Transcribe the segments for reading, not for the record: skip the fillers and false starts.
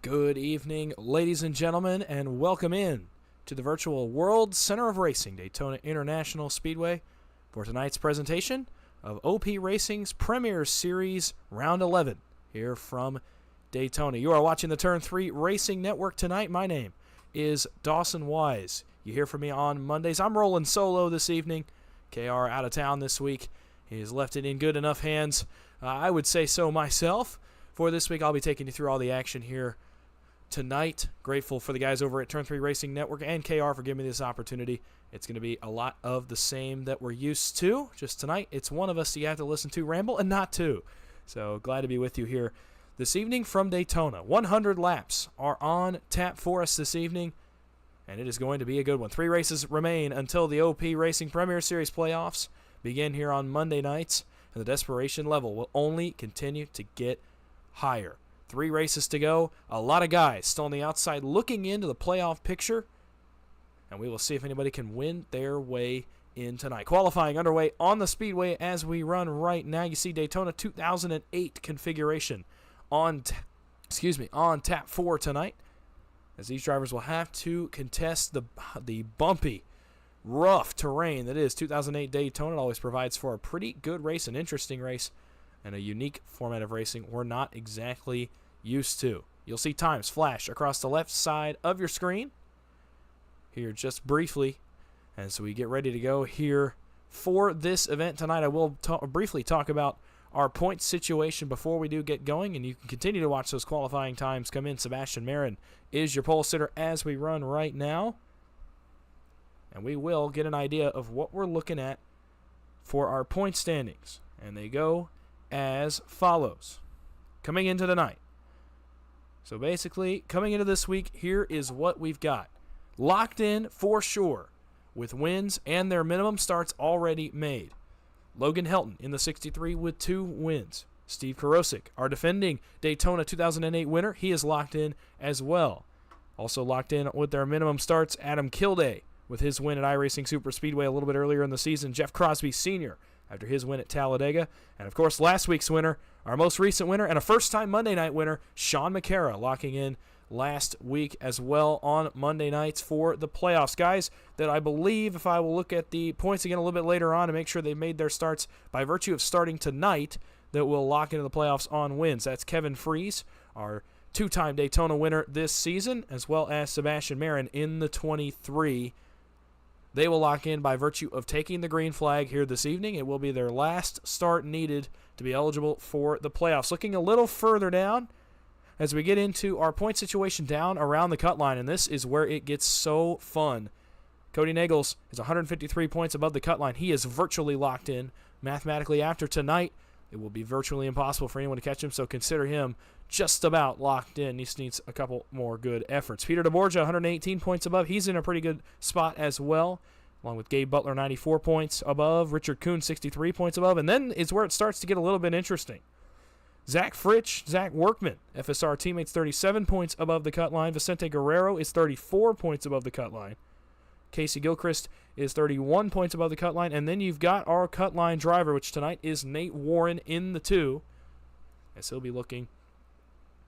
Good evening, ladies and gentlemen, and welcome in to the virtual World Center of Racing, Daytona International Speedway, for tonight's presentation of OP Racing's Premier Series Round 11 here from Daytona. You are watching the Turn 3 Racing Network tonight. My name is Dawson Wise. You hear from me on Mondays. I'm rolling solo this evening. KR out of town this week. He has left it in good enough hands. I would say so myself. For this week, I'll be taking you through all the action here tonight. Grateful for the guys over at Turn 3 Racing Network and KR for giving me this opportunity. It's going to be a lot of the same that we're used to. Just tonight, it's one of us you have to listen to ramble and not two. So glad to be with you here this evening from Daytona. 100 laps are on tap for us this evening, and it is going to be a good one. 3 races remain until the OP Racing Premier Series playoffs begin here on Monday nights, and the desperation level will only continue to get higher. 3 races to go. A lot of guys still on the outside looking into the playoff picture, and we will see if anybody can win their way in tonight. Qualifying underway on the speedway as we run right now. You see Daytona 2008 configuration on tap 4 tonight, as these drivers will have to contest the bumpy, rough terrain that is 2008 Daytona. It always provides for a pretty good race, an interesting race, and a unique format of racing we're not exactly used to. You'll see times flash across the left side of your screen here just briefly as we get ready to go here for this event tonight. I will briefly talk about our point situation before we do get going, and you can continue to watch those qualifying times come in. Sebastian Marin is your pole sitter as we run right now, and we will get an idea of what we're looking at for our point standings, and they go as follows coming into tonight. So basically, coming into this week, here is what we've got. Locked in for sure, with wins and their minimum starts already made. Logan Helton in the 63 with 2 wins. Steve Karosik, our defending Daytona 2008 winner, he is locked in as well. Also locked in with their minimum starts, Adam Kilday with his win at iRacing Superspeedway a little bit earlier in the season. Jeff Crosby Sr. after his win at Talladega. And, of course, last week's winner, our most recent winner, and a first-time Monday night winner, Sean Makara, locking in last week as well on Monday nights for the playoffs. Guys that I believe, if I will look at the points again a little bit later on to make sure they made their starts by virtue of starting tonight, that will lock into the playoffs on wins. That's Kevin Freese, our 2-time Daytona winner this season, as well as Sebastian Marin in the 23. They will lock in by virtue of taking the green flag here this evening. It will be their last start needed to be eligible for the playoffs. Looking a little further down as we get into our point situation down around the cut line, and this is where it gets so fun. Cody Nagels is 153 points above the cut line. He is virtually locked in. Mathematically, after tonight, it will be virtually impossible for anyone to catch him, so consider him just about locked in. He just needs a couple more good efforts. Peter DeBorgia, 118 points above. He's in a pretty good spot as well, along with Gabe Butler, 94 points above. Richard Kuhn, 63 points above. And then is where it starts to get a little bit interesting. Zach Fritsch, Zach Workman, FSR teammates, 37 points above the cut line. Vicente Guerrero is 34 points above the cut line. Casey Gilchrist is 31 points above the cut line. And then you've got our cut line driver, which tonight is Nate Warren in the 2, as he'll be looking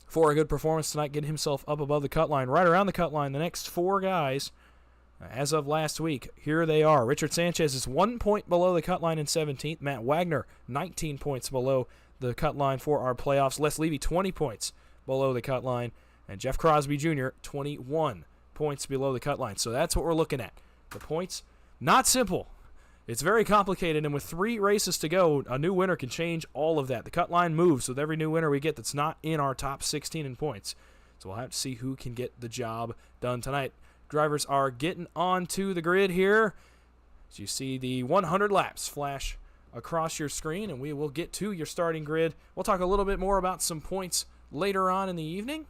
for a good performance tonight, getting himself up above the cut line. Right around the cut line, the next 4 guys, as of last week, here they are. Richard Sanchez is 1 point below the cut line in 17th. Matt Wagner, 19 points below the cut line for our playoffs. Les Levy, 20 points below the cut line. And Jeff Crosby Jr., 21 points below the cut line. So that's what we're looking at. The points, not simple. It's very complicated, and with 3 races to go, a new winner can change all of that. The cut line moves with every new winner we get that's not in our top 16 in points. So we'll have to see who can get the job done tonight. Drivers are getting onto the grid here. As you see the 100 laps flash across your screen, and we will get to your starting grid. We'll talk a little bit more about some points later on in the evening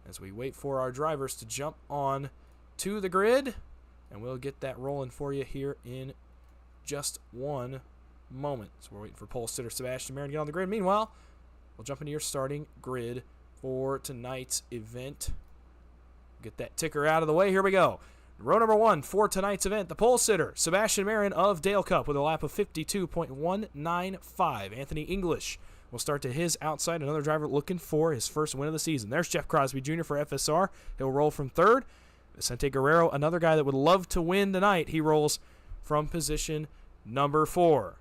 as we wait for our drivers to jump on to the grid, and we'll get that rolling for you here in just one moment. So we're waiting for pole sitter Sebastian Marin to get on the grid. Meanwhile, we'll jump into your starting grid for tonight's event. Get that ticker out of the way. Here we go. Row number 1 for tonight's event, the pole sitter, Sebastian Marin of Dale Cup with a lap of 52.195. Anthony English will start to his outside. Another driver looking for his first win of the season. There's Jeff Crosby Jr. for FSR. He'll roll from third. Vicente Guerrero, another guy that would love to win tonight. He rolls from position number 4.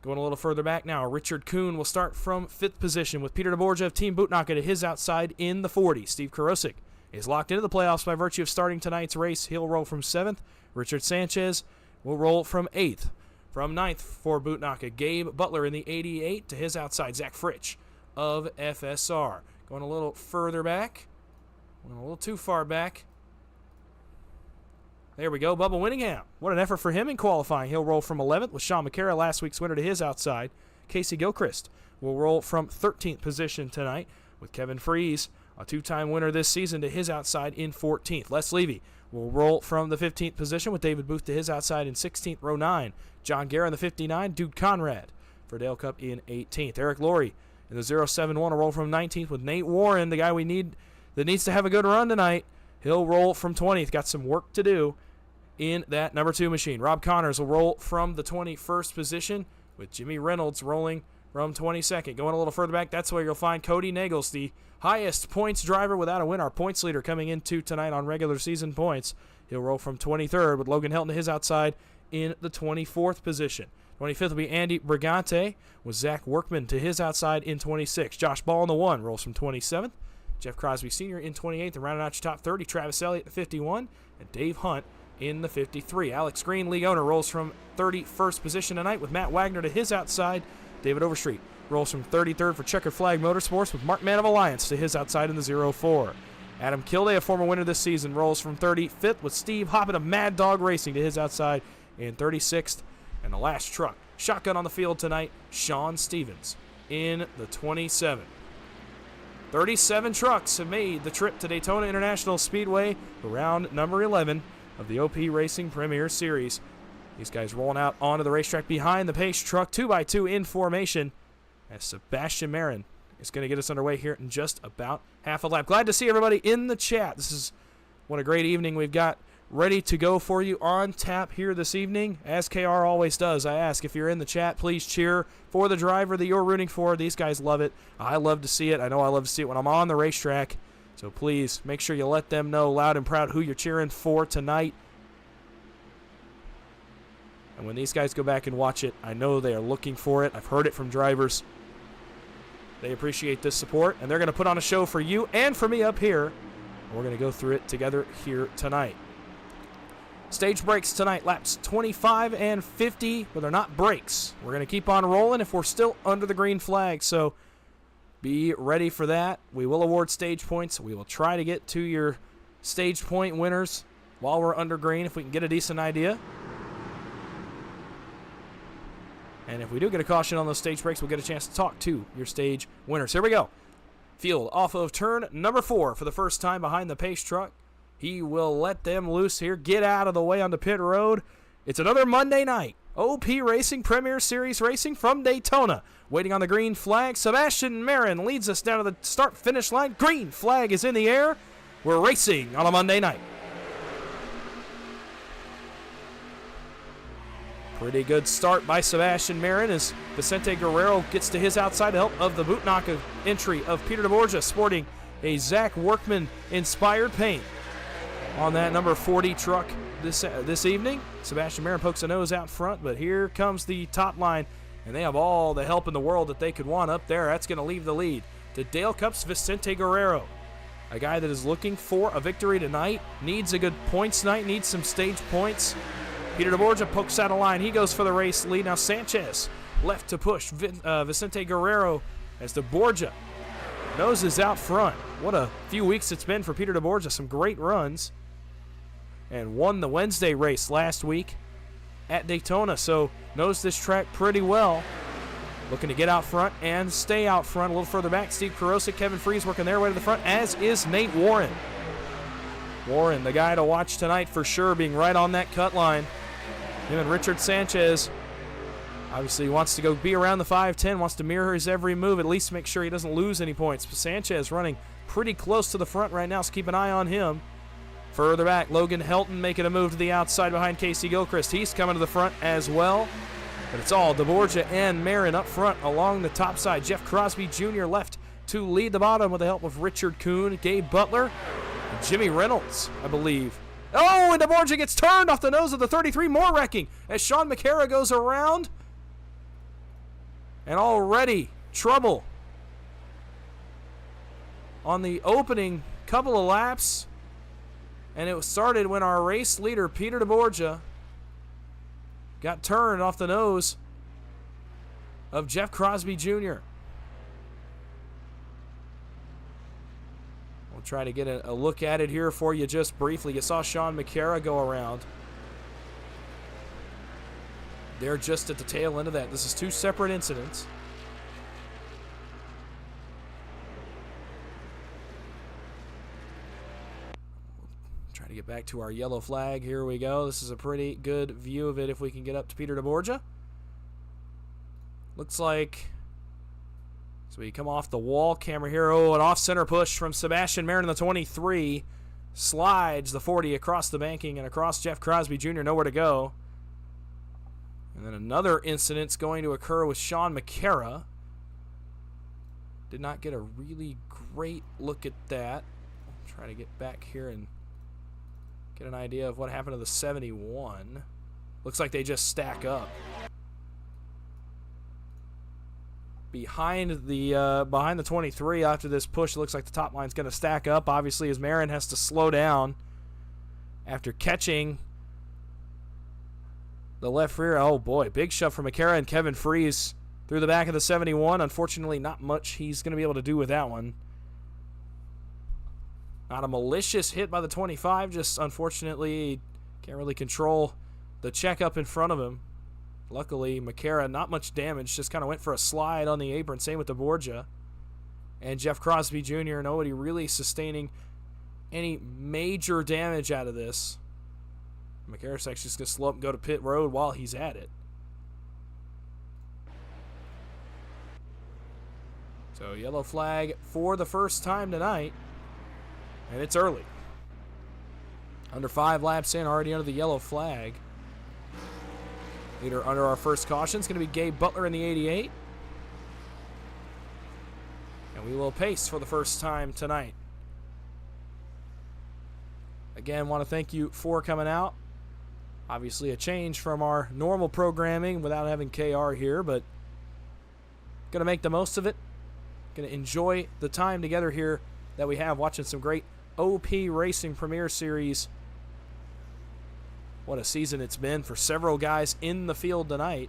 Going a little further back now, Richard Kuhn will start from 5th position with Peter DeBorgia of Team Bootnacker to his outside in the 40. Steve Karosik is locked into the playoffs by virtue of starting tonight's race. He'll roll from 7th. Richard Sanchez will roll from 8th. From 9th for Bootnacker, Gabe Butler in the 88 to his outside, Zach Fritsch of FSR. Going a little further back, went a little too far back. There we go, Bubba Winningham. What an effort for him in qualifying. He'll roll from 11th with Sean Makara, last week's winner, to his outside. Casey Gilchrist will roll from 13th position tonight with Kevin Freese, a 2-time winner this season, to his outside in 14th. Les Levy will roll from the 15th position with David Booth to his outside in 16th, row 9. John Guerra in the 59, Dude Conrad for Dale Cup in 18th. Eric Laurie in the 071 will roll from 19th with Nate Warren, the guy we need that needs to have a good run tonight. He'll roll from 20th. Got some work to do in that number 2 machine. Rob Connors will roll from the 21st position with Jimmy Reynolds rolling from 22nd. Going a little further back, that's where you'll find Cody Nagels, the highest points driver without a win, our points leader coming into tonight on regular season points. He'll roll from 23rd with Logan Helton to his outside in the 24th position. 25th will be Andy Brigante with Zach Workman to his outside in 26th. Josh Ball in the 1 rolls from 27th. Jeff Crosby Sr. in 28th, and rounding out your top 30, Travis Elliott at 51, and Dave Hunt in the 53. Alex Green, league owner, rolls from 31st position tonight with Matt Wagner to his outside. David Overstreet rolls from 33rd for Checkered Flag Motorsports with Mark Man of Alliance to his outside in the 04. Adam Kilday, a former winner this season, rolls from 35th with Steve Hoppin of Mad Dog Racing to his outside in 36th. And the last truck, shotgun on the field tonight, Sean Stevens in the 27. 37 trucks have made the trip to Daytona International Speedway for round number 11 of the OP Racing Premier Series. These guys rolling out onto the racetrack behind the pace truck, 2x2 in formation, as Sebastian Marin is going to get us underway here in just about half a lap. Glad to see everybody in the chat. This is what a great evening we've got ready to go for you on tap here this evening. As KR always does, I ask if you're in the chat, please cheer for the driver that you're rooting for. These guys love it. I love to see it. I know I love to see it when I'm on the racetrack. So please make sure you let them know loud and proud who you're cheering for tonight. And when these guys go back and watch it, I know they are looking for it. I've heard it from drivers. They appreciate this support, and they're going to put on a show for you and for me up here. We're going to go through it together here tonight. Stage breaks tonight, laps 25 and 50, but they're not breaks. We're going to keep on rolling if we're still under the green flag, so be ready for that. We will award stage points. We will try to get to your stage point winners while we're under green if we can get a decent idea. And if we do get a caution on those stage breaks, we'll get a chance to talk to your stage winners. Here we go. Field off of turn number 4 for the first time behind the pace truck. He will let them loose here. Get out of the way on the pit road. It's another Monday night. OP Racing Premier Series racing from Daytona. Waiting on the green flag. Sebastian Marin leads us down to the start-finish line. Green flag is in the air. We're racing on a Monday night. Pretty good start by Sebastian Marin as Vicente Guerrero gets to his outside help of the Bootnacker entry of Peter DeBorgia, sporting a Zach Workman-inspired paint on that number 40 truck this evening. Sebastian Marin pokes a nose out front, but here comes the top line, and they have all the help in the world that they could want up there. That's going to leave the lead to Dale Cup's Vicente Guerrero, a guy that is looking for a victory tonight, needs a good points night, needs some stage points. Peter DeBorgia pokes out a line. He goes for the race lead. Now Sanchez left to push Vicente Guerrero as DeBorgia noses out front. What a few weeks it's been for Peter DeBorgia. Some great runs. And won the Wednesday race last week at Daytona. So knows this track pretty well. Looking to get out front and stay out front. A little further back, Steve Karosik, Kevin Freese working their way to the front, as is Nate Warren. Warren, the guy to watch tonight for sure, being right on that cut line. Him and Richard Sanchez, obviously wants to go be around the 5-10, wants to mirror his every move, at least make sure he doesn't lose any points. But Sanchez running pretty close to the front right now, so keep an eye on him. Further back, Logan Helton making a move to the outside behind Casey Gilchrist. He's coming to the front as well. But it's all DeBorgia and Marin up front along the top side. Jeff Crosby Jr. left to lead the bottom with the help of Richard Kuhn, Gabe Butler, and Jimmy Reynolds, I believe. Oh, and DeBorgia gets turned off the nose of the 33. More wrecking as Sean Makara goes around. And already trouble on the opening couple of laps. And it started when our race leader, Peter DeBorgia, got turned off the nose of Jeff Crosby Jr. We'll try to get a look at it here for you just briefly. You saw Sean Makara go around. They're just at the tail end of that. This is two separate incidents. Try to get back to our yellow flag. Here we go. This is a pretty good view of it if we can get up to Peter DeBorgia. Looks like, so we come off the wall camera here. Oh, an off-center push from Sebastian Marin in the 23. Slides the 40 across the banking and across Jeff Crosby Jr. Nowhere to go. And then another incident's going to occur with Sean Makara. Did not get a really great look at that. I'll try to get back here and get an idea of what happened to the 71. Looks like they just stack up. Behind the 23 after this push, it looks like the top line's going to stack up. Obviously, as Marin has to slow down after catching the left rear. Oh, boy. Big shove from Makara and Kevin Freeze through the back of the 71. Unfortunately, not much he's going to be able to do with that one. Not a malicious hit by the 25. Just, unfortunately, can't really control the checkup in front of him. Luckily, Makara, not much damage. Just kind of went for a slide on the apron. Same with DeBorgia. And Jeff Crosby Jr., nobody really sustaining any major damage out of this. Makara's actually just going to slow up and go to pit road while he's at it. So, yellow flag for the first time tonight. And it's early. Under 5 laps in, already under the yellow flag. Leader under our first caution is going to be Gabe Butler in the 88. And we will pace for the first time tonight. Again, want to thank you for coming out. Obviously a change from our normal programming without having KR here, but going to make the most of it. Going to enjoy the time together here that we have watching some great OP Racing Premier Series. What a season it's been for several guys in the field tonight.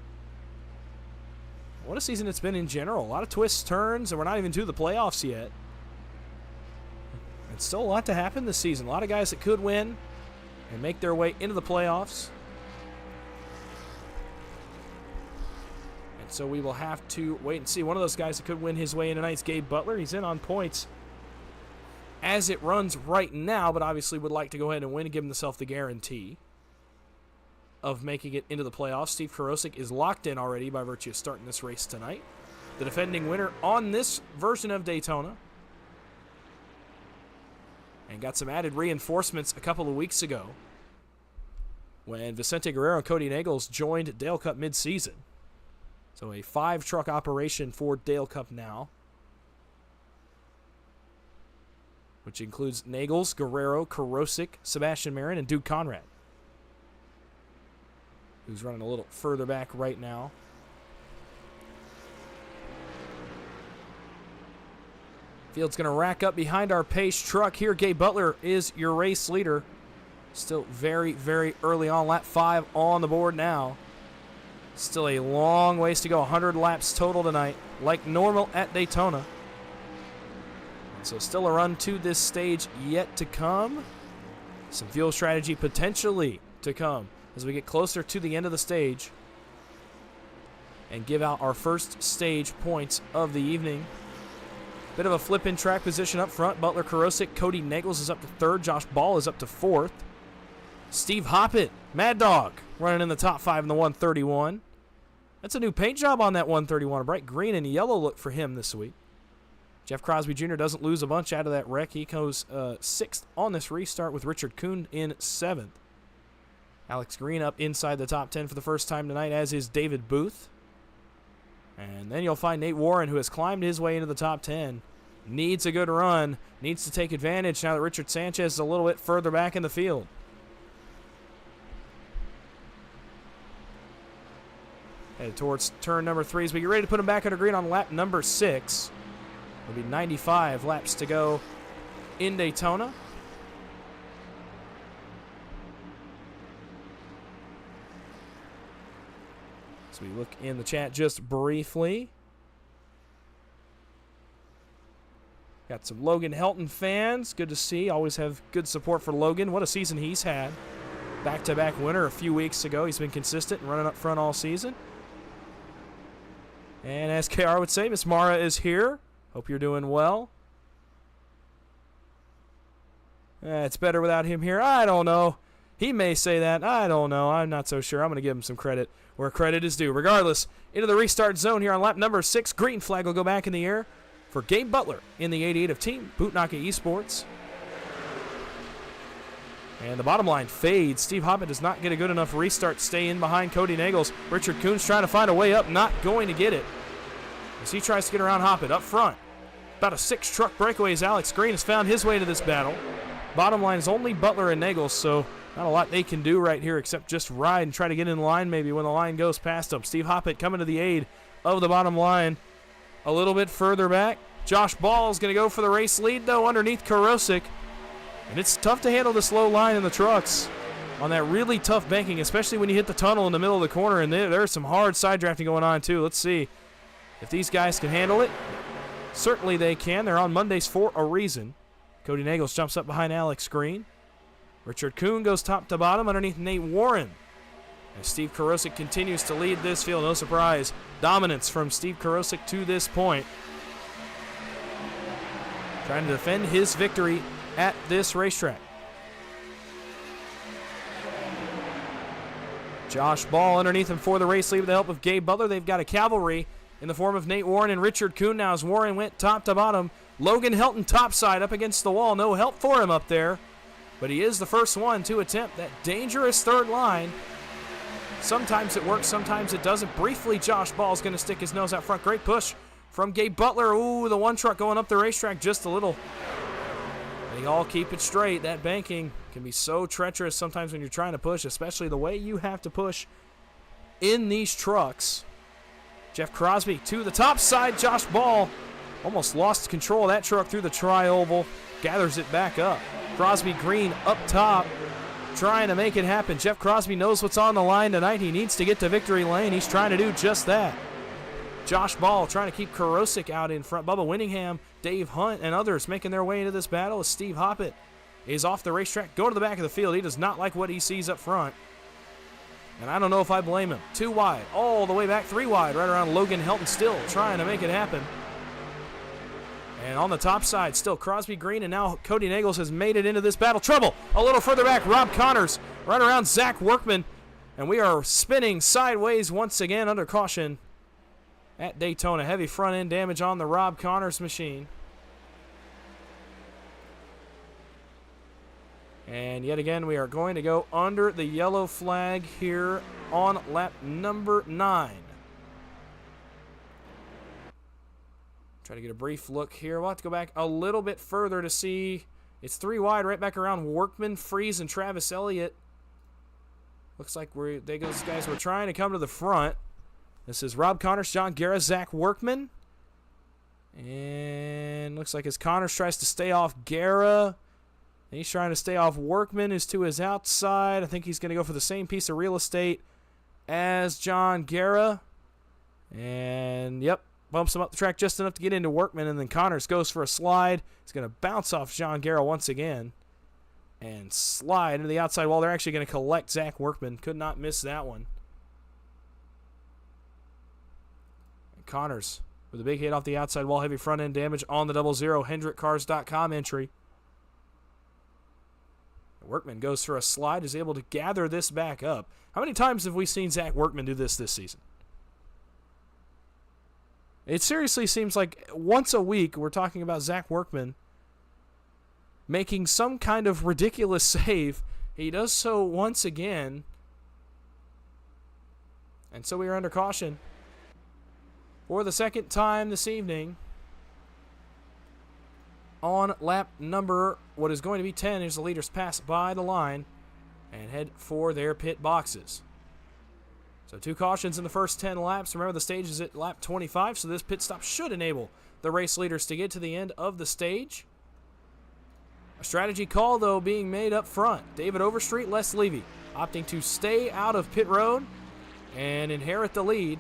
What a season it's been in general. A lot of twists, turns, and we're not even to the playoffs yet. It's still a lot to happen this season. A lot of guys that could win and make their way into the playoffs. And so we will have to wait and see. One of those guys that could win his way in tonight's Gabe Butler. He's in on points as it runs right now, but obviously would like to go ahead and win and give himself the guarantee of making it into the playoffs. Steve Karosik is locked in already by virtue of starting this race tonight. The defending winner on this version of Daytona. And got some added reinforcements a couple of weeks ago when Vicente Guerrero and Cody Nagels joined Dale Cup mid-season. So a 5-truck operation for Dale Cup now, which includes Nagels, Guerrero, Karosik, Sebastian Marin, and Duke Conrad, who's running a little further back right now. Field's going to rack up behind our pace truck here. Gabe Butler is your race leader. Still very, very early on. Lap 5 on the board now. Still a long ways to go. 100 laps total tonight, like normal at Daytona. So still a run to this stage yet to come. Some fuel strategy potentially to come as we get closer to the end of the stage and give out our first stage points of the evening. Bit of a flip in track position up front. Butler, Karosik, Cody Nagels is up to 3rd. Josh Ball is up to 4th. Steve Hoppett, Mad Dog, running in the top 5 in the 131. That's a new paint job on that 131. A bright green and yellow look for him this week. Jeff Crosby Jr. doesn't lose a bunch out of that wreck. He goes 6th on this restart with Richard Kuhn in 7th. Alex Green up inside the top 10 for the first time tonight, as is David Booth. And then you'll find Nate Warren, who has climbed his way into the top 10. Needs a good run. Needs to take advantage now that Richard Sanchez is a little bit further back in the field. Headed towards turn number 3 as we get ready to put him back under green on lap number 6. It'll be 95 laps to go in Daytona. So we look in the chat just briefly. Got some Logan Helton fans. Good to see. Always have good support for Logan. What a season he's had. Back-to-back winner a few weeks ago. He's been consistent and running up front all season. And as KR would say, Miss Mara is here. Hope you're doing well. It's better without him here. I don't know. He may say that. I don't know. I'm not so sure. I'm going to give him some credit where credit is due. Regardless, into the restart zone here on lap number 6. Green flag will go back in the air for Gabe Butler in the 88 of Team Bootnaka Esports. And the bottom line fades. Steve Hoppett does not get a good enough restart to stay in behind Cody Nagels. Richard Kuhn's trying to find a way up, not going to get it. As he tries to get around Hoppett up front. About a 6-truck breakaway as Alex Green has found his way to this battle. Bottom line is only Butler and Nagels, so not a lot they can do right here except just ride and try to get in line maybe when the line goes past them. Steve Hoppett coming to the aid of the bottom line. A little bit further back. Josh Ball is going to go for the race lead, though, underneath Karosik. And it's tough to handle this low line in the trucks on that really tough banking, especially when you hit the tunnel in the middle of the corner. And there's some hard side drafting going on, too. Let's see if these guys can handle it. Certainly they can. They're on Mondays for a reason. Cody Nagels jumps up behind Alex Green. Richard Kuhn goes top to bottom underneath Nate Warren. As Steve Karosik continues to lead this field. No surprise. Dominance from Steve Karosik to this point. Trying to defend his victory at this racetrack. Josh Ball underneath him for the race lead with the help of Gabe Butler. They've got a cavalry in the form of Nate Warren and Richard Kuhn now as Warren went top to bottom. Logan Helton topside up against the wall. No help for him up there. But he is the first one to attempt that dangerous third line. Sometimes it works, sometimes it doesn't. Briefly, Josh Ball's going to stick his nose out front. Great push from Gabe Butler. Ooh, the one truck going up the racetrack just a little. They all keep it straight. That banking can be so treacherous sometimes when you're trying to push, especially the way you have to push in these trucks. Jeff Crosby to the top side. Josh Ball almost lost control of that truck through the tri-oval. Gathers it back up. Crosby Green up top, trying to make it happen. Jeff Crosby knows what's on the line tonight. He needs to get to victory lane. He's trying to do just that. Josh Ball trying to keep Karosik out in front. Bubba Winningham, Dave Hunt, and others making their way into this battle as Steve Hoppett is off the racetrack, going to the back of the field. He does not like what he sees up front. And I don't know if I blame him. 2 wide, all the way back, 3 wide, right around Logan Helton, still trying to make it happen. And on the top side, still Crosby Green, and now Cody Nagels has made it into this battle. Trouble a little further back. Rob Connors right around Zach Workman. And we are spinning sideways once again under caution at Daytona. Heavy front end damage on the Rob Connors machine. And yet again, we are going to go under the yellow flag here on lap number 9. Try to get a brief look here. We'll have to go back a little bit further to see. It's 3 wide, right back around Workman, Freeze, and Travis Elliott. Looks like those guys were trying to come to the front. This is Rob Connors, John Guerra, Zach Workman. And looks like as Connors tries to stay off Guerra. He's trying to stay off Workman, who's to his outside. I think he's going to go for the same piece of real estate as John Guerra. And, yep. Bumps him up the track just enough to get into Workman, and then Connors goes for a slide. He's going to bounce off John Guerra once again and slide into the outside wall. They're actually going to collect Zach Workman. Could not miss that one. And Connors with a big hit off the outside wall. Heavy front end damage on the 00 HendrickCars.com entry. Workman goes for a slide, is able to gather this back up. How many times have we seen Zach Workman do this season? It seriously seems like once a week we're talking about Zach Workman making some kind of ridiculous save. He does so once again And so we are under caution for the second time this evening on lap number, what is going to be 10, as the leaders pass by the line and head for their pit boxes. So 2 cautions in the first 10 laps. Remember, the stage is at lap 25, so this pit stop should enable the race leaders to get to the end of the stage. A strategy call, though, being made up front. David Overstreet, Les Levy, opting to stay out of pit road and inherit the lead.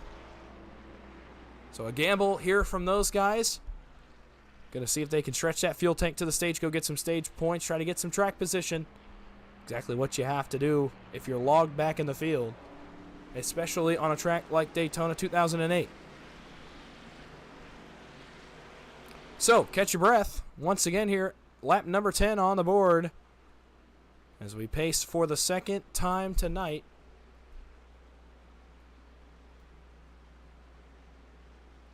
So a gamble here from those guys. Going to see if they can stretch that fuel tank to the stage, go get some stage points, try to get some track position. Exactly what you have to do if you're logged back in the field, especially on a track like Daytona 2008. So, catch your breath. Once again here, lap number 10 on the board as we pace for the second time tonight.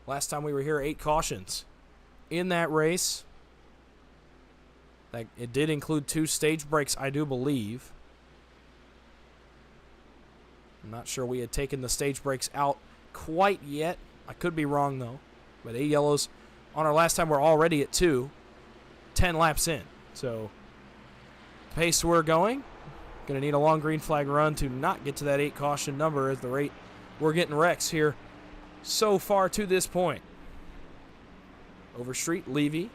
Last time we were here, 8 cautions in that race. It did include 2 stage breaks, I do believe. I'm not sure we had taken the stage breaks out quite yet. I could be wrong, though. But 8 yellows on our last time. We're already at 2, 10 laps in. So, pace we're going. Going to need a long green flag run to not get to that 8 caution number at the rate we're getting wrecks here so far to this point. Overstreet, Levy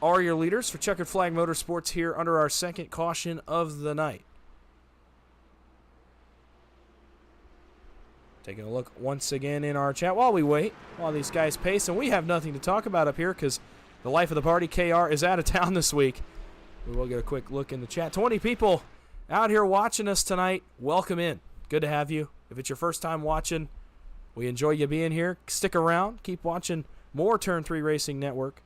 are your leaders for Checkered Flag Motorsports here under our second caution of the night. Taking a look once again in our chat while we wait, while these guys pace, and we have nothing to talk about up here because the life of the party, KR, is out of town this week. We will get a quick look in the chat. 20 people out here watching us tonight. Welcome in. Good to have you. If it's your first time watching, we enjoy you being here. Stick around. Keep watching more Turn 3 Racing Network.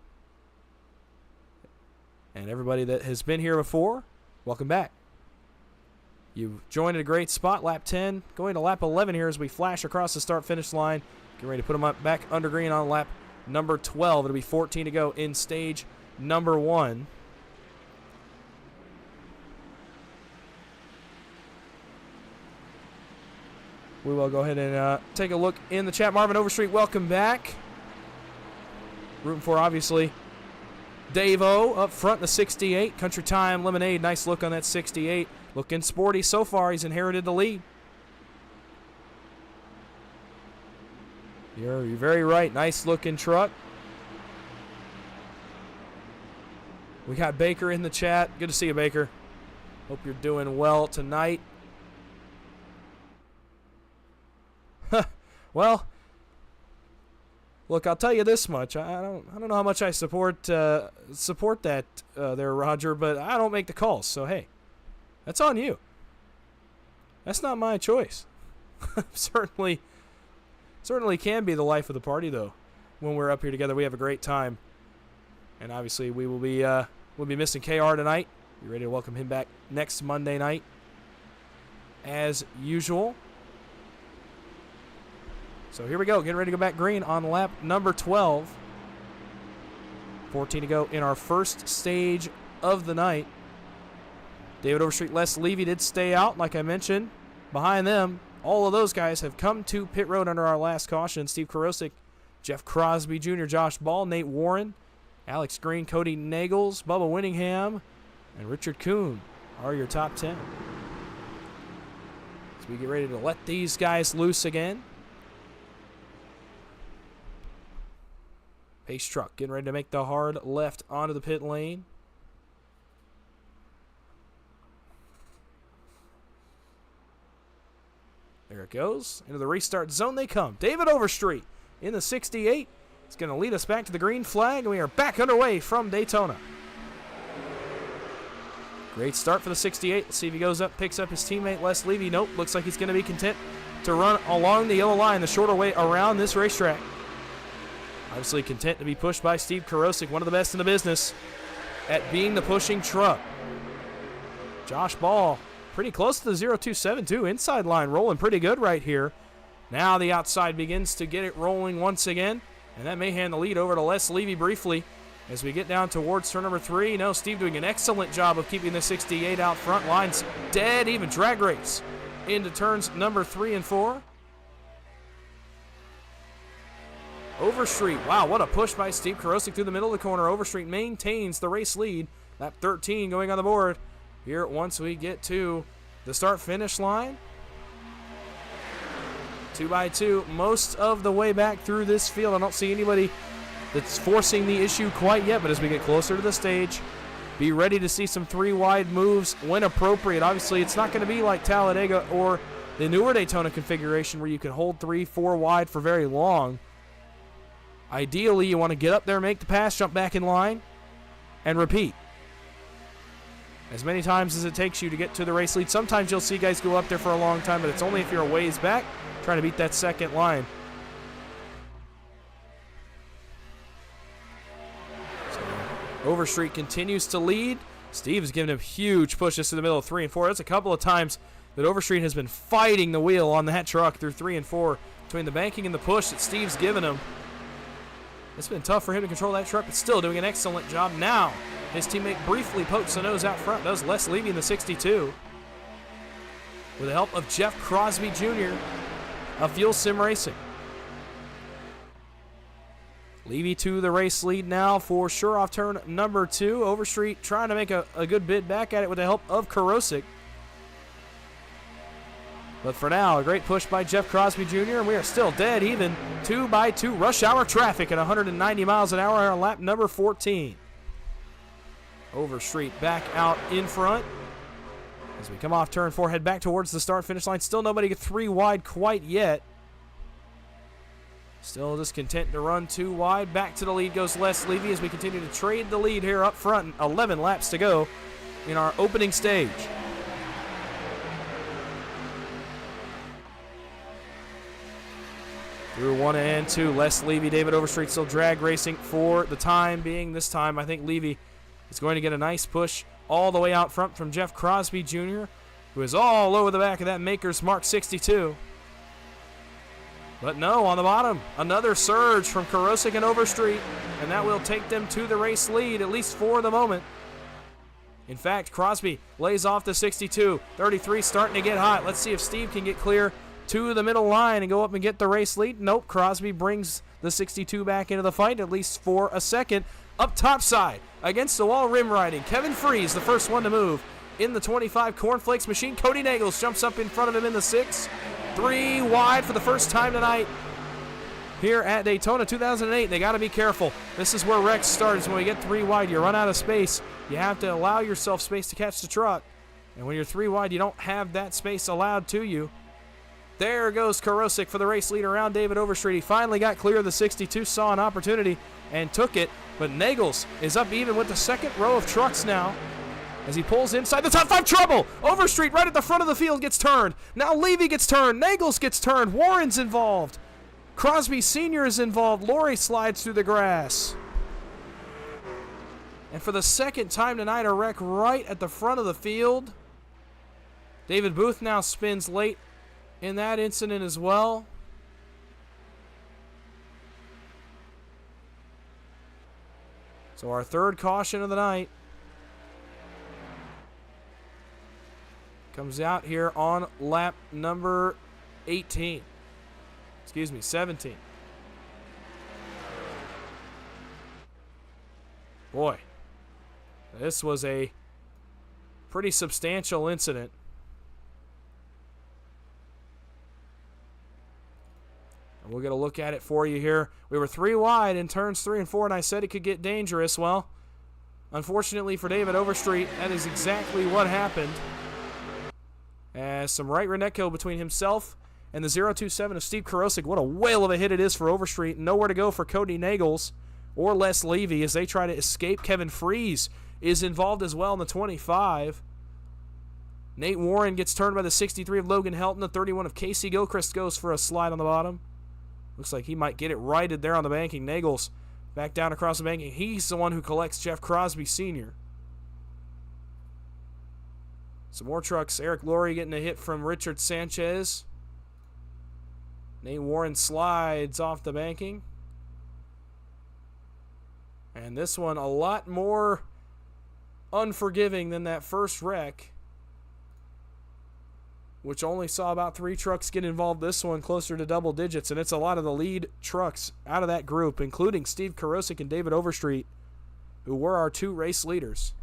And everybody that has been here before, welcome back. You've joined at a great spot, lap 10. Going to lap 11 here as we flash across the start-finish line. Get ready to put them up back under green on lap number 12. It'll be 14 to go in stage number 1. We will go ahead and take a look in the chat. Marvin Overstreet, welcome back. Rooting for, obviously, Dave-O up front in the 68. Country Time Lemonade, nice look on that 68. Looking sporty so far. He's inherited the lead. You're very right. Nice looking truck. We got Baker in the chat. Good to see you, Baker. Hope you're doing well tonight. Well, look, I'll tell you this much. I don't know how much I support that there, Roger, but I don't make the calls. So hey, that's on you. That's not my choice. Certainly can be the life of the party, though. When we're up here together, we have a great time, and obviously we will be we'll be missing KR tonight. Be ready to welcome him back next Monday night, as usual. So here we go, getting ready to go back green on lap number 12. 14 to go in our first stage of the night. David Overstreet, Les Levy did stay out, like I mentioned. Behind them, all of those guys have come to pit road under our last caution. Steve Karosik, Jeff Crosby Jr., Josh Ball, Nate Warren, Alex Green, Cody Nagels, Bubba Winningham, and Richard Kuhn are your top 10. So we get ready to let these guys loose again. Pace truck getting ready to make the hard left onto the pit lane. There it goes. Into the restart zone they come. David Overstreet in the 68. It's going to lead us back to the green flag, and we are back underway from Daytona. Great start for the 68. Let's see if he goes up, picks up his teammate Les Levy. Nope, looks like he's going to be content to run along the yellow line, the shorter way around this racetrack. Obviously content to be pushed by Steve Karosik, one of the best in the business at being the pushing truck. Josh Ball pretty close to the 0272 inside line, rolling pretty good right here. Now the outside begins to get it rolling once again, and that may hand the lead over to Les Levy briefly as we get down towards turn number 3. No, Steve doing an excellent job of keeping the 68 out front. Lines dead even. Drag race into turns number 3 and 4. Overstreet, wow, what a push by Steve Karosik through the middle of the corner. Overstreet maintains the race lead. Lap 13 going on the board. Here, once we get to the start-finish line. 2x2, most of the way back through this field. I don't see anybody that's forcing the issue quite yet, but as we get closer to the stage, be ready to see some 3-wide moves when appropriate. Obviously, it's not going to be like Talladega or the newer Daytona configuration where you can hold 3-4 wide for very long. Ideally, you want to get up there, make the pass, jump back in line, and repeat as many times as it takes you to get to the race lead. Sometimes you'll see guys go up there for a long time, but it's only if you're a ways back trying to beat that second line. So, Overstreet continues to lead. Steve is giving him huge pushes to the middle of 3 and 4. That's a couple of times that Overstreet has been fighting the wheel on that truck through 3 and 4 between the banking and the push that Steve's given him. It's been tough for him to control that truck, but still doing an excellent job. Now, his teammate briefly pokes the nose out front. Does Les Levy in the 62. With the help of Jeff Crosby Jr. of Fuel Sim Racing. Levy to the race lead now for sure off turn number 2. Overstreet trying to make a good bid back at it with the help of Karosik. But for now, a great push by Jeff Crosby Jr., and we are still dead even. 2x2 rush hour traffic at 190 miles an hour on lap number 14. Overstreet back out in front. As we come off turn 4, head back towards the start-finish line. Still nobody get 3 wide quite yet. Still just content to run 2 wide. Back to the lead goes Les Levy as we continue to trade the lead here up front. 11 laps to go in our opening stage. Through 1 and 2, Les Levy, David Overstreet still drag racing for the time being. This time, I think Levy is going to get a nice push all the way out front from Jeff Crosby Jr., who is all over the back of that Maker's Mark 62. But no, on the bottom, another surge from Karosik and Overstreet, and that will take them to the race lead, at least for the moment. In fact, Crosby lays off the 62. 33 starting to get hot. Let's see if Steve can get clear to the middle line and go up and get the race lead. Nope, Crosby brings the 62 back into the fight, at least for a second. Up top side, against the wall rim riding. Kevin Freeze, the first one to move in the 25 Cornflakes machine. Cody Nagels jumps up in front of him in the 6. 3 wide for the first time tonight here at Daytona 2008. They got to be careful. This is where wrecks start, is when we get 3 wide, you run out of space. You have to allow yourself space to catch the truck. And when you're 3 wide, you don't have that space allowed to you. There goes Karosik for the race lead around David Overstreet. He finally got clear of the 62, saw an opportunity, and took it. But Nagels is up even with the second row of trucks now as he pulls inside the top 5. Trouble! Overstreet right at the front of the field gets turned. Now Levy gets turned. Nagels gets turned. Warren's involved. Crosby Sr. is involved. Laurie slides through the grass. And for the second time tonight, a wreck right at the front of the field. David Booth now spins late in that incident as well. So our third caution of the night comes out here on lap number 18. Excuse me, 17. Boy, this was a pretty substantial incident. And we'll get a look at it for you here. We were 3 wide in turns 3 and 4, and I said it could get dangerous. Well, unfortunately for David Overstreet, that is exactly what happened. As some right rear neck kill between himself and the 027 of Steve Karosik. What a whale of a hit it is for Overstreet. Nowhere to go for Cody Nagels or Les Levy as they try to escape. Kevin Freeze is involved as well in the 25. Nate Warren gets turned by the 63 of Logan Helton. The 31 of Casey Gilchrist goes for a slide on the bottom. Looks like he might get it righted there on the banking. Nagels back down across the banking. He's the one who collects Jeff Crosby Sr. Some more trucks. Eric Laurie getting a hit from Richard Sanchez. Nate Warren slides off the banking. And this one a lot more unforgiving than that first wreck. which only saw about 3 trucks get involved. This one closer to double digits, and it's a lot of the lead trucks out of that group, including Steve Karosik and David Overstreet, who were our 2 race leaders.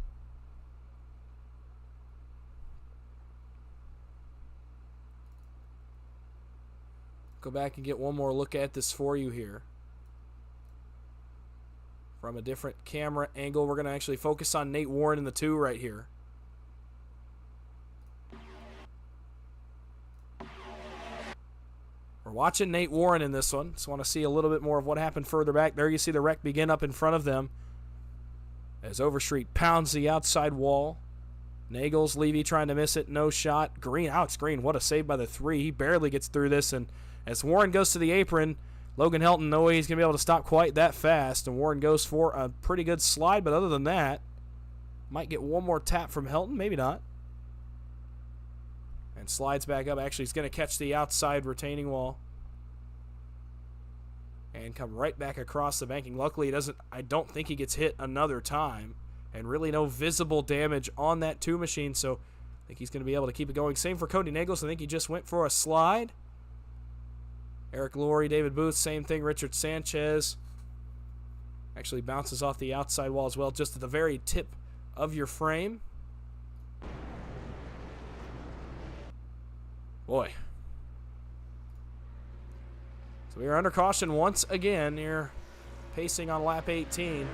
Go back and get one more look at this for you here. From a different camera angle, we're going to actually focus on Nate Warren in the 2 right here. We're watching Nate Warren in this one. Just want to see a little bit more of what happened further back. There you see the wreck begin up in front of them as Overstreet pounds the outside wall. Nagels, Levy trying to miss it. No shot. Green, Alex Green, what a save by the 3. He barely gets through this, and as Warren goes to the apron, Logan Helton, no way he's going to be able to stop quite that fast, and Warren goes for a pretty good slide, but other than that, might get one more tap from Helton, maybe not. And slides back up. Actually, he's going to catch the outside retaining wall and come right back across the banking. Luckily, I don't think he gets hit another time, and really no visible damage on that 2 machine, so I think he's going to be able to keep it going. Same for Cody Nagels. I think he just went for a slide. Eric Laurie, David Booth, same thing. Richard Sanchez actually bounces off the outside wall as well, just at the very tip of your frame. Boy. So we are under caution once again here, pacing on lap 18.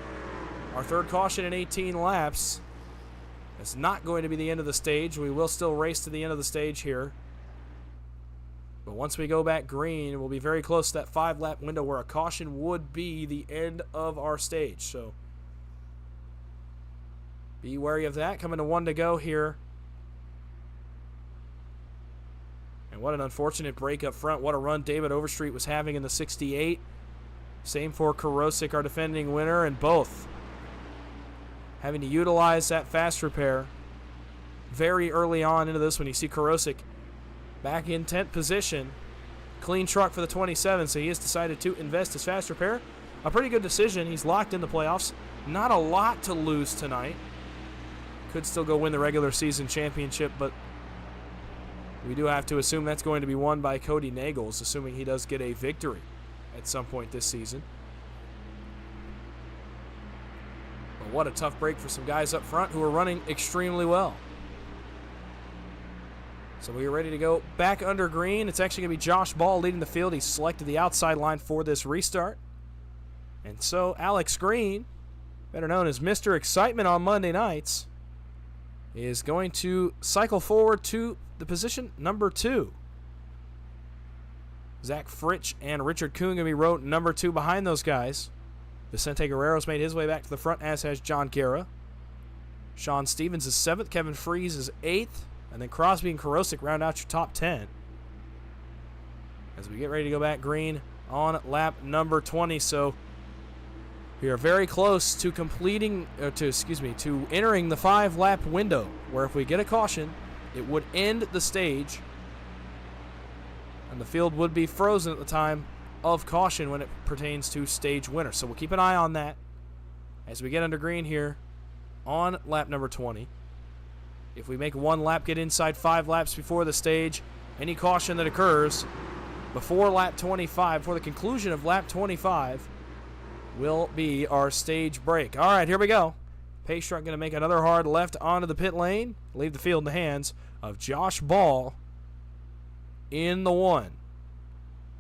Our 3rd caution in 18 laps. It's not going to be the end of the stage. We will still race to the end of the stage here. But once we go back green, we'll be very close to that 5-lap window where a caution would be the end of our stage. So be wary of that. Coming to 1 to go here. And what an unfortunate break up front. What a run David Overstreet was having in the 68. Same for Karosik, our defending winner, and both having to utilize that fast repair very early on into this one. You see Karosik back in 10th position. Clean truck for the 27, so he has decided to invest his fast repair. A pretty good decision. He's locked in the playoffs. Not a lot to lose tonight. Could still go win the regular season championship, but we do have to assume that's going to be won by Cody Nagels, assuming he does get a victory at some point this season. But what a tough break for some guys up front who are running extremely well. So we are ready to go back under green. It's actually going to be Josh Ball leading the field. He's selected the outside line for this restart. And so Alex Green, better known as Mr. Excitement on Monday nights, is going to cycle forward to the position number 2. Zach Fritsch and Richard Kuhn going to be rowed number 2 behind those guys. Vicente Guerrero's made his way back to the front, as has John Guerra. Sean Stevens is 7th. Kevin Fries is 8th. And then Crosby and Karosik round out your top 10. As we get ready to go back green on lap number 20. So we are very close to to entering the 5-lap window, where if we get a caution, it would end the stage, and the field would be frozen at the time of caution when it pertains to stage winner. So we'll keep an eye on that as we get under green here on lap number 20. If we make 1 lap, get inside 5 laps before the stage, any caution that occurs before lap 25, before the conclusion of lap 25, will be our stage break. All right, here we go. Pace truck going to make another hard left onto the pit lane, leave the field in the hands of Josh Ball in the 1.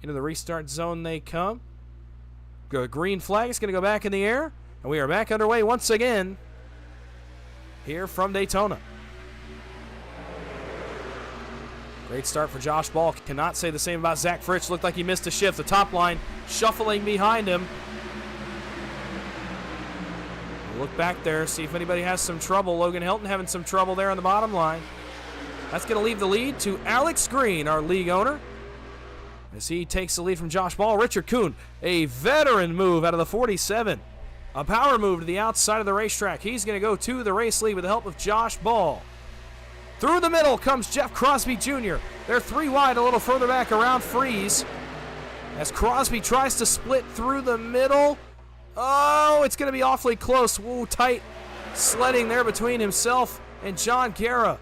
Into the restart zone they come. Green flag is going to go back in the air, and we are back underway once again here from Daytona. Great start for Josh Ball. Cannot say the same about Zach Fritsch. Looked like he missed a shift. The top line shuffling behind him. Look back there, see if anybody has some trouble. Logan Helton having some trouble there on the bottom line. That's going to leave the lead to Alex Green, our league owner, as he takes the lead from Josh Ball. Richard Kuhn, a veteran move out of the 47. A power move to the outside of the racetrack. He's going to go to the race lead with the help of Josh Ball. Through the middle comes Jeff Crosby Jr. They're 3 wide, a little further back around Fries, as Crosby tries to split through the middle. Oh, it's going to be awfully close. Woo, tight sledding there between himself and John Guerra.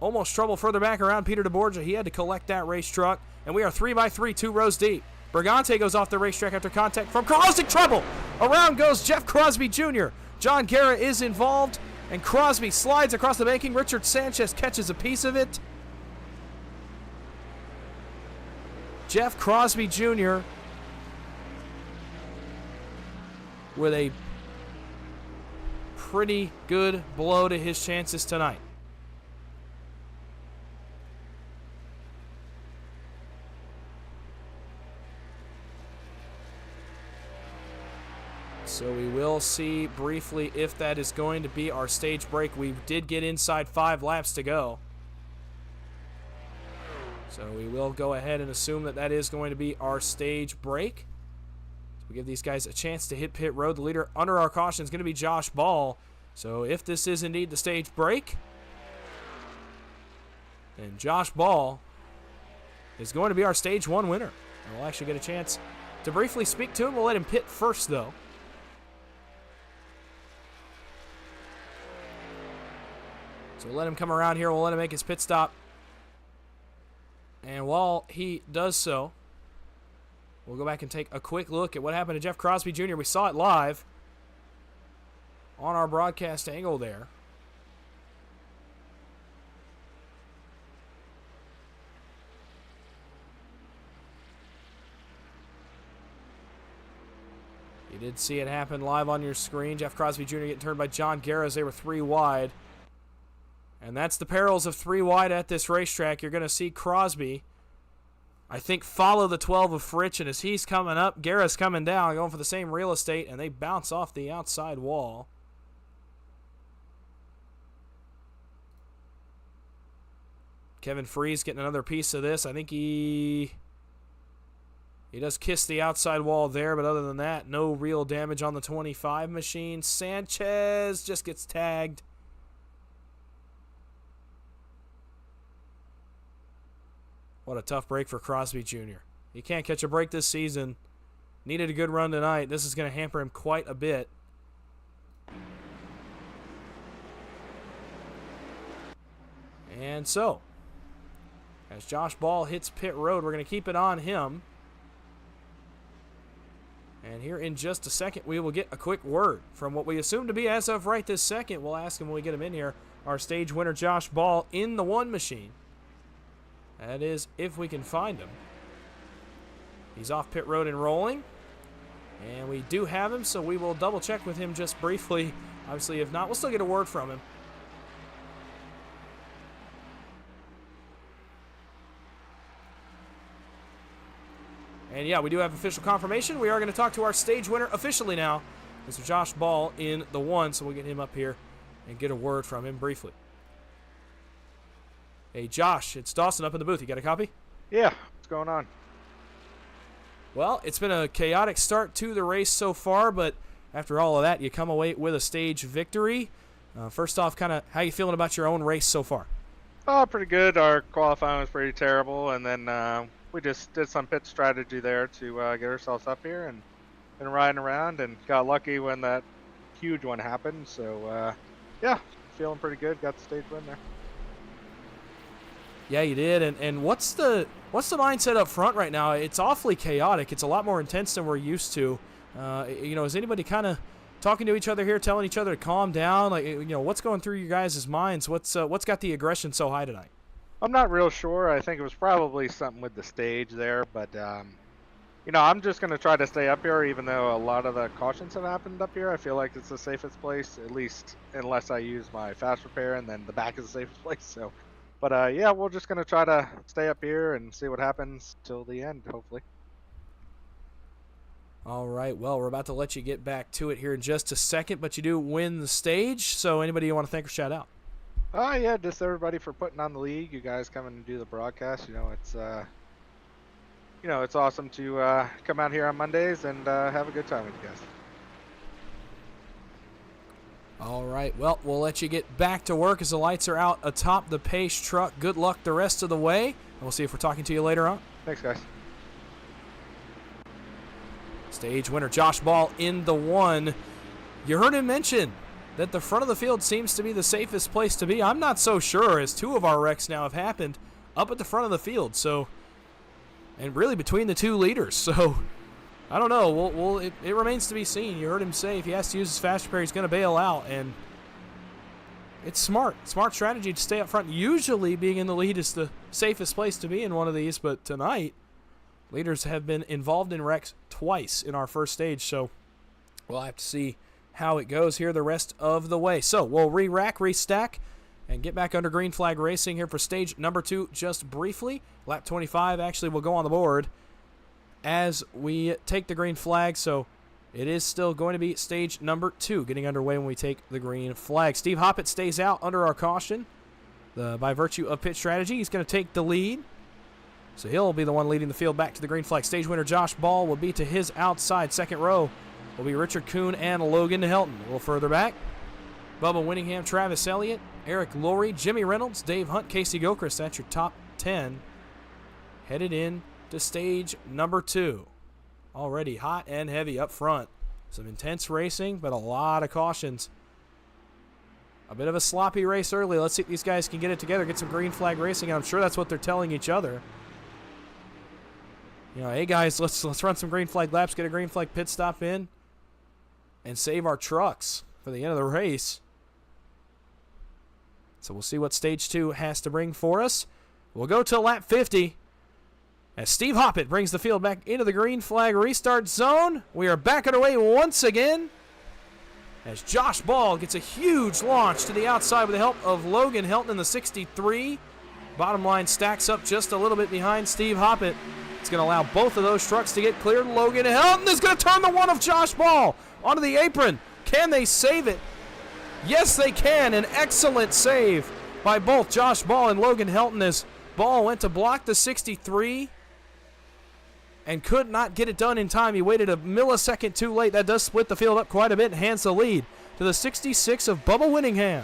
almost trouble further back around Peter DeBorgia. He had to collect that race truck, and we are 3x3, 2 rows deep. Brigante goes off the racetrack after contact from corrosive trouble. Around goes Jeff Crosby Jr. John Guerra is involved, and Crosby slides across the banking. Richard Sanchez catches a piece of it. Jeff Crosby Jr. with a pretty good blow to his chances tonight. So we will see briefly if that is going to be our stage break. We did get inside 5 laps to go. So we will go ahead and assume that that is going to be our stage break. So we give these guys a chance to hit pit road. The leader under our caution is going to be Josh Ball. So if this is indeed the stage break, then Josh Ball is going to be our stage 1 winner. And we'll actually get a chance to briefly speak to him. We'll let him pit first, though. So we'll let him come around here. We'll let him make his pit stop. And while he does so, we'll go back and take a quick look at what happened to Jeff Crosby Jr. We saw it live on our broadcast angle there. You did see it happen live on your screen. Jeff Crosby Jr. getting turned by John Guerra as they were 3 wide. And that's the perils of 3 wide at this racetrack. You're going to see Crosby, I think, follow the 12 of Fritsch, and as he's coming up, Guerra's coming down, going for the same real estate, and they bounce off the outside wall. Kevin Freese getting another piece of this. I think he does kiss the outside wall there, but other than that, no real damage on the 25 machine. Sanchez just gets tagged. What a tough break for Crosby Jr. He can't catch a break this season. Needed a good run tonight. This is going to hamper him quite a bit. And so, as Josh Ball hits pit road, we're going to keep it on him. And here in just a second, we will get a quick word from what we assume to be, as of right this second, we'll ask him when we get him in here, our stage winner, Josh Ball, in the 1 machine. That is, if we can find him. He's off pit road and rolling. And we do have him, so we will double check with him just briefly. Obviously, if not, we'll still get a word from him. And yeah, we do have official confirmation. We are going to talk to our stage winner officially now, Mr. Josh Ball in the 1, so we'll get him up here and get a word from him briefly. Hey, Josh, it's Dawson up in the booth. You got a copy? Yeah, what's going on? Well, it's been a chaotic start to the race so far, but after all of that, you come away with a stage victory. First off, kind of how you feeling about your own race so far? Oh, pretty good. Our qualifying was pretty terrible, and then we just did some pit strategy there to get ourselves up here and been riding around and got lucky when that huge one happened. So, yeah, feeling pretty good. Got the stage win there. Yeah, you did. And what's the mindset up front right now? It's awfully chaotic. It's a lot more intense than we're used to. Is anybody kind of talking to each other here, telling each other to calm down? Like, what's going through you guys' minds? What's got the aggression so high tonight? I'm not real sure. I think it was probably something with the stage there, but I'm just gonna try to stay up here, even though a lot of the cautions have happened up here. I feel like it's the safest place, at least unless I use my fast repair, and then the back is the safest place. So. But, yeah, we're just going to try to stay up here and see what happens till the end, hopefully. All right. Well, we're about to let you get back to it here in just a second, but you do win the stage. So anybody you want to thank or shout out? Yeah, just everybody for putting on the league. You guys coming to do the broadcast. It's awesome to come out here on Mondays and have a good time with you guys. All right, well, we'll let you get back to work as the lights are out atop the Pace truck. Good luck the rest of the way, and we'll see if we're talking to you later on. Thanks, guys. Stage winner Josh Ball in the 1. You heard him mention that the front of the field seems to be the safest place to be. I'm not so sure, as 2 of our wrecks now have happened up at the front of the field. So, and really between the 2 leaders. So, I don't know. It remains to be seen. You heard him say if he has to use his fast repair, he's going to bail out. And it's smart strategy to stay up front. Usually being in the lead is the safest place to be in one of these. But tonight, leaders have been involved in wrecks twice in our first stage. So, we'll have to see how it goes here the rest of the way. So we'll re-rack, restack, and get back under green flag racing here for stage number 2 just briefly. Lap 25 actually will go on the board as we take the green flag. So it is still going to be stage number 2 getting underway when we take the green flag. Steve Hoppett stays out under our caution. By virtue of pit strategy, he's going to take the lead. So he'll be the one leading the field back to the green flag. Stage winner Josh Ball will be to his outside. Second row will be Richard Kuhn and Logan Helton. A little further back, Bubba Winningham, Travis Elliott, Eric Laurie, Jimmy Reynolds, Dave Hunt, Casey Gilchrist. That's your top 10 headed in to stage number 2. Already hot and heavy up front. Some intense racing, but a lot of cautions. A bit of a sloppy race early. Let's see if these guys can get it together, get some green flag racing. I'm sure that's what they're telling each other. You know, hey guys, let's run some green flag laps, get a green flag pit stop in, and save our trucks for the end of the race. So we'll see what stage 2 has to bring for us. We'll go to lap 50 as Steve Hoppett brings the field back into the green flag restart zone. We are back underway once again as Josh Ball gets a huge launch to the outside with the help of Logan Helton in the 63. Bottom line stacks up just a little bit behind Steve Hoppett. It's going to allow both of those trucks to get cleared. Logan Helton is going to turn the one of Josh Ball onto the apron. Can they save it? Yes, they can. An excellent save by both Josh Ball and Logan Helton as Ball went to block the 63 and could not get it done in time. He waited a millisecond too late. That does split the field up quite a bit and hands the lead to the 66 of Bubba Winningham.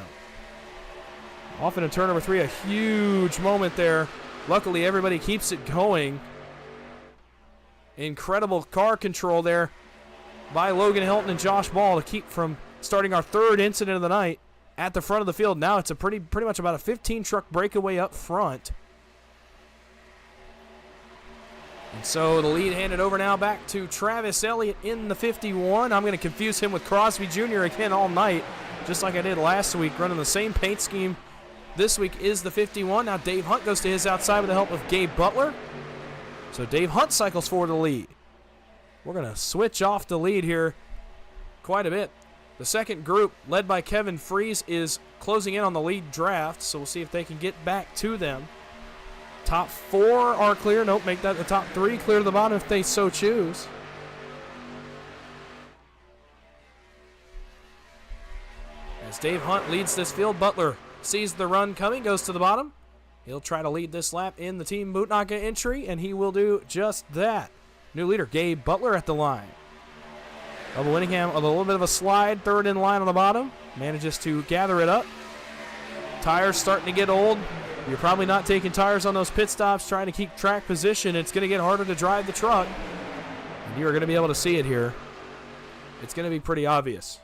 Off into turn number 3, a huge moment there. Luckily, everybody keeps it going. Incredible car control there by Logan Helton and Josh Ball to keep from starting our 3rd incident of the night at the front of the field. Now it's a pretty much about a 15-truck breakaway up front. And so the lead handed over now back to Travis Elliott in the 51. I'm going to confuse him with Crosby Jr. again all night, just like I did last week, running the same paint scheme. This week is the 51. Now Dave Hunt goes to his outside with the help of Gabe Butler. So Dave Hunt cycles for the lead. We're going to switch off the lead here quite a bit. The second group, led by Kevin Fries, is closing in on the lead draft, so we'll see if they can get back to them. Top 4 are clear. Nope, make that the top 3 clear to the bottom if they so choose. As Dave Hunt leads this field, Butler sees the run coming, goes to the bottom. He'll try to lead this lap in the Team Bootnaka entry, and he will do just that. New leader, Gabe Butler at the line. Bubba Winningham, a little bit of a slide, 3rd in line on the bottom. Manages to gather it up. Tires starting to get old. You're probably not taking tires on those pit stops, trying to keep track position. It's going to get harder to drive the truck. And you're going to be able to see it here. It's going to be pretty obvious.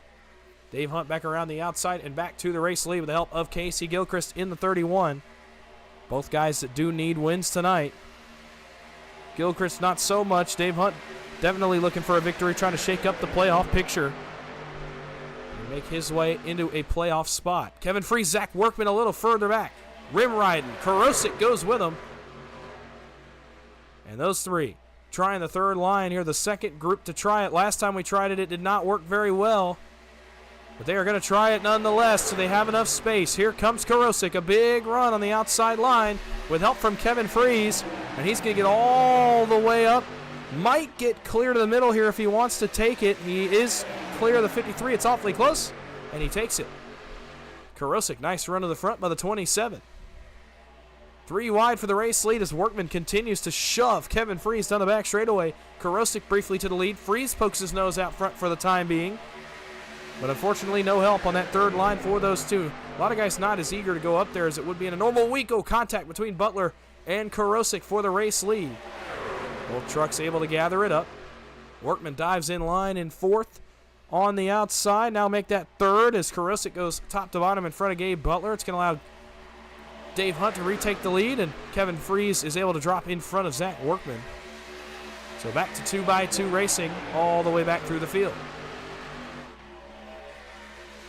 Dave Hunt back around the outside and back to the race lead with the help of Casey Gilchrist in the 31. Both guys that do need wins tonight. Gilchrist not so much. Dave Hunt definitely looking for a victory, trying to shake up the playoff picture and make his way into a playoff spot. Kevin Fries, Zach Workman a little further back. Rim riding. Korosik goes with him. And those 3 trying the 3rd line here, the second group to try it. Last time we tried it, it did not work very well. But they are going to try it nonetheless, so they have enough space. Here comes Korosik, a big run on the outside line with help from Kevin Fries. And he's going to get all the way up. Might get clear to the middle here if he wants to take it. He is clear of the 53. It's awfully close, and he takes it. Korosik, nice run to the front by the 27. 3 wide for the race lead as Workman continues to shove Kevin Fries down the back straightaway. Korosik briefly to the lead. Fries pokes his nose out front for the time being. But unfortunately, no help on that 3rd line for those 2. A lot of guys not as eager to go up there as it would be in a normal week. Contact between Butler and Korosik for the race lead. Both trucks able to gather it up. Workman dives in line in 4th. on the outside. Now make that third as Karosik goes top to bottom in front of Gabe Butler. It's going to allow Dave Hunt to retake the lead, and Kevin Fries is able to drop in front of Zach Workman. So back to 2x2 racing all the way back through the field.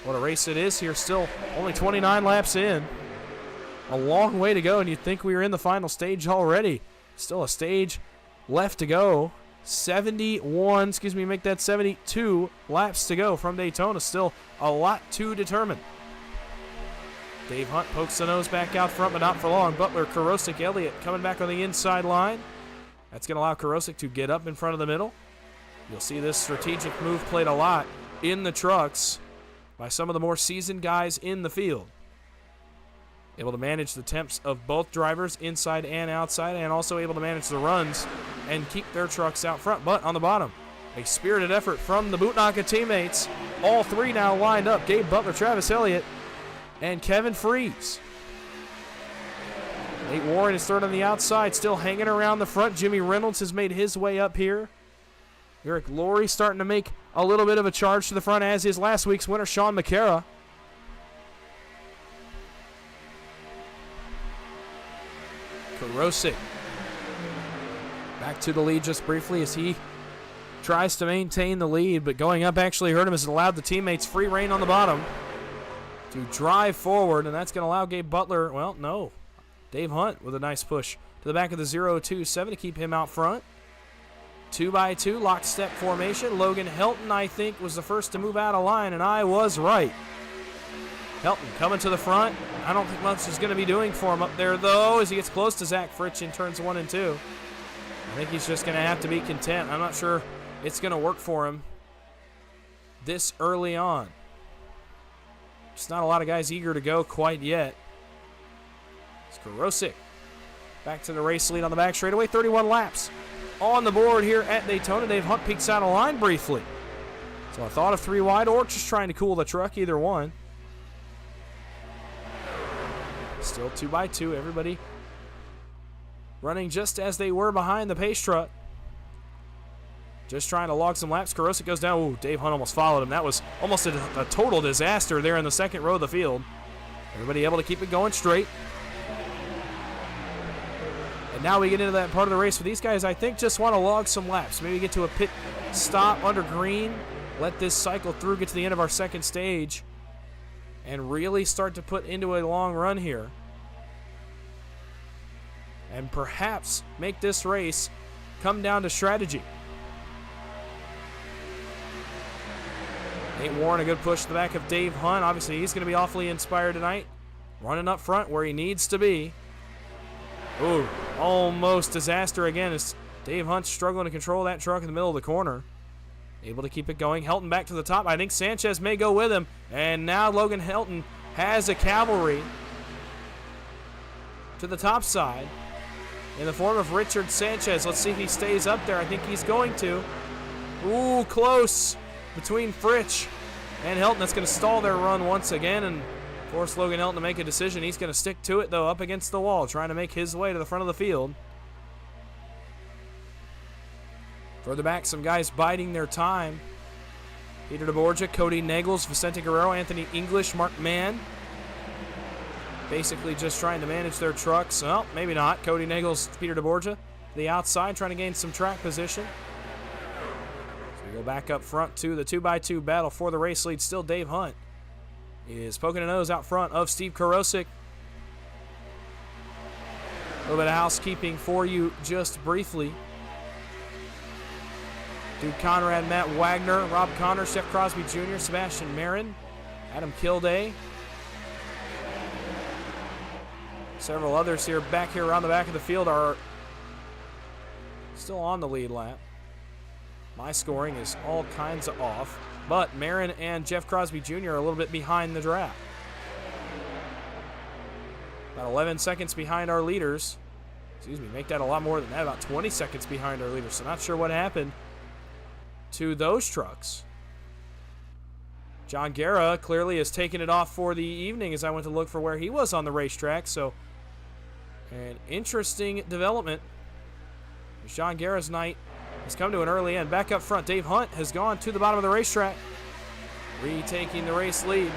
What a race it is here. Still only 29 laps in. A long way to go, and you'd think we were in the final stage already. Still a stage left to go. 72 laps to go from Daytona. Still a lot to determine. Dave Hunt pokes the nose back out front, but not for long. Butler, Karosik, Elliott coming back on the inside line. That's going to allow Karosik to get up in front of the middle. You'll see this strategic move played a lot in the trucks by some of the more seasoned guys in the field. Able to manage the temps of both drivers inside and outside, and also able to manage the runs and keep their trucks out front. But on the bottom, a spirited effort from the Bootnaka teammates. All three now lined up. Gabe Butler, Travis Elliott, and Kevin Fries. Nate Warren is third on the outside, still hanging around the front. Jimmy Reynolds has made his way up here. Eric Laurie starting to make a little bit of a charge to the front, as is last week's winner, Sean Makara. Karosik back to the lead just briefly as he tries to maintain the lead, but going up actually hurt him as it allowed the teammates free rein on the bottom to drive forward, and that's going to allow Gabe Butler, well, no, Dave Hunt with a nice push to the back of the 0-2-7 to keep him out front. 2x2 lockstep formation. Logan Helton, I think, was the first to move out of line, and I was right. Helton coming to the front. I don't think much is going to be doing for him up there, though, as he gets close to Zach Fritsch in turns 1 and 2. I think he's just going to have to be content. I'm not sure it's going to work for him this early on. Just not a lot of guys eager to go quite yet. It's Karosik back to the race lead on the back straightaway. 31 laps on the board here at Daytona. Dave Hunt peeks out of line briefly. So I thought of 3 wide or just trying to cool the truck, either one. Still 2x2, everybody running just as they were behind the pace truck. Just trying to log some laps. Karosik goes down. Ooh, Dave Hunt almost followed him. That was almost a total disaster there in the second row of the field. Everybody able to keep it going straight. And now we get into that part of the race where these guys, I think, just want to log some laps. Maybe get to a pit stop under green. Let this cycle through, get to the end of our second stage, and really start to put into a long run here. And perhaps make this race come down to strategy. Nate Warren, a good push to the back of Dave Hunt. Obviously, he's going to be awfully inspired tonight. Running up front where he needs to be. Ooh, almost disaster again as Dave Hunt struggling to control that truck in the middle of the corner. Able to keep it going. Helton back to the top. I think Sanchez may go with him. And now Logan Helton has a cavalry to the top side in the form of Richard Sanchez. Let's see if he stays up there. I think he's going to. Ooh, close between Fritsch and Helton. That's going to stall their run once again and force Logan Helton to make a decision. He's going to stick to it, though, up against the wall, trying to make his way to the front of the field. Further back, some guys biding their time. Peter DeBorgia, Cody Nagels, Vicente Guerrero, Anthony English, Mark Mann. Basically just trying to manage their trucks. Well, maybe not. Cody Nagels, Peter DeBorgia, the outside, trying to gain some track position. So we go back up front to the 2x2 battle for the race lead. Still Dave Hunt is poking a nose out front of Steve Karosik. A little bit of housekeeping for you just briefly. Duke Conrad, Matt Wagner, Rob Connors, Jeff Crosby Jr., Sebastian Marin, Adam Kilday. Several others here back here around the back of the field are still on the lead lap. My scoring is all kinds of off, but Marin and Jeff Crosby Jr. are a little bit behind the draft. About 11 seconds behind our leaders. Excuse me, make that a lot more than that, about 20 seconds behind our leaders. So not sure what happened to those trucks. John Guerra clearly has taken it off for the evening as I went to look for where he was on the racetrack. So an interesting development. John Guerra's night has come to an early end. Back up front, Dave Hunt has gone to the bottom of the racetrack. retaking the race lead.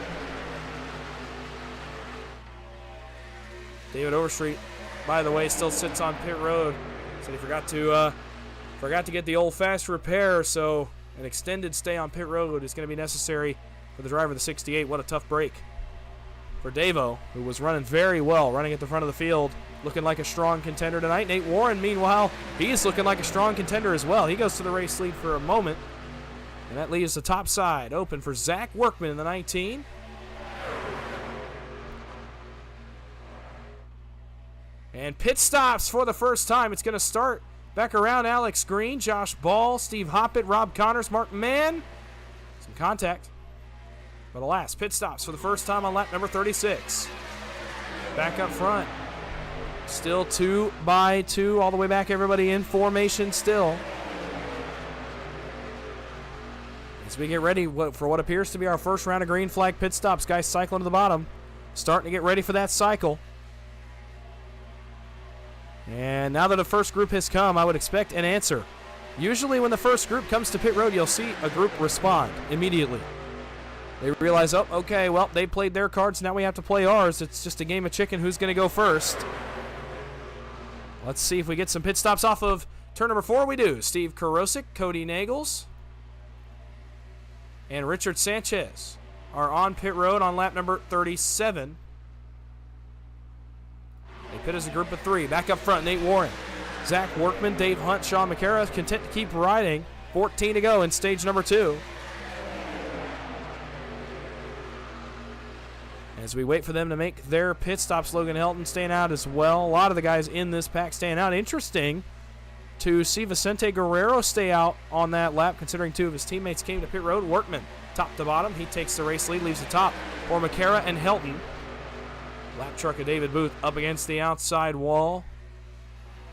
David Overstreet, by the way, still sits on pit road. So he forgot to get the old fast repair, so an extended stay on pit road is going to be necessary for the driver of the 68. What a tough break for Davo, who was running very well, running at the front of the field, looking like a strong contender tonight. Nate Warren, meanwhile, he's looking like a strong contender as well. He goes to the race lead for a moment, and that leaves the top side open for Zach Workman in the 19. And pit stops for the first time. It's going to start back around Alex Green, Josh Ball, Steve Hoppett, Rob Connors, Mark Mann. Some contact. But alas, pit stops for the first time on lap number 36. Back up front. Still 2 by 2 all the way back. Everybody in formation still. As we get ready for what appears to be our first round of green flag pit stops. Guys cycling to the bottom. Starting to get ready for that cycle. And now that the first group has come, I would expect an answer. Usually when the first group comes to pit road, you'll see a group respond immediately. They realize, oh, okay, well, they played their cards, now we have to play ours. It's just a game of chicken. Who's going to go first? Let's see if we get some pit stops off of turn number 4. We do. Steve Karosik, Cody Nagels, and Richard Sanchez are on pit road on lap number 37. They pit as a group of 3. Back up front, Nate Warren, Zach Workman, Dave Hunt, Sean Makara, content to keep riding. 14 to go in stage number 2. As we wait for them to make their pit stops, Logan Helton staying out as well. A lot of the guys in this pack staying out. Interesting to see Vicente Guerrero stay out on that lap, considering 2 of his teammates came to pit road. Workman, top to bottom. He takes the race lead, leaves the top for Makara and Helton. Lap truck of David Booth up against the outside wall.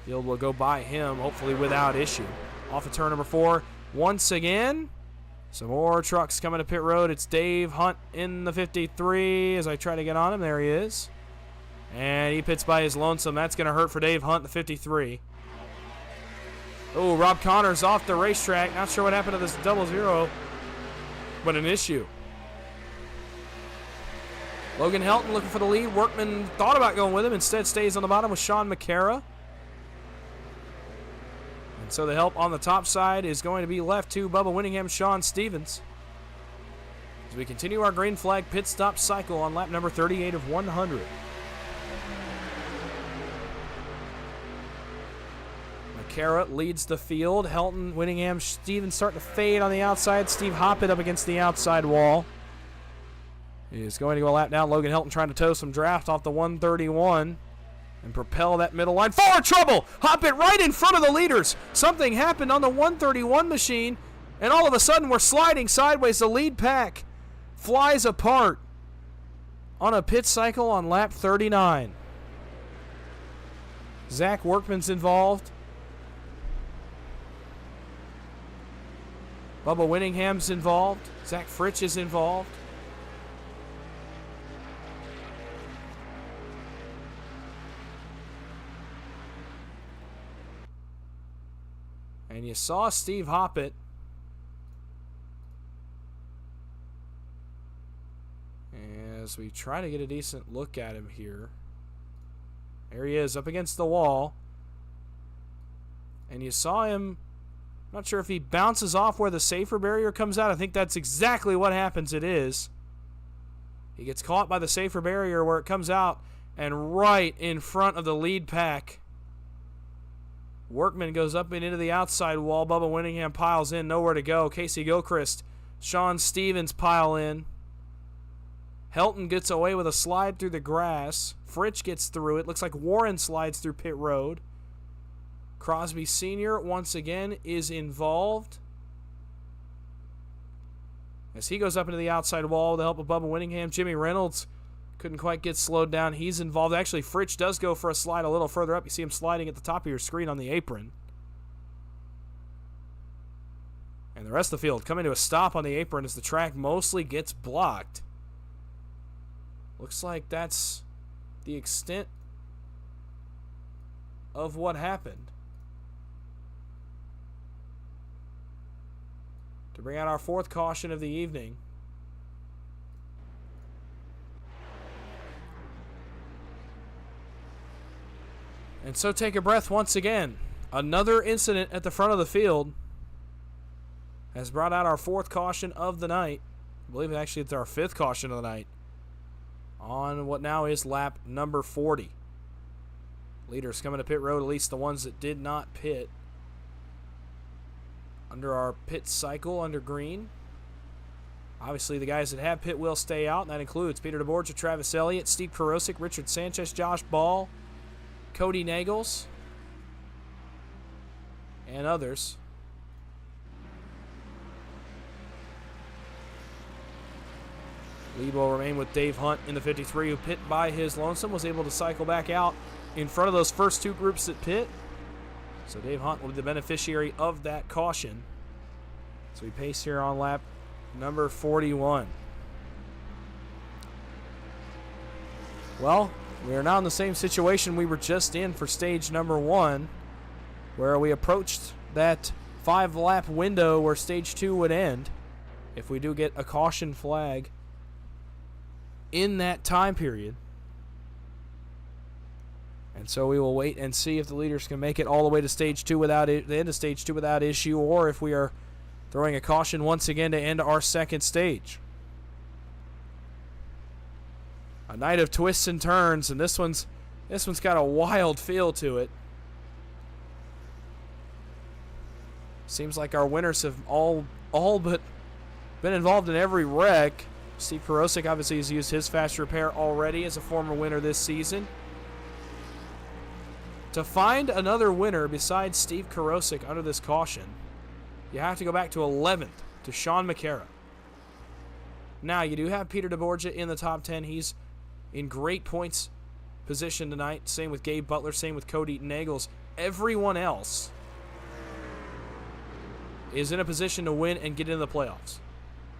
Field will go by him, hopefully without issue. Off of turn number 4, once again. Some more trucks coming to pit road. It's Dave Hunt in the 53 as I try to get on him. There he is. And he pits by his lonesome. That's going to hurt for Dave Hunt, the 53. Oh, Rob Connors off the racetrack. Not sure what happened to this 00, but an issue. Logan Helton looking for the lead. Workman thought about going with him. Instead stays on the bottom with Sean Makara. And so the help on the top side is going to be left to Bubba Winningham, Sean Stevens. As we continue our green flag pit stop cycle on lap number 38 of 100. Makara leads the field. Helton, Winningham, Stevens starting to fade on the outside. Steve Hoppett up against the outside wall. He is going to go a lap down. Logan Helton trying to tow some draft off the 131 and propel that middle line. Forward trouble! Hoppett right in front of the leaders. Something happened on the 131 machine, and all of a sudden we're sliding sideways. The lead pack flies apart on a pit cycle on lap 39. Zach Workman's involved. Bubba Winningham's involved. Zach Fritsch is involved. And you saw Steve Hoppett as we try to get a decent look at him here. There he is up against the wall. And you saw him, not sure if he bounces off where the safer barrier comes out. I think that's exactly what happens. It is. He gets caught by the safer barrier where it comes out, and right in front of the lead pack. Workman goes up and into the outside wall. Bubba Winningham piles in, nowhere to go. Casey Gilchrist, Sean Stevens pile in. Helton gets away with a slide through the grass. Fritsch gets through it. Looks like Warren slides through pit road. Crosby Sr. once again is involved as he goes up into the outside wall with the help of Bubba Winningham. Jimmy Reynolds couldn't quite get slowed down. He's involved. Actually, Fritsch does go for a slide a little further up. You see him sliding at the top of your screen on the apron. And the rest of the field coming to a stop on the apron as the track mostly gets blocked. Looks like that's the extent of what happened. To bring out our fourth caution of the evening. And so take a breath once again. Another incident at the front of the field has brought out our 4th caution of the night. I believe actually it's our 5th caution of the night on what now is lap number 40. Leaders coming to pit road, at least the ones that did not pit under our pit cycle under green. Obviously, the guys that have pit will stay out, and that includes Peter DeBorgia, Travis Elliott, Steve Karosik, Richard Sanchez, Josh Ball, Cody Nagels, and others. Lead will remain with Dave Hunt in the 53, who pit by his lonesome, was able to cycle back out in front of those first 2 groups that pit. So Dave Hunt will be the beneficiary of that caution. So we pace here on lap number 41. Well, we are now in the same situation we were just in for stage number 1, where we approached that 5-lap window where stage 2 would end if we do get a caution flag in that time period. And so we will wait and see if the leaders can make it all the way to stage 2 without the end of stage 2 without issue, or if we are throwing a caution once again to end our 2nd stage. A night of twists and turns, and this one's got a wild feel to it. Seems like our winners have all but been involved in every wreck. Steve Karosik obviously has used his fast repair already as a former winner this season. To find another winner besides Steve Karosik under this caution, you have to go back to 11th, to Sean Makara. Now, you do have Peter DeBorgia in the top 10. He's in great points position tonight. Same with Gabe Butler, same with Cody Nagels. Everyone else is in a position to win and get into the playoffs.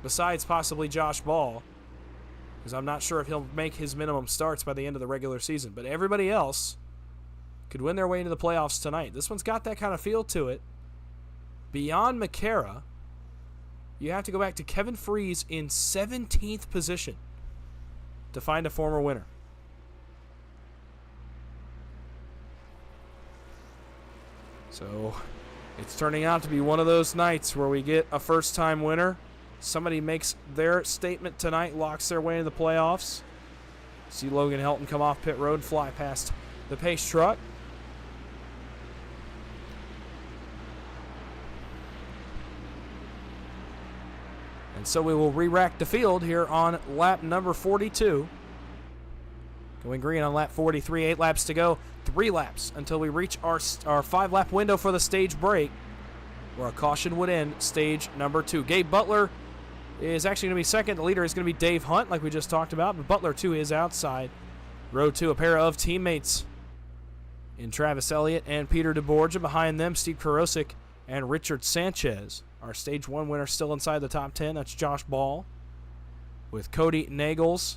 Besides possibly Josh Ball, because I'm not sure if he'll make his minimum starts by the end of the regular season. But everybody else could win their way into the playoffs tonight. This one's got that kind of feel to it. Beyond Makara, you have to go back to Kevin Freese in 17th position to find a former winner. So it's turning out to be one of those nights where we get a first-time winner. Somebody makes their statement tonight, locks their way into the playoffs. See Logan Helton come off pit road, fly past the pace truck. And so we will re-rack the field here on lap number 42. Going green on lap 43, 8 laps to go. 3 laps until we reach our 5-lap window for the stage break, where a caution would end stage number 2. Gabe Butler is actually going to be second. The leader is going to be Dave Hunt, like we just talked about. But Butler, too, is outside. Row 2, a pair of teammates in Travis Elliott and Peter DeBorgia. Behind them, Steve Karosik and Richard Sanchez. Our stage 1 winner still inside the top 10. That's Josh Ball with Cody Nagels.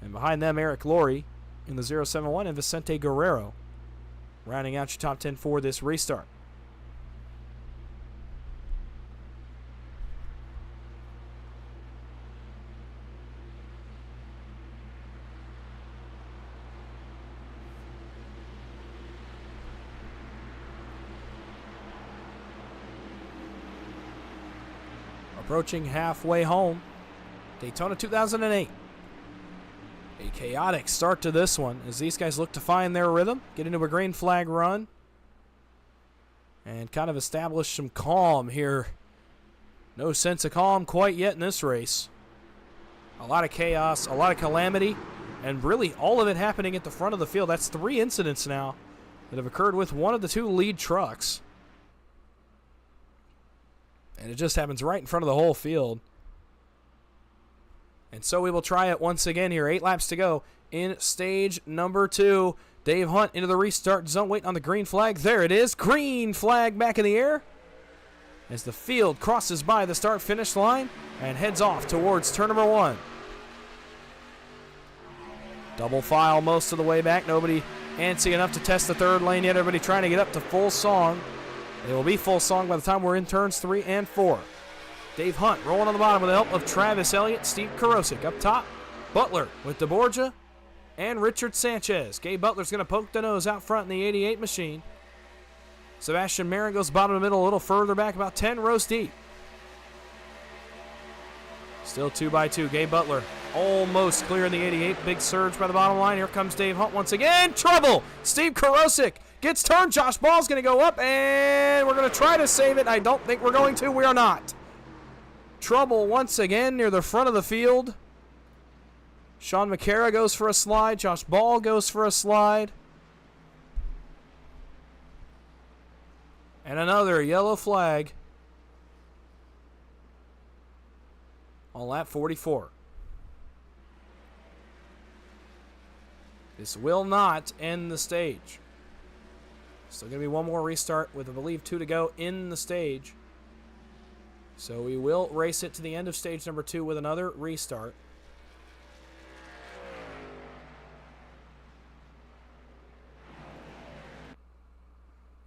And behind them, Eric Laurie in the 071 and Vicente Guerrero rounding out your top 10 for this restart. Approaching halfway home, Daytona 2008. A chaotic start to this one as these guys look to find their rhythm, get into a green flag run, and kind of establish some calm here. No sense of calm quite yet in this race. A lot of chaos, a lot of calamity, and really all of it happening at the front of the field. That's 3 incidents now that have occurred with one of the 2 lead trucks. And it just happens right in front of the whole field. And so we will try it once again here. 8 laps to go in stage number 2. Dave Hunt into the restart zone, waiting on the green flag. There it is. Green flag back in the air as the field crosses by the start-finish line and heads off towards turn number 1. Double file most of the way back. Nobody antsy enough to test the third lane yet. Everybody trying to get up to full song. It will be full song by the time we're in turns 3 and 4. Dave Hunt rolling on the bottom with the help of Travis Elliott, Steve Karosik up top. Butler with DeBorgia and Richard Sanchez. Gabe Butler's going to poke the nose out front in the 88 machine. Sebastian Marin goes bottom of the middle, a little further back, about 10 rows deep. Still 2x2. Gabe Butler almost clear in the 88. Big surge by the bottom line. Here comes Dave Hunt once again. Trouble. Steve Karosik gets turned. Josh Ball's going to go up, and we're going to try to save it. I don't think we're going to. We are not. Trouble once again near the front of the field. Sean Makara goes for a slide. Josh Ball goes for a slide. And another yellow flag on lap 44. This will not end the stage. Still going to be one more restart with, I believe, 2 to go in the stage. So we will race it to the end of stage number 2 with another restart.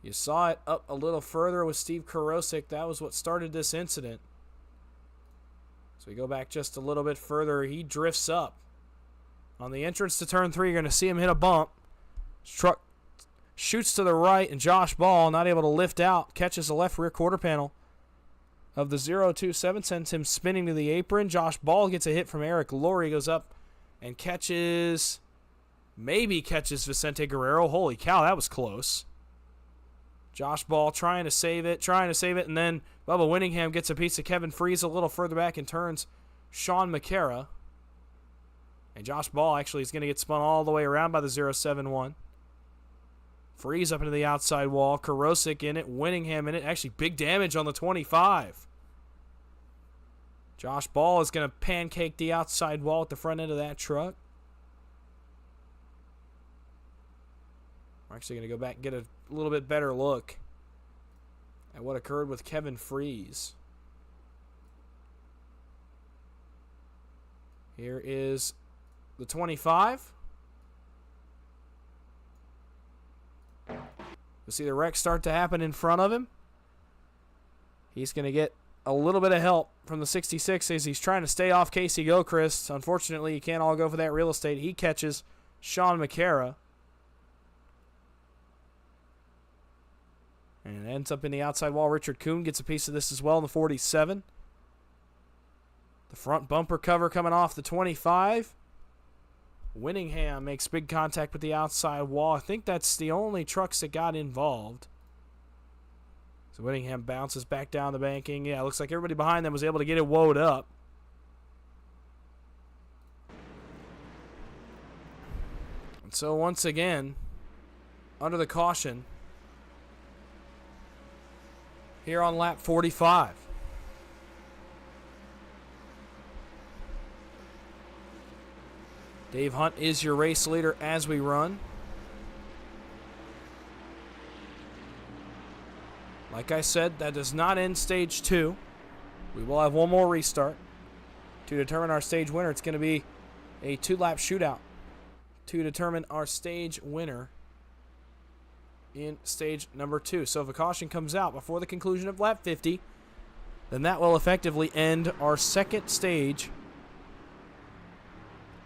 You saw it up a little further with Steve Karosik. That was what started this incident. So we go back just a little bit further. He drifts up. On the entrance to turn 3, you're going to see him hit a bump. His truck shoots to the right, and Josh Ball, not able to lift out, catches the left rear quarter panel of the 027, sends him spinning to the apron. Josh Ball gets a hit from Eric Laurie, goes up and maybe catches Vicente Guerrero. Holy cow, that was close. Josh Ball trying to save it, and then Bubba Winningham gets a piece of Kevin Freeze a little further back and turns Sean Makara. And Josh Ball actually is going to get spun all the way around by the 071. Freeze up into the outside wall. Karosik in it, Winningham in it. Actually, big damage on the 25. Josh Ball is going to pancake the outside wall at the front end of that truck. We're actually going to go back and get a little bit better look at what occurred with Kevin Freeze. Here is the 25. You'll see the wreck start to happen in front of him. He's going to get a little bit of help from the 66 as he's trying to stay off Casey Gilchrist. Unfortunately, you can't all go for that real estate. He catches Sean Makara. And ends up in the outside wall. Richard Kuhn gets a piece of this as well in the 47. The front bumper cover coming off the 25. Winningham makes big contact with the outside wall. I think that's the only trucks that got involved. So Winningham bounces back down the banking. Yeah, it looks like everybody behind them was able to get it woed up. And so once again, under the caution, here on lap 45. Dave Hunt is your race leader as we run. Like I said, that does not end stage 2. We will have one more restart to determine our stage winner. It's going to be a 2-lap shootout to determine our stage winner in stage number 2. So if a caution comes out before the conclusion of lap 50, then that will effectively end our second stage,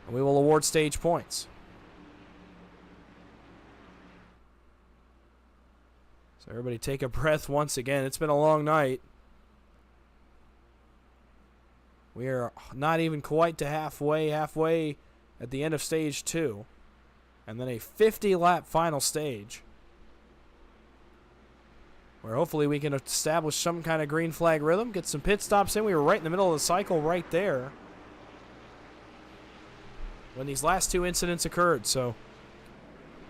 and we will award stage points. So everybody take a breath once again. It's been a long night. We are not even quite to halfway at the end of stage 2, and then a 50-lap final stage, where hopefully we can establish some kind of green flag rhythm, get some pit stops in. We were right in the middle of the cycle right there when these last 2 incidents occurred. So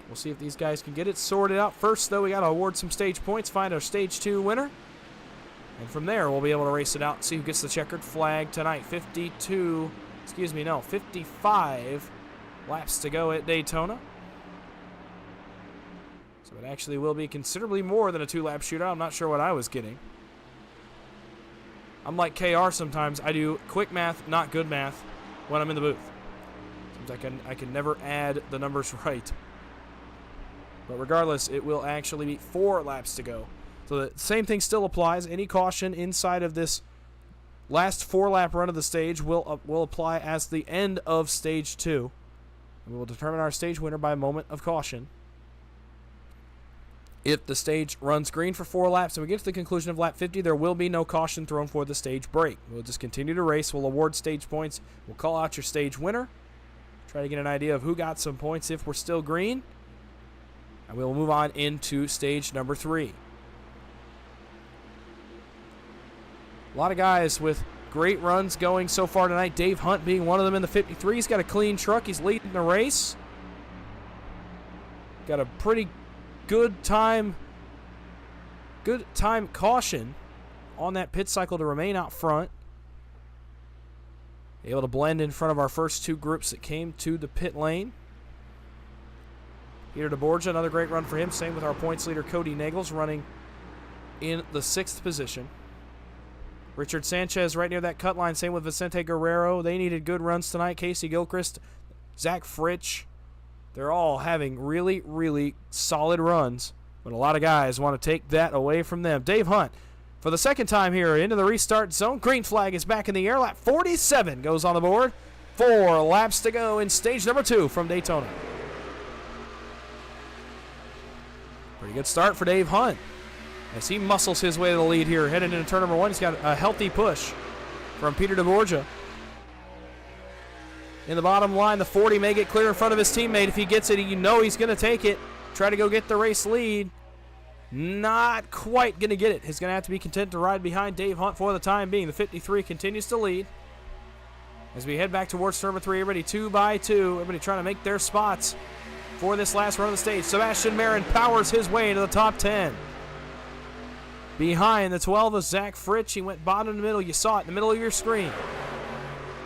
we'll see if these guys can get it sorted out. First, though, we got to award some stage points, find our stage 2 winner. And from there, we'll be able to race it out and see who gets the checkered flag tonight. 55 laps to go at Daytona. So it actually will be considerably more than a 2-lap shootout. I'm not sure what I was getting. I'm like KR sometimes. I do quick math, not good math, when I'm in the booth. Sometimes I can never add the numbers right. But regardless, it will actually be 4 laps to go. So the same thing still applies. Any caution inside of this last 4-lap run of the stage will apply as the end of stage 2. And we will determine our stage winner by a moment of caution. If the stage runs green for 4 laps and we get to the conclusion of lap 50, there will be no caution thrown for the stage break. We'll just continue to race. We'll award stage points. We'll call out your stage winner. Try to get an idea of who got some points if we're still green. And we'll move on into stage number 3. A lot of guys with great runs going so far tonight. Dave Hunt being one of them in the 53. He's got a clean truck. He's leading the race. Got a pretty good time caution on that pit cycle to remain out front. Able to blend in front of our first 2 groups that came to the pit lane. Peter DeBorgia, another great run for him. Same with our points leader, Cody Nagels, running in the 6th position. Richard Sanchez right near that cut line. Same with Vicente Guerrero. They needed good runs tonight. Casey Gilchrist, Zach Fritsch. They're all having really, really solid runs, but a lot of guys want to take that away from them. Dave Hunt, for the second time here, into the restart zone. Green flag is back in the air. Lap 47 goes on the board. 4 laps to go in stage number 2 from Daytona. Pretty good start for Dave Hunt as he muscles his way to the lead here. Headed into turn number 1, he's got a healthy push from Peter DeBorgia. In the bottom line, the 40 may get clear in front of his teammate. If he gets it, you know he's going to take it. Try to go get the race lead. Not quite going to get it. He's going to have to be content to ride behind Dave Hunt for the time being. The 53 continues to lead. As we head back towards turn number 3, everybody 2 by 2. Everybody trying to make their spots for this last run of the stage. Sebastian Marin powers his way into the top 10. Behind the 12 is Zach Fritsch. He went bottom in the middle. You saw it in the middle of your screen.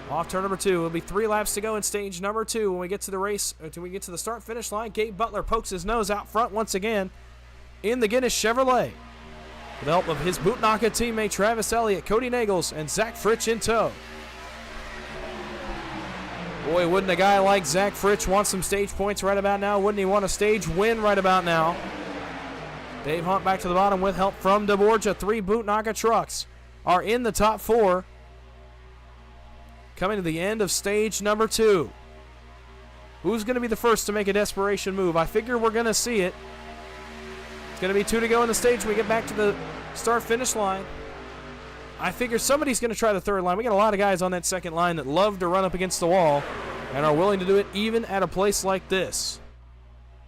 Off turn number 2. It'll be 3 laps to go in stage number 2. When we get to the race, until we get to the start-finish line, Gabe Butler pokes his nose out front once again in the Guinness Chevrolet. With the help of his Bootnaka teammate Travis Elliott, Cody Nagels, and Zach Fritsch in tow. Boy, wouldn't a guy like Zach Fritsch want some stage points right about now? Wouldn't he want a stage win right about now? Dave Hunt back to the bottom with help from DeBorgia. 3 Bootnaka trucks are in the top 4. Coming to the end of stage number 2. Who's going to be the first to make a desperation move? I figure we're going to see it. It's going to be 2 to go in the stage when we get back to the start-finish line. I figure somebody's going to try the third line. We got a lot of guys on that second line that love to run up against the wall and are willing to do it even at a place like this.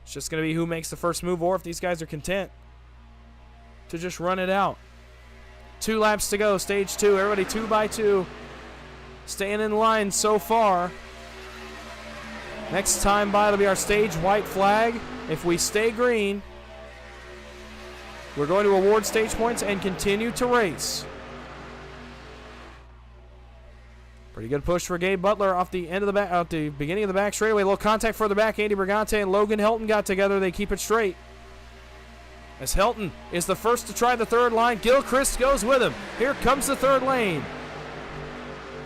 It's just going to be who makes the first move, or if these guys are content to just run it out. 2 laps to go, stage 2. Everybody 2 by 2. Staying in line so far. Next time by, it'll be our stage white flag. If we stay green, we're going to award stage points and continue to race. Pretty good push for Gabe Butler off the end of the back, out the beginning of the back straightaway. A little contact further back. Andy Brigante and Logan Helton got together. They keep it straight. As Helton is the first to try the third line, Gilchrist goes with him. Here comes the third lane.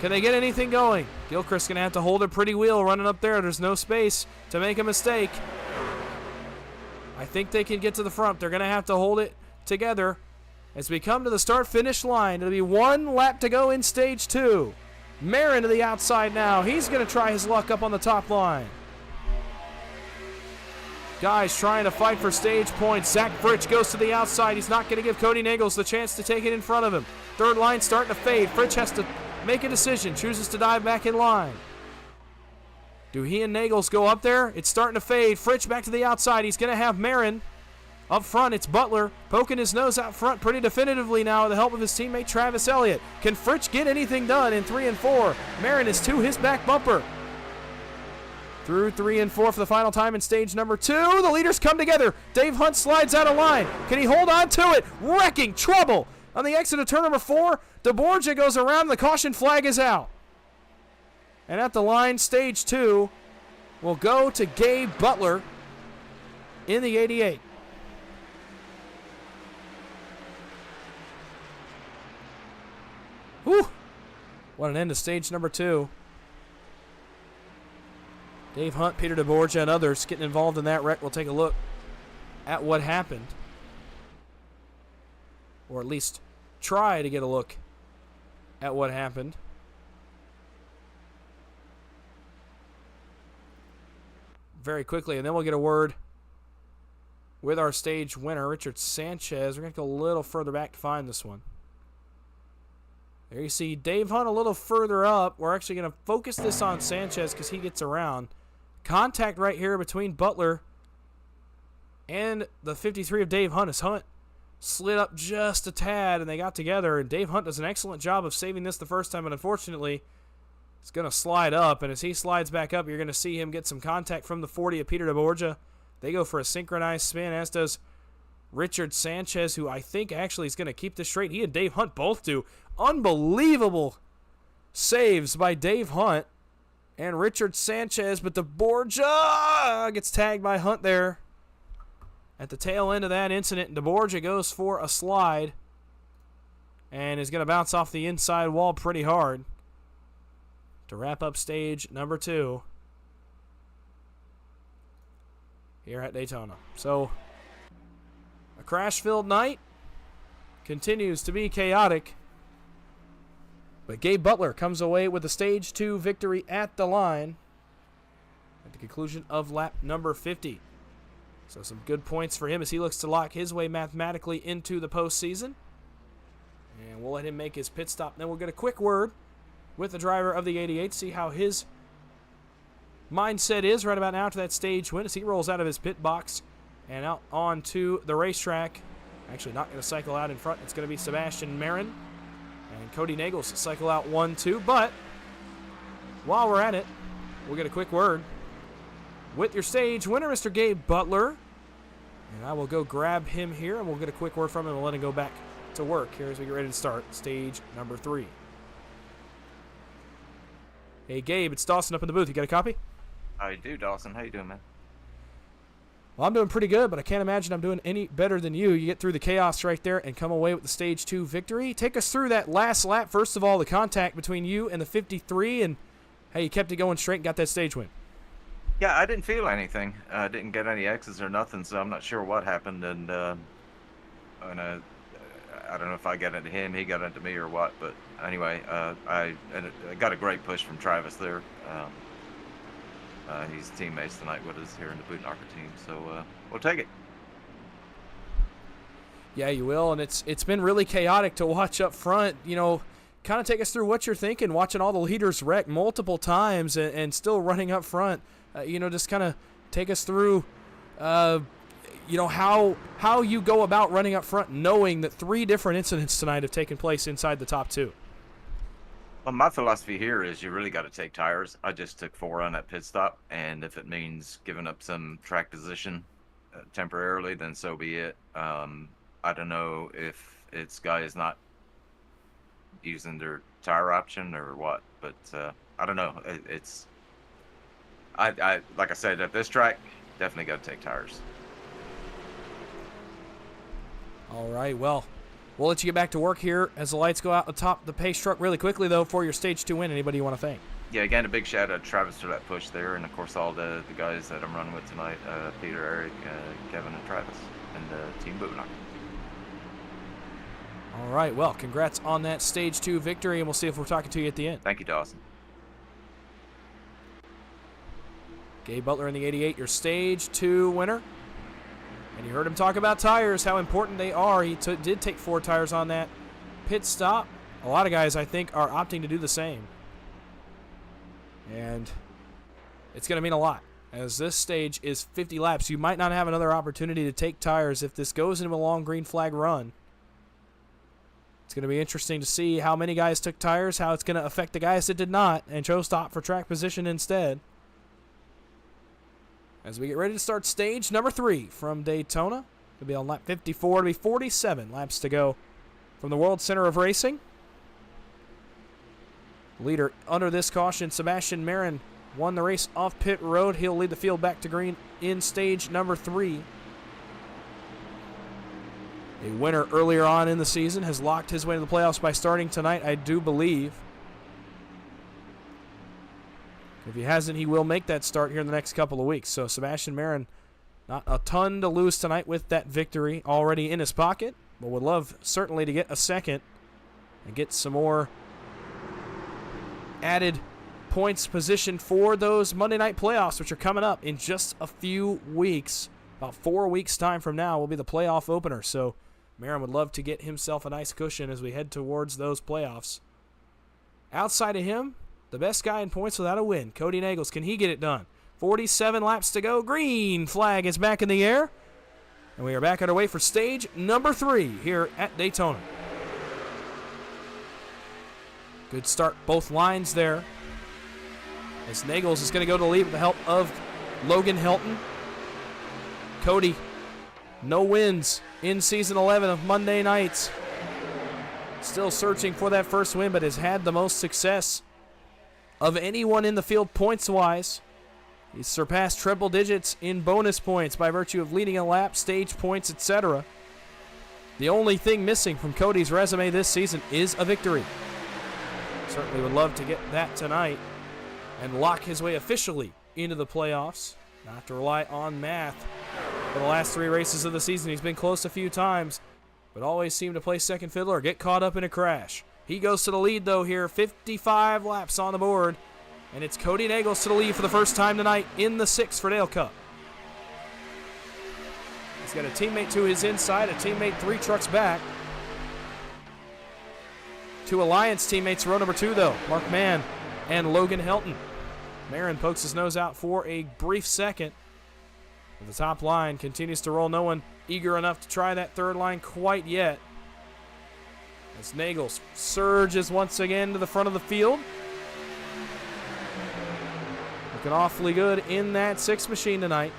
Can they get anything going? Gilchrist's going to have to hold a pretty wheel running up there. There's no space to make a mistake. I think they can get to the front. They're going to have to hold it together as we come to the start-finish line. It'll be 1 lap to go in stage 2. Marin to the outside now. He's going to try his luck up on the top line. Guys trying to fight for stage points. Zach Fritsch goes to the outside. He's not going to give Cody Nagels the chance to take it in front of him. Third line starting to fade. Fritsch has to make a decision. Chooses to dive back in line. Do he and Nagels go up there? It's starting to fade. Fritsch back to the outside. He's going to have Marin. Up front, it's Butler poking his nose out front pretty definitively now with the help of his teammate Travis Elliott. Can Fritsch get anything done in 3 and 4? Marin is to his back bumper. Through 3 and 4 for the final time in stage number 2. The leaders come together. Dave Hunt slides out of line. Can he hold on to it? Wrecking trouble on the exit of turn number 4. DeBorgia goes around. The caution flag is out. And at the line, stage 2 will go to Gabe Butler in the 88. Whew. What an end to stage number 2. Dave Hunt, Peter DeBorgia, and others getting involved in that wreck. We'll take a look at what happened. Or at least try to get a look at what happened. very quickly, and then we'll get a word with our stage winner, Richard Sanchez. We're going to go a little further back to find this one. There you see Dave Hunt a little further up. We're actually going to focus this on Sanchez because he gets around. Contact right here between Butler and the 53 of Dave Hunt as Hunt slid up just a tad, and they got together, and Dave Hunt does an excellent job of saving this the first time, but unfortunately it's going to slide up, and as he slides back up, you're going to see him get some contact from the 40 of Peter DeBorgia. They go for a synchronized spin, as does Richard Sanchez, who I think actually is going to keep this straight. He and Dave Hunt both do. Unbelievable saves by Dave Hunt and Richard Sanchez, but DeBorgia gets tagged by Hunt there at the tail end of that incident. DeBorgia goes for a slide and is going to bounce off the inside wall pretty hard to wrap up stage number 2 here at Daytona. So a crash-filled night continues to be chaotic, but Gabe Butler comes away with a stage 2 victory at the line at the conclusion of lap number 50. So some good points for him as he looks to lock his way mathematically into the postseason. And we'll let him make his pit stop. Then we'll get a quick word with the driver of the 88, see how his mindset is right about now after that stage win as he rolls out of his pit box and out onto the racetrack. Actually not going to cycle out in front. It's going to be Sebastian Marin and Cody Nagels cycle out 1-2. But while we're at it, we'll get a quick word with your stage winner, Mr. Gabe Butler. And I will go grab him here, and we'll get a quick word from him and let him go back to work here as we get ready to start stage number 3. Hey, Gabe, it's Dawson up in the booth. You got a copy? I do, Dawson. How you doing, man? Well, I'm doing pretty good, but I can't imagine I'm doing any better than you. You get through the chaos right there and come away with the stage 2 victory. Take us through that last lap. First of all, the contact between you and the 53, and hey, you kept it going straight and got that stage win. Yeah, I didn't feel anything. I didn't get any X's or nothing, so I'm not sure what happened. And I don't know if I got into him, he got into me, or what. But anyway, I got a great push from Travis there. He's teammates tonight with us here in the Bootnocker team, so we'll take it. Yeah, you will, and it's been really chaotic to watch up front. You know, kind of take us through what you're thinking, watching all the leaders wreck multiple times and still running up front. Just kind of take us through, how you go about running up front, knowing that 3 different incidents tonight have taken place inside the top 2. Well, my philosophy here is you really got to take tires. I just took 4 on that pit stop, and if it means giving up some track position temporarily, then so be it. I don't know if it's guys not using their tire option or what, but I don't know. I like I said, at this track, definitely got to take tires. All right, well, we'll let you get back to work here as the lights go out atop the pace truck really quickly, though, for your stage 2 win. Anybody you want to thank? Yeah, again, a big shout out to Travis for that push there, and of course all the guys that I'm running with tonight, Peter, Eric, Kevin, and Travis, and Team Bootnocker. All right, well, congrats on that stage 2 victory, and we'll see if we're talking to you at the end. Thank you, Dawson. Gabe Butler in the 88, your stage 2 winner. And you heard him talk about tires, how important they are. He did take 4 tires on that pit stop. A lot of guys, I think, are opting to do the same. And it's going to mean a lot. As this stage is 50 laps, you might not have another opportunity to take tires if this goes into a long green flag run. It's going to be interesting to see how many guys took tires, how it's going to affect the guys that did not and chose to opt for track position instead. As we get ready to start stage number 3 from Daytona. It'll be on lap 54. It'll be 47 laps to go from the World Center of Racing. Leader under this caution, Sebastian Marin, won the race off pit road. He'll lead the field back to green in stage number 3. A winner earlier on in the season has locked his way to the playoffs by starting tonight, I do believe. If he hasn't, he will make that start here in the next couple of weeks. So Sebastian Marin, not a ton to lose tonight with that victory already in his pocket, but would love certainly to get a second and get some more added points position for those Monday night playoffs, which are coming up in just a few weeks. About 4 weeks' time from now will be the playoff opener. So Marin would love to get himself a nice cushion as we head towards those playoffs. Outside of him, the best guy in points without a win, Cody Nagels. Can he get it done? 47 laps to go. Green flag is back in the air. And we are back underway for stage number 3 here at Daytona. Good start both lines there. As Nagels is going to go to the lead with the help of Logan Helton. Cody, no wins in Season 11 of Monday Nights. Still searching for that first win, but has had the most success of anyone in the field points-wise. He's surpassed triple digits in bonus points by virtue of leading a lap, stage points, etc. The only thing missing from Cody's resume this season is a victory. Certainly would love to get that tonight and lock his way officially into the playoffs. Not have to rely on math. For the last 3 races of the season, he's been close a few times, but always seemed to play second fiddle or get caught up in a crash. He goes to the lead, though, here. 55 laps on the board. And it's Cody Nagels to the lead for the first time tonight in the 6 for Dale Cup. He's got a teammate to his inside, a teammate 3 trucks back. 2 Alliance teammates, row number 2, though. Mark Mann and Logan Helton. Marin pokes his nose out for a brief second. But the top line continues to roll. No one eager enough to try that third line quite yet. As Nagels surges once again to the front of the field. Looking awfully good in that 6 machine tonight.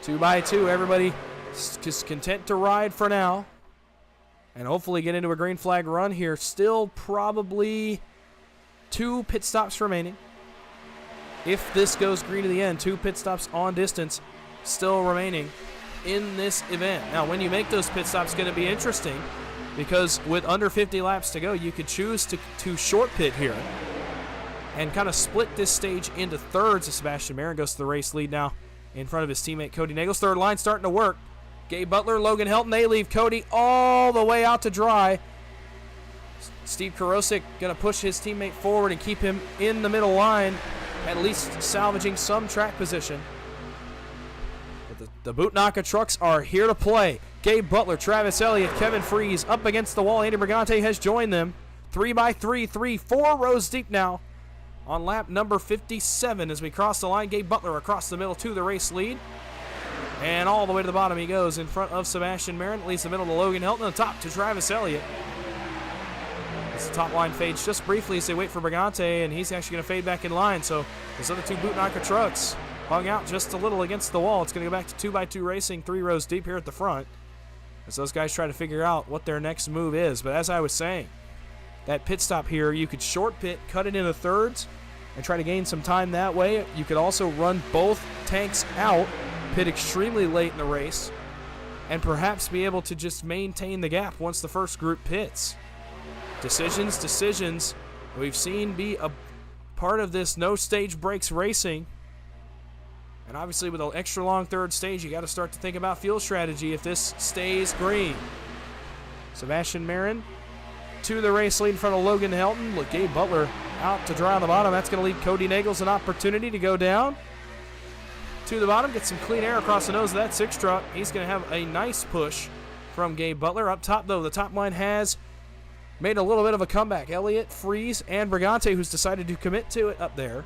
2 by 2, everybody just content to ride for now. And hopefully get into a green flag run here. Still probably 2 pit stops remaining. If this goes green to the end, 2 pit stops on distance still remaining in this event. Now, when you make those pit stops, it's going to be interesting because with under 50 laps to go, you could choose to short pit here and kind of split this stage into thirds as Sebastian Marin goes to the race lead now in front of his teammate Cody Nagels. Third line starting to work. Gabe Butler, Logan Helton, they leave Cody all the way out to dry. Steve Karosik going to push his teammate forward and keep him in the middle line, at least salvaging some track position. But the Bootnaka trucks are here to play. Gabe Butler, Travis Elliott, Kevin Freeze up against the wall. Andy Brigante has joined them. 3 by 3, 4 rows deep now on lap number 57 as we cross the line. Gabe Butler across the middle to the race lead. And all the way to the bottom he goes in front of Sebastian Marin. Leads the middle to Logan Helton, on top to Travis Elliott. As the top line fades just briefly as they wait for Brigante, and he's actually going to fade back in line. So those other 2 Bootnaka trucks hung out just a little against the wall. It's going to go back to 2 by 2 racing, 3 rows deep here at the front as those guys try to figure out what their next move is. But as I was saying, that pit stop here, you could short pit, cut it into thirds, and try to gain some time that way. You could also run both tanks out, pit extremely late in the race, and perhaps be able to just maintain the gap once the first group pits. Decisions we've seen be a part of this no stage breaks racing. And obviously with an extra long third stage, you got to start to think about fuel strategy if this stays green. Sebastian Marin to the race lead in front of Logan Helton. Look, Gabe Butler out to dry on the bottom. That's going to leave Cody Nagels an opportunity to go down to the bottom, get some clean air across the nose of that 6 truck. He's going to have a nice push from Gabe Butler. Up top, though, the top line has made a little bit of a comeback. Elliott, Freeze, and Brigante, who's decided to commit to it up there.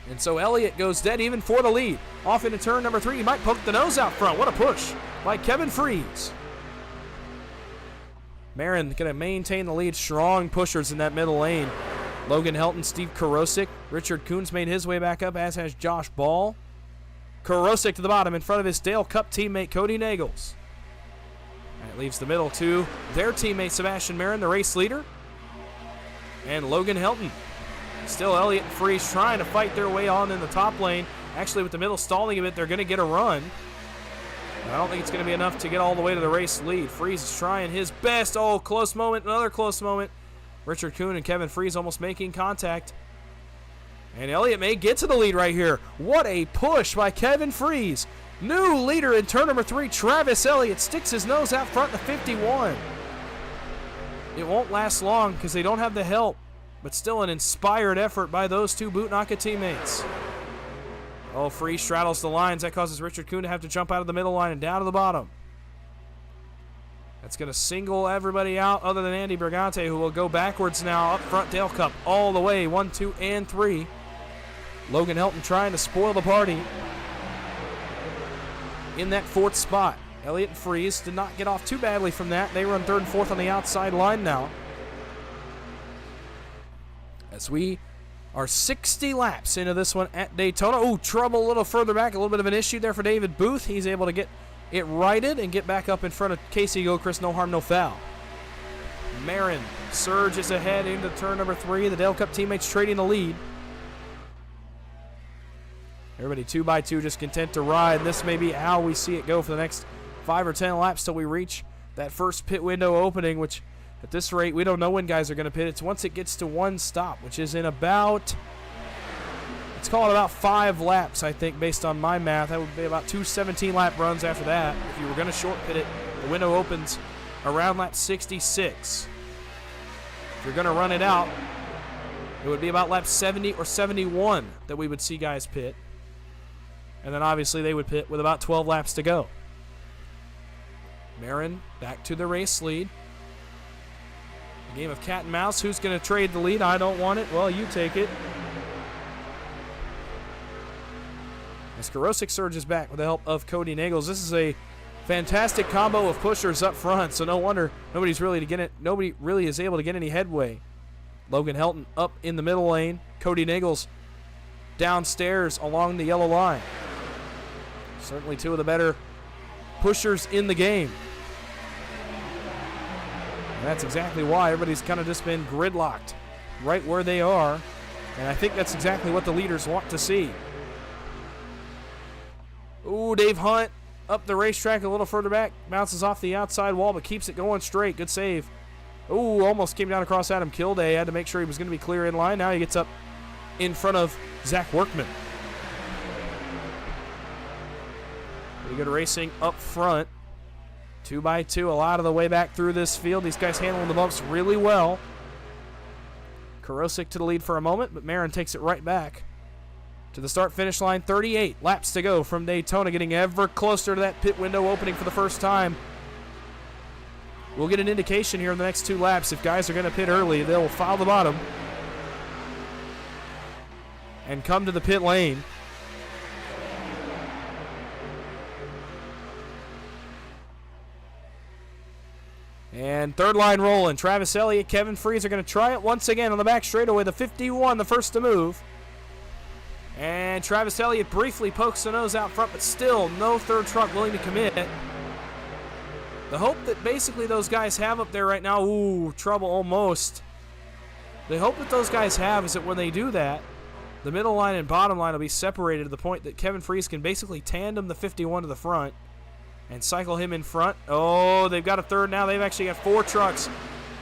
And so Elliott goes dead even for the lead. Off into turn number 3. He might poke the nose out front. What a push by Kevin Freeze. Marin going to maintain the lead. Strong pushers in that middle lane. Logan Helton, Steve Karosik. Richard Coons made his way back up, as has Josh Ball. Karosik to the bottom in front of his Dale Cup teammate Cody Nagels. And it leaves the middle to their teammate Sebastian Marin, the race leader. And Logan Helton. Still Elliott and Freeze trying to fight their way on in the top lane. Actually, with the middle stalling a bit, they're going to get a run. I don't think it's going to be enough to get all the way to the race lead. Freeze is trying his best. Oh, close moment, another close moment. Richard Kuhn and Kevin Freeze almost making contact. And Elliott may get to the lead right here. What a push by Kevin Freeze. New leader in turn number 3, Travis Elliott, sticks his nose out front in the 51. it won't last long because they don't have the help, but still an inspired effort by those two Bootnaka teammates. Oh, Free straddles the lines. That causes Richard Kuhn to have to jump out of the middle line and down to the bottom. That's going to single everybody out other than Andy Brigante, who will go backwards now. Up front, Dale Cup all the way. 1, 2, and 3. Logan Helton trying to spoil the party in that 4th spot. Elliott and Freeze did not get off too badly from that. They run 3rd and 4th on the outside line now. As we are 60 laps into this one at Daytona. Oh, trouble a little further back. A little bit of an issue there for David Booth. He's able to get it righted and get back up in front of Casey Gilchrist. No harm, no foul. Marin surges ahead into turn number 3. The Dale Cup teammates trading the lead. Everybody 2 by 2 just content to ride. This may be how we see it go for the next 5 or 10 laps till we reach that first pit window opening, which at this rate, we don't know when guys are going to pit. It's once it gets to 1 stop, which is in about, let's call it about 5 laps, I think, based on my math. That would be about 2 17-lap runs after that. If you were going to short pit it, the window opens around lap 66. If you're going to run it out, it would be about lap 70 or 71 that we would see guys pit. And then obviously they would pit with about 12 laps to go. Marin back to the race lead. A game of cat and mouse. Who's going to trade the lead? I don't want it. Well, you take it. As Karosik surges back with the help of Cody Nagels. This is a fantastic combo of pushers up front, so no wonder nobody really is able to get any headway. Logan Helton up in the middle lane. Cody Nagels downstairs along the yellow line. Certainly 2 of the better pushers in the game. And that's exactly why everybody's kind of just been gridlocked right where they are. And I think that's exactly what the leaders want to see. Ooh, Dave Hunt up the racetrack a little further back. Bounces off the outside wall, but keeps it going straight. Good save. Ooh, almost came down across Adam Kilday. Had to make sure he was going to be clear in line. Now he gets up in front of Zach Workman. Pretty good racing up front. 2 by 2, a lot of the way back through this field. These guys handling the bumps really well. Karosik to the lead for a moment, but Marin takes it right back to the start-finish line. 38 laps to go from Daytona, getting ever closer to that pit window opening for the first time. We'll get an indication here in the next 2 laps. If guys are going to pit early, they'll foul the bottom and come to the pit lane. And third line rolling. Travis Elliott, Kevin Freeze are going to try it once again on the back straightaway. The 51, the first to move. And Travis Elliott briefly pokes the nose out front, but still no third truck willing to commit. The hope that basically those guys have up there right now, ooh, trouble almost. The hope that those guys have is that when they do that, the middle line and bottom line will be separated to the point that Kevin Freeze can basically tandem the 51 to the front and cycle him in front. Oh, they've got a third now. They've actually got 4 trucks.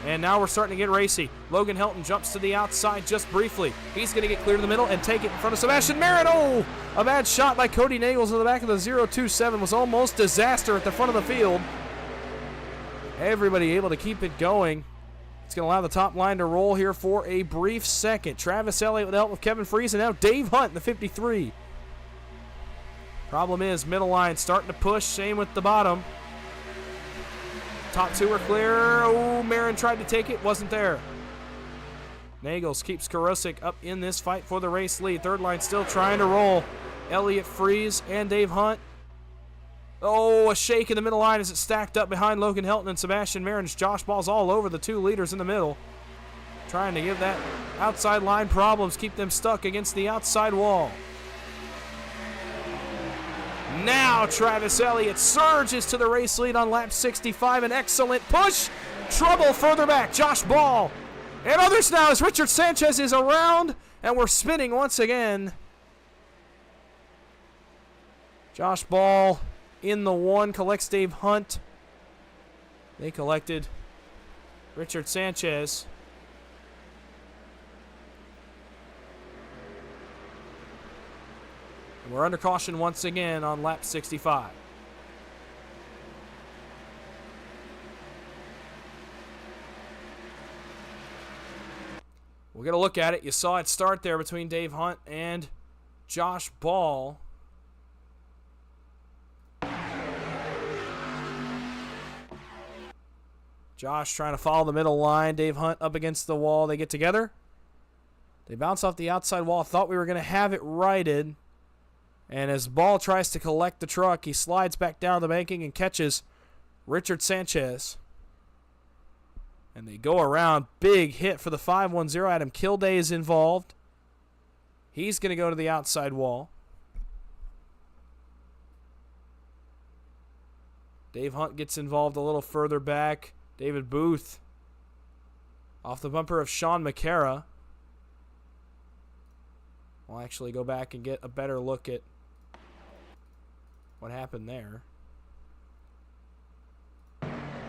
And now we're starting to get racy. Logan Helton jumps to the outside just briefly. He's going to get clear to the middle and take it in front of Sebastian Marin. Oh, a bad shot by Cody Nagels in the back of the 027 was almost disaster at the front of the field. Everybody able to keep it going. It's going to allow the top line to roll here for a brief second. Travis Elliott with the help of Kevin Freeze, and now Dave Hunt in the 53. Problem is, middle line starting to push. Same with the bottom. Top 2 are clear. Oh, Marin tried to take it. Wasn't there. Nagels keeps Karosik up in this fight for the race lead. Third line still trying to roll. Elliott, Freeze, and Dave Hunt. Oh, a shake in the middle line as it's stacked up behind Logan Helton and Sebastian Marin's Josh Ball's all over the 2 leaders in the middle. Trying to give that outside line problems, keep them stuck against the outside wall. Now Travis Elliott surges to the race lead on lap 65. An excellent push. Trouble further back. Josh Ball and others now as Richard Sanchez is around, and we're spinning once again. Josh Ball in the 1 collects Dave Hunt. They collected Richard Sanchez. And we're under caution once again on lap 65. we're going to look at it. You saw it start there between Dave Hunt and Josh Ball. Josh trying to follow the middle line. Dave Hunt up against the wall. They get together. They bounce off the outside wall. Thought we were going to have it righted. And as Ball tries to collect the truck, he slides back down the banking and catches Richard Sanchez. And they go around. Big hit for the 5-1-0. Adam Kilday is involved. He's going to go to the outside wall. Dave Hunt gets involved a little further back. David Booth off the bumper of Sean Makara. We'll actually go back and get a better look at what happened there.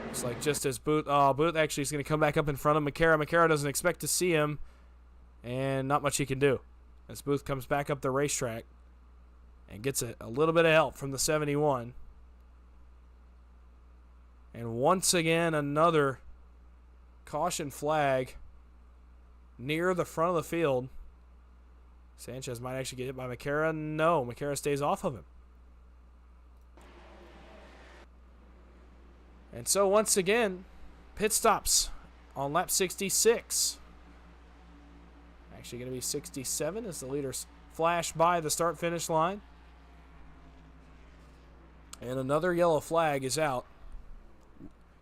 Looks like just as Booth actually is going to come back up in front of Makara. Makara doesn't expect to see him, and not much he can do as Booth comes back up the racetrack and gets a little bit of help from the 71. And once again, another caution flag near the front of the field. Sanchez might actually get hit by Makara. No, Makara stays off of him. And so once again, pit stops on lap 66. Actually going to be 67 as the leaders flash by the start-finish line. And another yellow flag is out.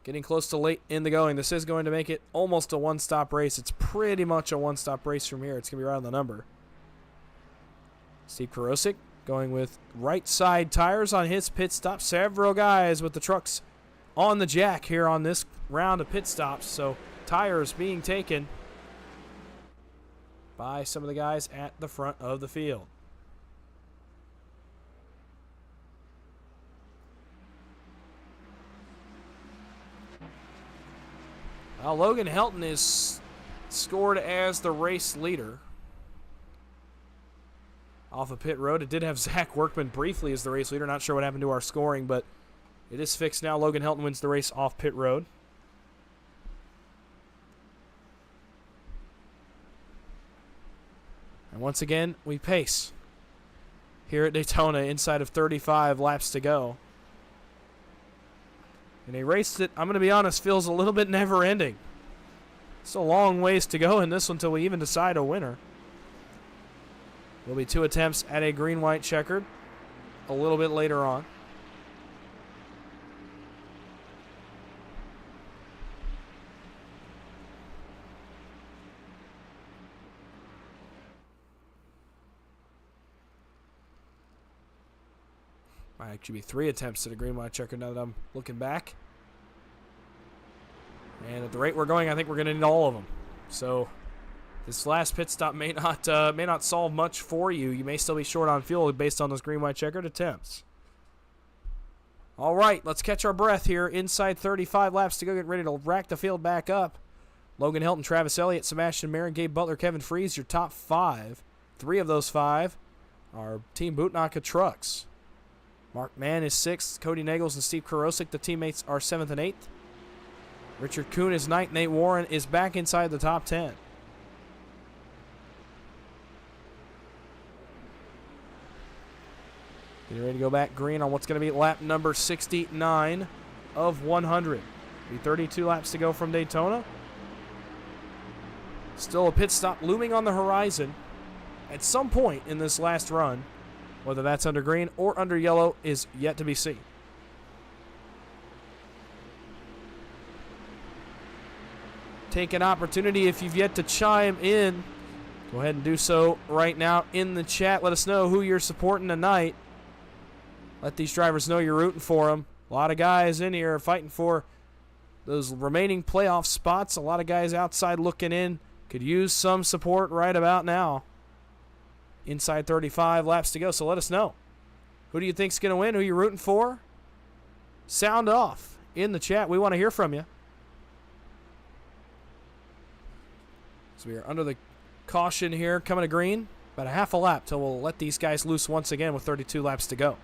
Getting close to late in the going. This is going to make it almost a one-stop race. It's pretty much a one-stop race from here. It's going to be right on the number. Steve Karosik going with right side tires on his pit stop. Several guys with the trucks on the jack here on this round of pit stops. So tires being taken by some of the guys at the front of the field. Logan Helton is scored as the race leader off of pit road. It did have Zach Workman briefly as the race leader. Not sure what happened to our scoring, but it is fixed now. Logan Helton wins the race off pit road. And once again, we pace here at Daytona inside of 35 laps to go. In a race that, I'm going to be honest, feels a little bit never-ending. It's a long ways to go in this one until we even decide a winner. There'll be 2 attempts at a green-white checkered a little bit later on. Might actually be 3 attempts at a green-white checker now that I'm looking back. And at the rate we're going, I think we're going to need all of them. So this last pit stop may not solve much for you. You may still be short on fuel based on those green-white checkered attempts. All right, let's catch our breath here. Inside 35 laps to go. Get ready to rack the field back up. Logan Helton, Travis Elliott, Sebastian Marin, Gabe Butler, Kevin Freeze, your top 5. 3 of those 5 are Team Bootnaka trucks. Mark Mann is 6th. Cody Nagels and Steve Karosik, the teammates, are 7th and 8th. Richard Kuhn is 9th. Nate Warren is back inside the top 10. Getting ready to go back green on what's going to be lap number 69 of 100. Be 32 laps to go from Daytona. Still a pit stop looming on the horizon at some point in this last run. Whether that's under green or under yellow is yet to be seen. Take an opportunity if you've yet to chime in. Go ahead and do so right now in the chat. Let us know who you're supporting tonight. Let these drivers know you're rooting for them. A lot of guys in here fighting for those remaining playoff spots. A lot of guys outside looking in. Could use some support right about now. Inside 35 laps to go, so let us know. Who do you think's going to win? Who you rooting for? Sound off in the chat. We want to hear from you. So we are under the caution here, coming to green. About a half a lap till we'll let these guys loose once again with 32 laps to go.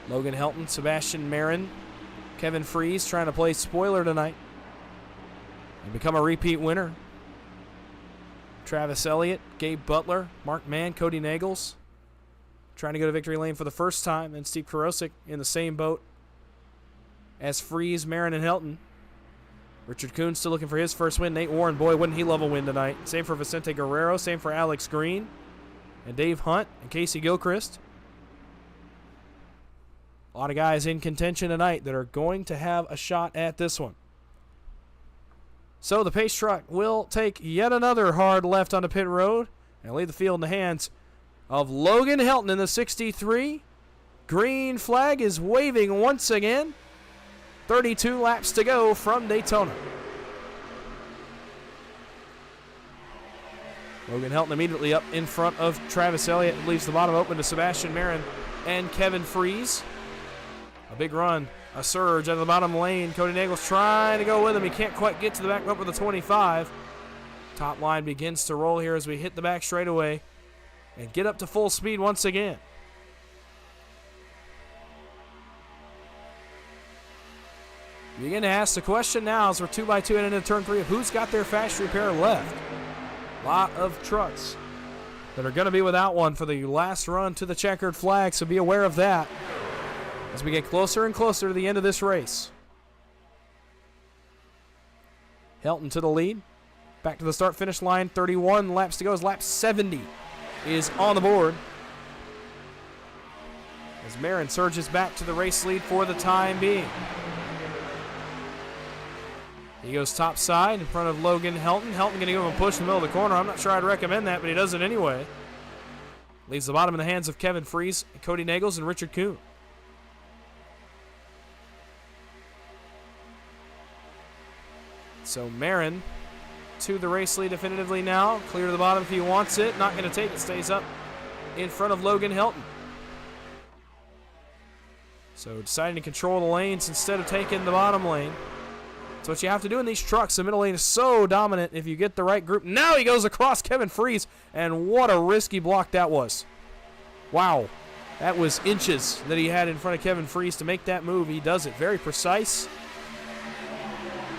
Logan Helton, Sebastian Marin, Kevin Freese trying to play spoiler tonight and become a repeat winner. Travis Elliott, Gabe Butler, Mark Mann, Cody Nagels trying to go to victory lane for the first time, and Steve Karosik in the same boat as Freese, Marin, and Helton. Richard Kuhn still looking for his first win. Nate Warren, boy, wouldn't he love a win tonight. Same for Vicente Guerrero, same for Alex Green and Dave Hunt and Casey Gilchrist. A lot of guys in contention tonight that are going to have a shot at this one. So the pace truck will take yet another hard left onto pit road and leave the field in the hands of Logan Helton in the 63. Green flag is waving once again. 32 laps to go from Daytona. Logan Helton immediately up in front of Travis Elliott, leaves the bottom open to Sebastian Marin and Kevin Freese. A big run, a surge out of the bottom lane. Cody Nagels trying to go with him. He can't quite get to the back bumper of the 25. Top line begins to roll here as we hit the back straightaway and get up to full speed once again. You begin to ask the question now as we're 2x2 and into turn 3 of who's got their fast repair left. A lot of trucks that are going to be without one for the last run to the checkered flag, so be aware of that as we get closer and closer to the end of this race. Helton to the lead. Back to the start-finish line. 31 laps to go as lap 70 is on the board. As Marin surges back to the race lead for the time being. He goes top side in front of Logan Helton. Helton going to give him a push in the middle of the corner. I'm not sure I'd recommend that, but he does it anyway. Leaves the bottom in the hands of Kevin Freese, Cody Nagels, and Richard Kuhn. So Marin to the race lead definitively now. Clear to the bottom if he wants it. Not going to take it. Stays up in front of Logan Helton. So deciding to control the lanes instead of taking the bottom lane. That's what you have to do in these trucks. The middle lane is so dominant if you get the right group. Now he goes across Kevin Freese, and what a risky block that was. Wow. That was inches that he had in front of Kevin Freese to make that move. He does it very precise.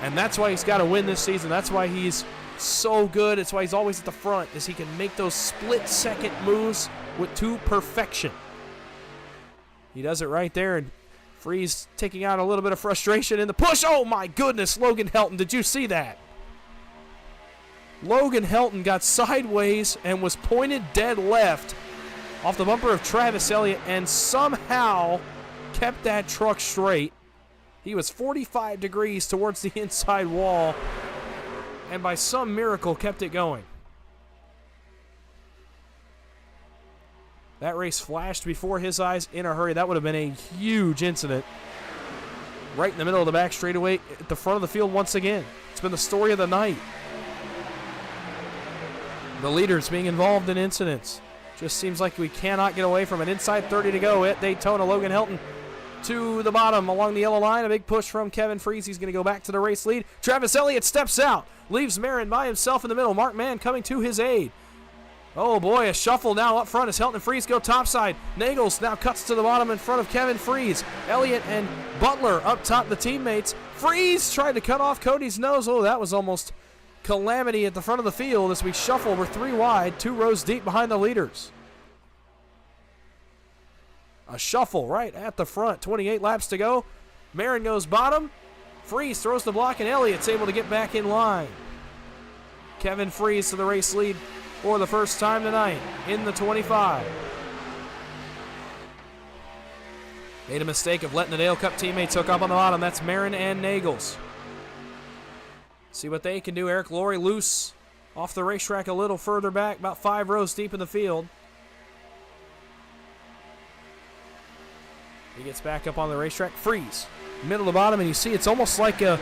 And that's why he's got to win this season. That's why he's so good. It's why he's always at the front, is he can make those split-second moves to perfection. He does it right there, and Freese taking out a little bit of frustration in the push. Oh, my goodness, Logan Helton. Did you see that? Logan Helton got sideways and was pointed dead left off the bumper of Travis Elliott and somehow kept that truck straight. He was 45 degrees towards the inside wall and by some miracle kept it going. That race flashed before his eyes in a hurry. That would have been a huge incident. Right in the middle of the back straightaway at the front of the field once again. It's been the story of the night. The leaders being involved in incidents. Just seems like we cannot get away from it. Inside 30 to go at Daytona. Logan Helton to the bottom along the yellow line. A big push from Kevin Freese. He's going to go back to the race lead. Travis Elliott steps out. Leaves Marin by himself in the middle. Mark Mann coming to his aid. Oh boy, a shuffle now up front as Helton and Freese go topside. Nagels now cuts to the bottom in front of Kevin Freese. Elliott and Butler up top, the teammates. Freese tried to cut off Cody's nose. Oh, that was almost calamity at the front of the field as we shuffle. We're 3 wide, 2 rows deep behind the leaders. A shuffle right at the front. 28 laps to go. Marin goes bottom. Freese throws the block, and Elliott's able to get back in line. Kevin Freese to the race lead for the first time tonight in the 25. Made a mistake of letting the Dale Cup teammates hook up on the bottom. That's Marin and Nagels. See what they can do. Eric Laurie loose off the racetrack a little further back, about 5 rows deep in the field. He gets back up on the racetrack. Freeze. Middle to bottom, and you see it's almost like a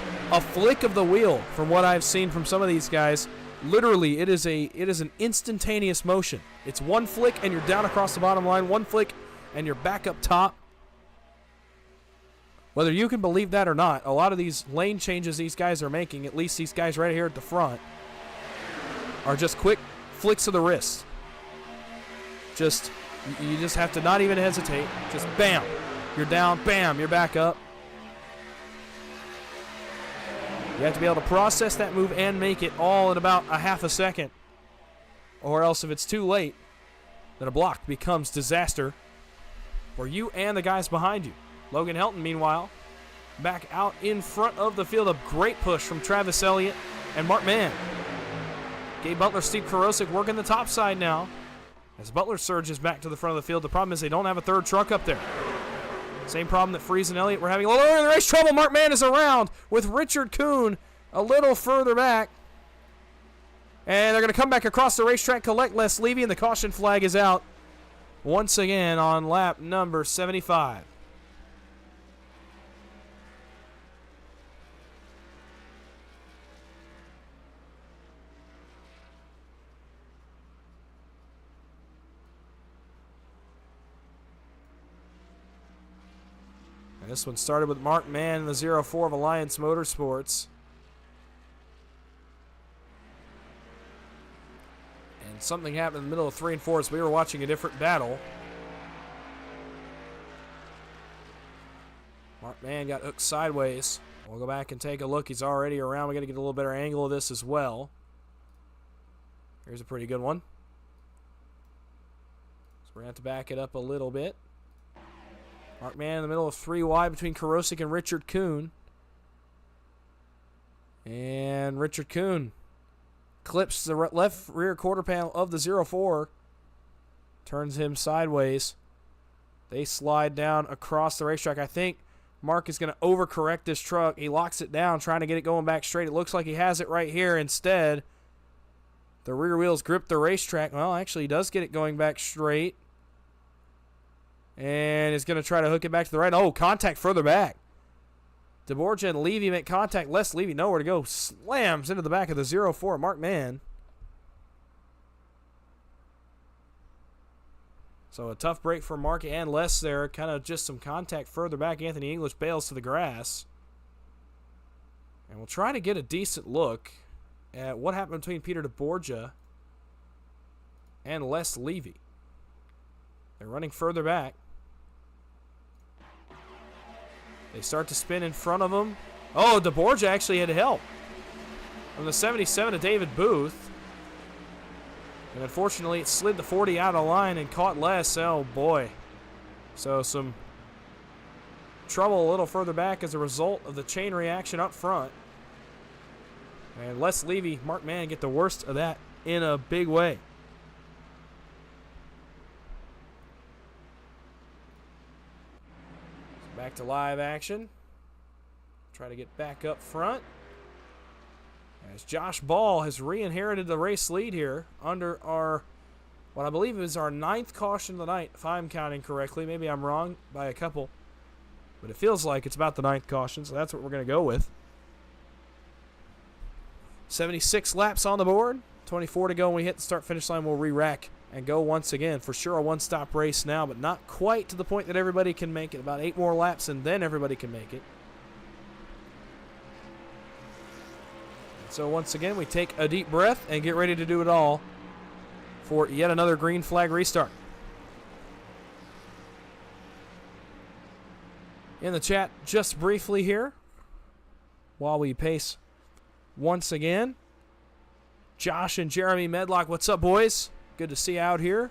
flick of the wheel from what I've seen from some of these guys. Literally, it is an instantaneous motion. It's one flick and you're down across the bottom line, one flick and you're back up top. Whether you can believe that or not, a lot of these lane changes these guys are making, at least these guys right here at the front, are just quick flicks of the wrist. You just have to not even hesitate. Just bam, you're down, bam, you're back up. You have to be able to process that move and make it all in about a half a second. Or else if it's too late, then a block becomes disaster for you and the guys behind you. Logan Helton, meanwhile, back out in front of the field. A great push from Travis Elliott and Mark Mann. Gabe Butler, Steve Karosik working the top side now as Butler surges back to the front of the field. The problem is they don't have a third truck up there. Same problem that Freeze and Elliott were having. A little early in the race trouble. Mark Mann is around with Richard Kuhn a little further back. And they're going to come back across the racetrack, collect Les Levy, and the caution flag is out once again on lap number 75. And this one started with Mark Mann in the 04 of Alliance Motorsports. And something happened in the middle of 3 and 4, so we were watching a different battle. Mark Mann got hooked sideways. We'll go back and take a look. He's already around. We got to get a little better angle of this as well. Here's a pretty good one. So we're going to have to back it up a little bit. Mark Mann in the middle of 3 wide between Karosik and Richard Kuhn. And Richard Kuhn clips the left rear quarter panel of the 04. Turns him sideways. They slide down across the racetrack. I think Mark is going to overcorrect this truck. He locks it down, trying to get it going back straight. It looks like he has it right here. Instead, the rear wheels grip the racetrack. Well, actually, he does get it going back straight. And is going to try to hook it back to the right. Oh, contact further back. DeBorgia and Levy make contact. Les Levy, nowhere to go. Slams into the back of the 04, Mark Mann. So a tough break for Mark and Les there. Kind of just some contact further back. Anthony English bails to the grass. And we'll try to get a decent look at what happened between Peter DeBorgia and Les Levy. They're running further back. They start to spin in front of them. Oh, DeBorgia actually had help from the 77 of David Booth. And unfortunately, it slid the 40 out of line and caught Les. Oh, boy. So some trouble a little further back as a result of the chain reaction up front. And Les Levy, Mark Mann get the worst of that in a big way. Back to live action. Try to get back up front. As Josh Ball has re-inherited the race lead here under our, what I believe is our 9th caution of the night, if I'm counting correctly. Maybe I'm wrong by a couple. But it feels like it's about the 9th caution, so that's what we're going to go with. 76 laps on the board. 24 to go when we hit the start-finish line. We'll re-rack and go once again. For sure a one-stop race now, but not quite to the point that everybody can make it. About 8 more laps and then everybody can make it. So once again, we take a deep breath and get ready to do it all for yet another green flag restart. In the chat just briefly here while we pace once again. Josh and Jeremy Medlock, what's up, boys? Good to see you out here.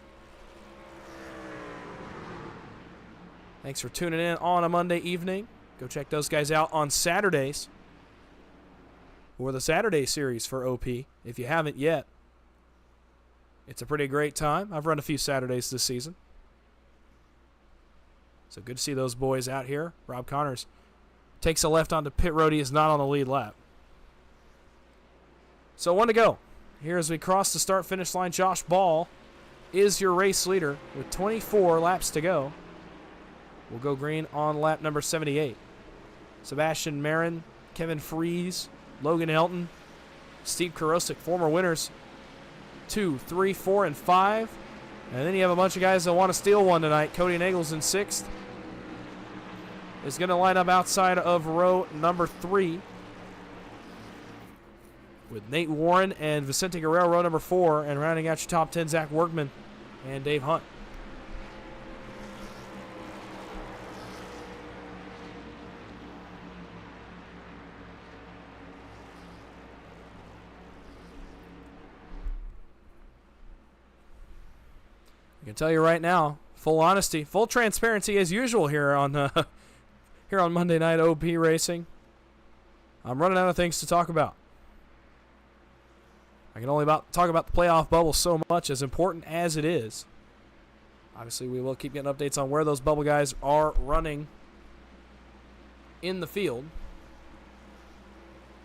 Thanks for tuning in on a Monday evening. Go check those guys out on Saturdays. Or the Saturday series for OP, if you haven't yet. It's a pretty great time. I've run a few Saturdays this season. So good to see those boys out here. Rob Connors takes a left onto pit road. He is not on the lead lap. So 1 to go. Here as we cross the start-finish line, Josh Ball is your race leader with 24 laps to go. We'll go green on lap number 78. Sebastian Marin, Kevin Freeze, Logan Helton, Steve Karosik, former winners 2, 3, 4, and 5. And then you have a bunch of guys that want to steal one tonight. Cody Nagels in 6th is going to line up outside of row number 3. With Nate Warren and Vicente Guerrero, row number 4, and rounding out your top 10, Zach Workman and Dave Hunt. can tell you right now, full honesty, full transparency as usual here on Monday Night OP Racing. I'm running out of things to talk about. I can only talk about the playoff bubble so much, as important as it is. Obviously, we will keep getting updates on where those bubble guys are running in the field.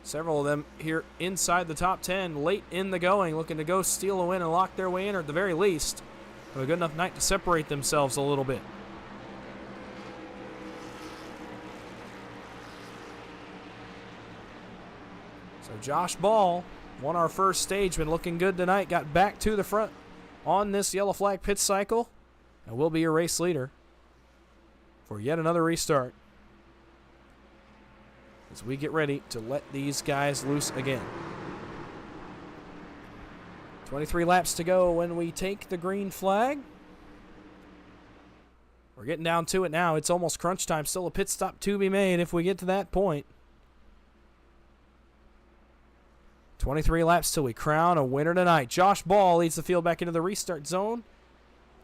Several of them here inside the top 10, late in the going, looking to go steal a win and lock their way in, or at the very least, have a good enough night to separate themselves a little bit. So Josh Ball won our first stage, been looking good tonight, got back to the front on this yellow flag pit cycle, and will be your race leader for yet another restart as we get ready to let these guys loose again. 23 laps to go when we take the green flag. We're getting down to it now. It's almost crunch time. Still a pit stop to be made if we get to that point. 23 laps till we crown a winner tonight. Josh Ball leads the field back into the restart zone.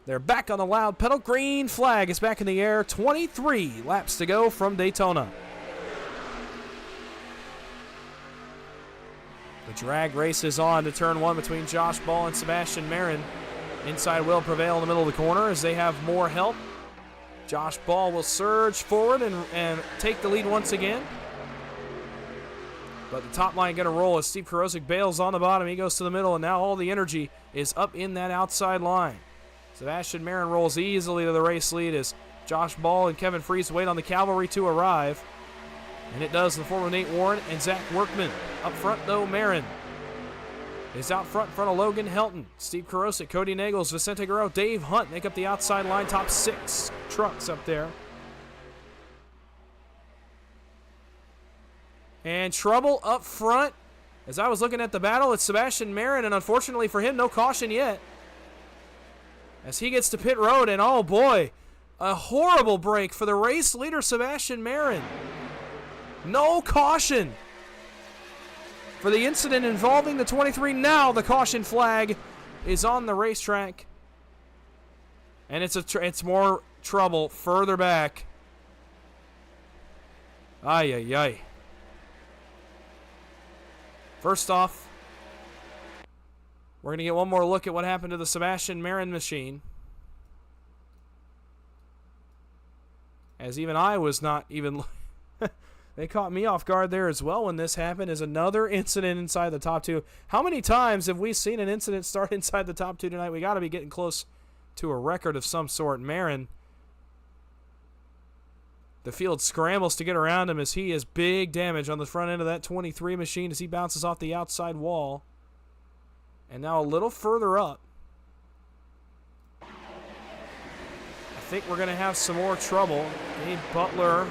They're back on the loud pedal. Green flag is back in the air. 23 laps to go from Daytona. The drag race is on to turn one between Josh Ball and Sebastian Marin. Inside will prevail in the middle of the corner as they have more help. Josh Ball will surge forward and take the lead once again. But the top line going to roll as Steve Karosik bails on the bottom. He goes to the middle, and now all the energy is up in that outside line. Sebastian Marin rolls easily to the race lead as Josh Ball and Kevin Freese wait on the cavalry to arrive. And it does in the form of Nate Warren and Zach Workman. Up front, though, Marin is out front in front of Logan Helton. Steve Karosik, Cody Nagels, Vicente Guerrero, Dave Hunt make up the outside line. Top 6 trucks up there. And trouble up front. As I was looking at the battle, it's Sebastian Marin, and unfortunately for him, no caution yet. As he gets to pit road, and oh boy, a horrible break for the race leader, Sebastian Marin. No caution for the incident involving the 23. Now the caution flag is on the racetrack. And it's more trouble further back. Ay, ay, ay. First off, we're going to get one more look at what happened to the Sebastian Marin machine. As even I was not even... They caught me off guard there as well when this happened. Is another incident inside the top 2. How many times have we seen an incident start inside the top 2 tonight? We got to be getting close to a record of some sort. Marin, the field scrambles to get around him as he has big damage on the front end of that 23 machine as he bounces off the outside wall. And now a little further up, I think we're going to have some more trouble. Gabe Butler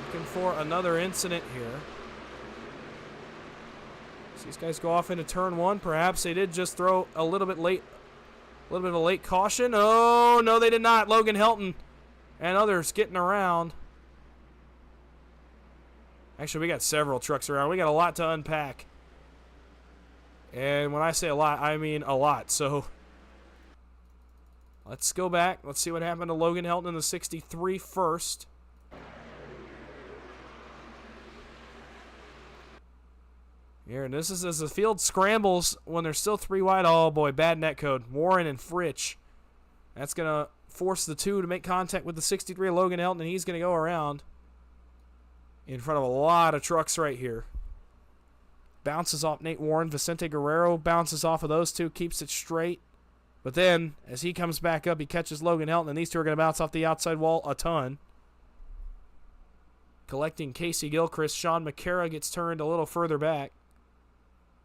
looking for another incident here. So these guys go off into turn 1. Perhaps they did just throw a little bit of a late caution. Oh, no, they did not. Logan Helton and others getting around. Actually, we got several trucks around. We got a lot to unpack. And when I say a lot, I mean a lot. So let's go back. Let's see what happened to Logan Helton in the 63 first. Here, and this is as the field scrambles when there's still 3 wide. Oh, boy, bad net code. Warren and Fritsch. That's going to force the 2 to make contact with the 63 Logan Helton, and he's going to go around in front of a lot of trucks right here. Bounces off Nate Warren. Vicente Guerrero bounces off of those 2, keeps it straight. But then, as he comes back up, he catches Logan Helton, and these 2 are going to bounce off the outside wall a ton. Collecting Casey Gilchrist. Sean Makara gets turned a little further back.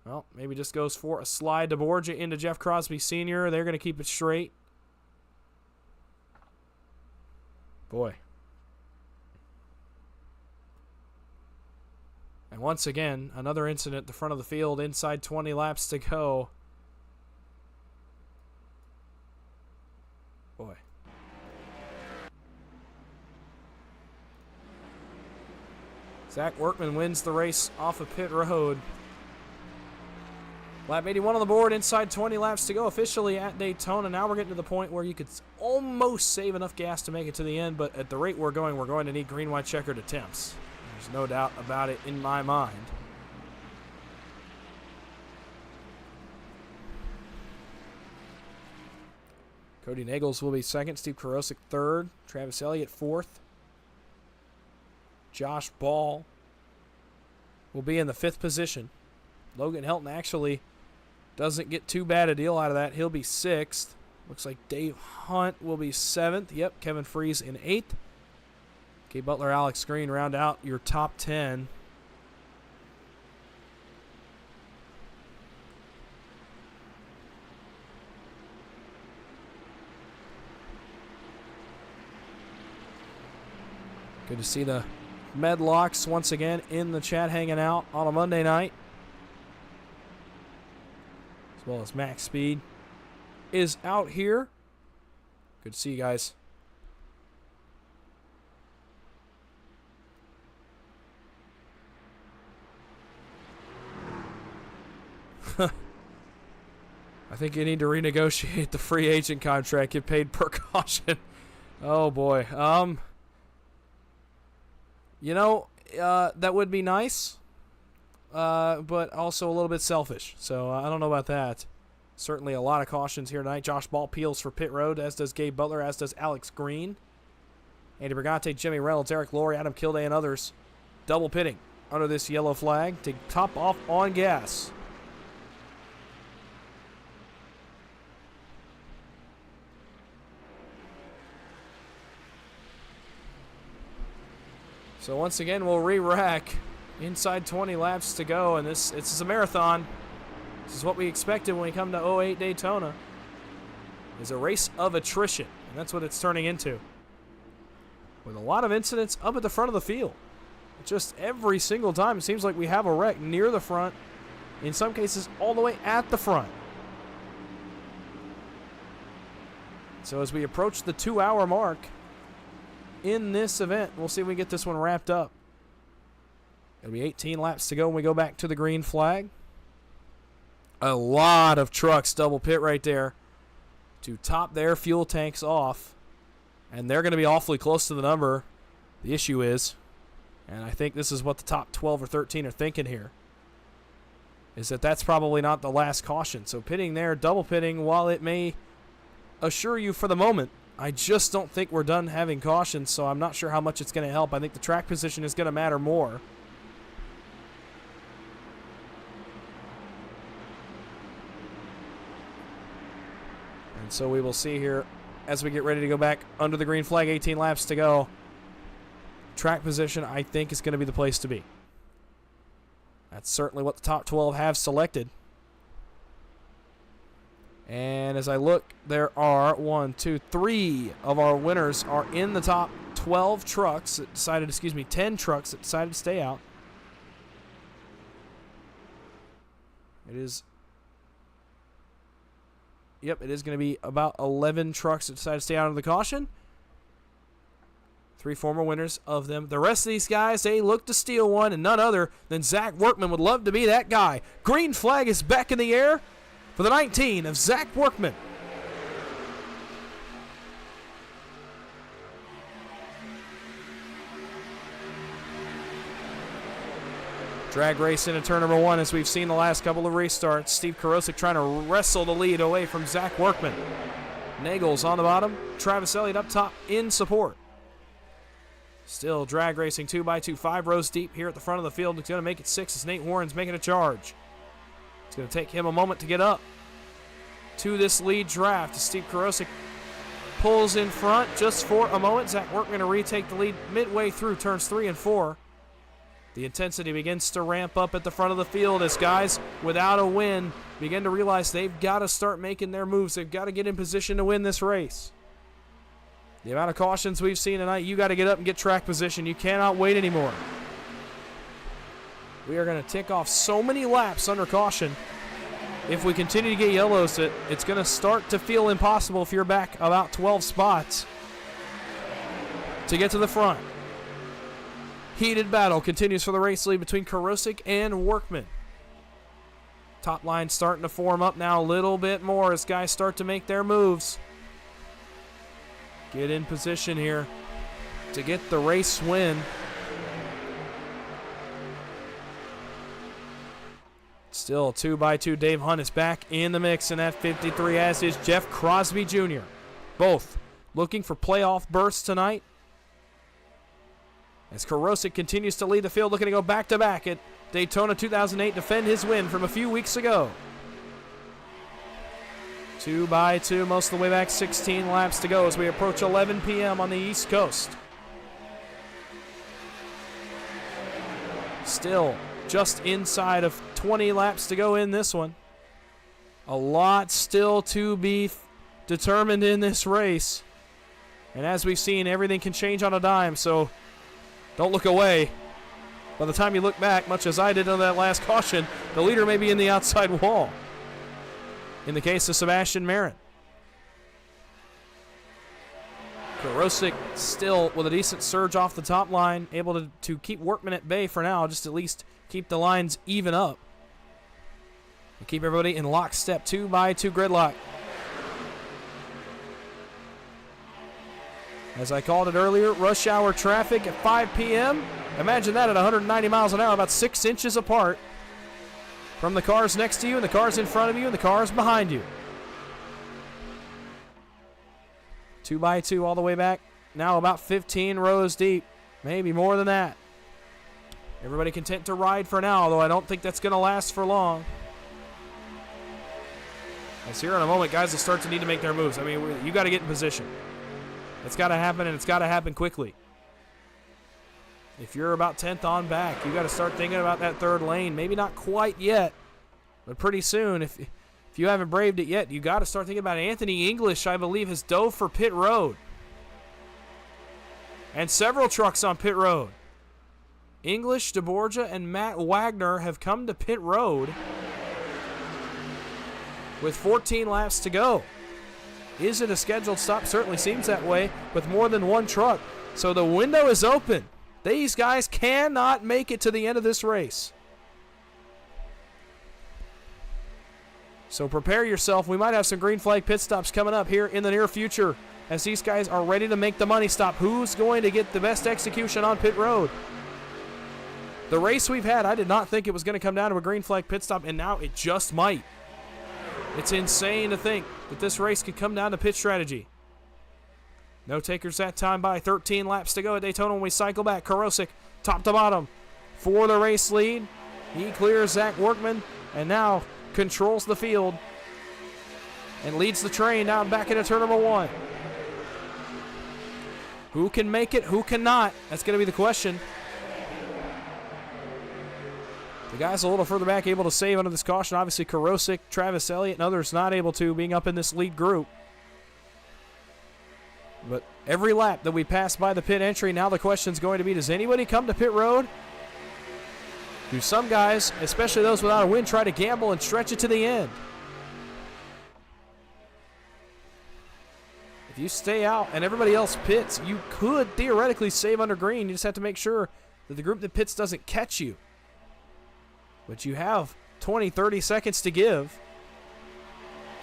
Well, maybe just goes for a slide to Borgia into Jeff Crosby Sr. They're going to keep it straight. Boy. And once again, another incident at the front of the field. Inside 20 laps to go. Boy. Zach Workman wins the race off of pit road. Lap 81 on the board, inside 20 laps to go officially at Daytona. Now we're getting to the point where you could almost save enough gas to make it to the end, but at the rate we're going to need green, white, checkered attempts. There's no doubt about it in my mind. Cody Nagels will be second, Steve Karosik third, Travis Elliott fourth. Josh Ball will be in the fifth position. Logan Helton actually doesn't get too bad a deal out of that. He'll be sixth. Looks like Dave Hunt will be seventh. Yep, Kevin Freese in eighth. Gabe Butler, Alex Green round out your top 10. Good to see the Medlocks once again in the chat hanging out on a Monday night. As well as Max Speed is out here. Good to see you guys. I think you need to renegotiate the free agent contract. Get paid per caution. Oh boy. You know, that would be nice, but also a little bit selfish. So I don't know about that. Certainly a lot of cautions here tonight. Josh Ball peels for pit road, as does Gabe Butler, as does Alex Green. Andy Brigante, Jimmy Reynolds, Eric Laurie, Adam Kilday, and others double pitting under this yellow flag to top off on gas. So once again, we'll re-rack. Inside 20 laps to go, and this is a marathon. This is what we expected when we come to 08 Daytona. It's a race of attrition, and that's what it's turning into. With a lot of incidents up at the front of the field. Just every single time, it seems like we have a wreck near the front. In some cases, all the way at the front. So as we approach the 2-hour mark in this event, we'll see if we get this one wrapped up. It'll be 18 laps to go when we go back to the green flag. A lot of trucks double pit right there to top their fuel tanks off. And they're going to be awfully close to the number. The issue is, and I think this is what the top 12 or 13 are thinking here, is that that's probably not the last caution. So pitting there, double pitting, while it may assure you for the moment, I just don't think we're done having cautions, so I'm not sure how much it's going to help. I think the track position is going to matter more. And so we will see here as we get ready to go back under the green flag, 18 laps to go. Track position, I think, is going to be the place to be. That's certainly what the top 12 have selected. And as I look, there are 3 of our winners are in the top 12 trucks that decided, 10 trucks that decided to stay out. It is going to be about 11 trucks that decided to stay out of the caution. 3 former winners of them. The rest of these guys, they look to steal one, and none other than Zach Workman would love to be that guy. Green flag is back in the air for the 19 of Zach Workman. Drag race into turn number 1, as we've seen the last couple of restarts. Steve Karosik trying to wrestle the lead away from Zach Workman. Nagels on the bottom. Travis Elliott up top in support. Still drag racing 2x2, 5 rows deep here at the front of the field. It's going to make it 6 as Nate Warren's making a charge. It's going to take him a moment to get up to this lead draft. Steve Karosik pulls in front just for a moment. Zach Workman to retake the lead midway through turns 3 and 4. The intensity begins to ramp up at the front of the field as guys without a win begin to realize they've got to start making their moves. They've got to get in position to win this race. The amount of cautions we've seen tonight, you got to get up and get track position. You cannot wait anymore. We are going to tick off so many laps under caution. If we continue to get yellows, it's going to start to feel impossible if you're back about 12 spots to get to the front. Heated battle continues for the race lead between Karosik and Workman. Top line starting to form up now a little bit more as guys start to make their moves. Get in position here to get the race win. Still 2x2. Dave Hunt is back in the mix in that 53, as is Jeff Crosby Jr. Both looking for playoff bursts tonight. As Karosik continues to lead the field, looking to go back-to-back at Daytona 2008, defend his win from a few weeks ago. 2x2 most of the way back, 16 laps to go as we approach 11 p.m. on the East Coast. Still just inside of 20 laps to go in this one. A lot still to be determined in this race. And as we've seen, everything can change on a dime, so don't look away. By the time you look back, much as I did on that last caution, the leader may be in the outside wall. In the case of Sebastian Marin. Karosik still with a decent surge off the top line, able to keep Workman at bay for now, just at least keep the lines even up. And keep everybody in lockstep, 2x2 gridlock. As I called it earlier, rush hour traffic at 5 p.m. Imagine that at 190 miles an hour, about 6 inches apart from the cars next to you and the cars in front of you and the cars behind you. 2x2 all the way back. Now about 15 rows deep, maybe more than that. Everybody content to ride for now, although I don't think that's going to last for long. As here in a moment, guys will start to need to make their moves. I mean, you got to get in position. It's got to happen, and it's got to happen quickly. If you're about 10th on back, you got to start thinking about that third lane. Maybe not quite yet, but pretty soon. If you haven't braved it yet, you got to start thinking about Anthony English, I believe, has dove for pit road. And several trucks on pit road. English, DeBorgia, and Matt Wagner have come to pit road with 14 laps to go. Is it a scheduled stop? Certainly seems that way with more than one truck. So the window is open. These guys cannot make it to the end of this race. So prepare yourself. We might have some green flag pit stops coming up here in the near future as these guys are ready to make the money stop. Who's going to get the best execution on pit road? The race we've had, I did not think it was going to come down to a green flag pit stop, and now it just might. It's insane to think that this race could come down to pit strategy. No takers that time by. 13 laps to go at Daytona when we cycle back. Karosik, top to bottom, for the race lead. He clears Zach Workman and now controls the field and leads the train now back into turn number 1. Who can make it? Who cannot? That's going to be the question. The guys a little further back able to save under this caution. Obviously, Karosik, Travis Elliott, and others not able to, being up in this lead group. But every lap that we pass by the pit entry, now the question is going to be, does anybody come to pit road? Do some guys, especially those without a win, try to gamble and stretch it to the end? If you stay out and everybody else pits, you could theoretically save under green. You just have to make sure that the group that pits doesn't catch you. But you have 20, 30 seconds to give.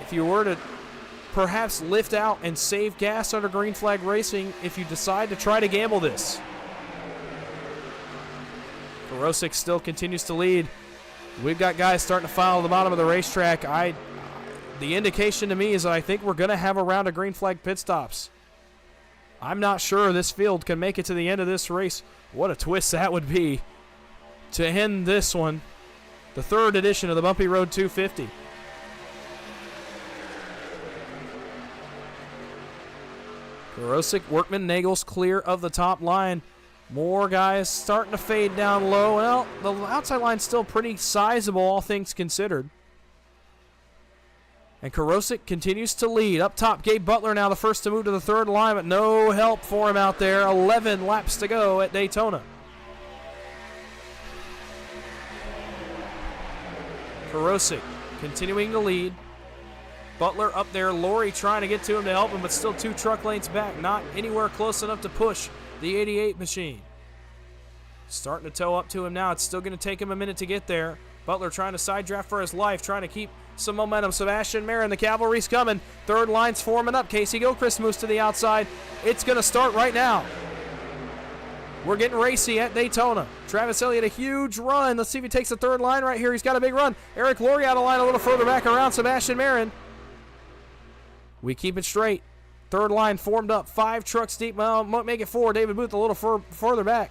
If you were to perhaps lift out and save gas under green flag racing, if you decide to try to gamble this. Karosik still continues to lead. We've got guys starting to file the bottom of the racetrack. The indication to me is that I think we're going to have a round of green flag pit stops. I'm not sure this field can make it to the end of this race. What a twist that would be to end this one. The third edition of the Bumpy Road 250. Karosik, Workman, Nagels clear of the top line. More guys starting to fade down low. Well, the outside line's still pretty sizable, all things considered. And Karosik continues to lead. Up top, Gabe Butler now the first to move to the third line, but no help for him out there. 11 laps to go at Daytona. Karosik continuing to lead. Butler up there. Laurie trying to get to him to help him, but still 2 truck lanes back. Not anywhere close enough to push the 88 machine. Starting to tow up to him now. It's still going to take him a minute to get there. Butler trying to side draft for his life, trying to keep some momentum. Sebastian Marin, the cavalry's coming. Third line's forming up. Casey Gilchrist moves to the outside. It's going to start right now. We're getting racy at Daytona. Travis Elliott, a huge run. Let's see if he takes the third line right here. He's got a big run. Eric Laurie out of line a little further back around Sebastian Marin. We keep it straight. Third line formed up. 5 trucks deep. Well, might make it 4. David Booth a little further back.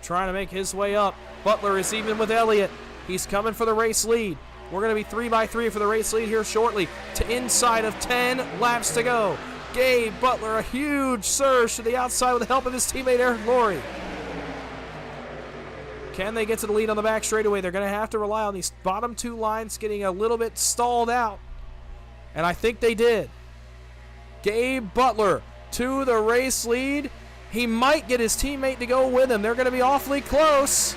Trying to make his way up. Butler is even with Elliott. He's coming for the race lead. We're going to be 3x3 for the race lead here shortly. To inside of 10 laps to go. Gabe Butler, a huge surge to the outside with the help of his teammate Eric Laurie. Can they get to the lead on the back straightaway? They're going to have to rely on these bottom 2 lines getting a little bit stalled out. And I think they did. Gabe Butler to the race lead. He might get his teammate to go with him. They're going to be awfully close.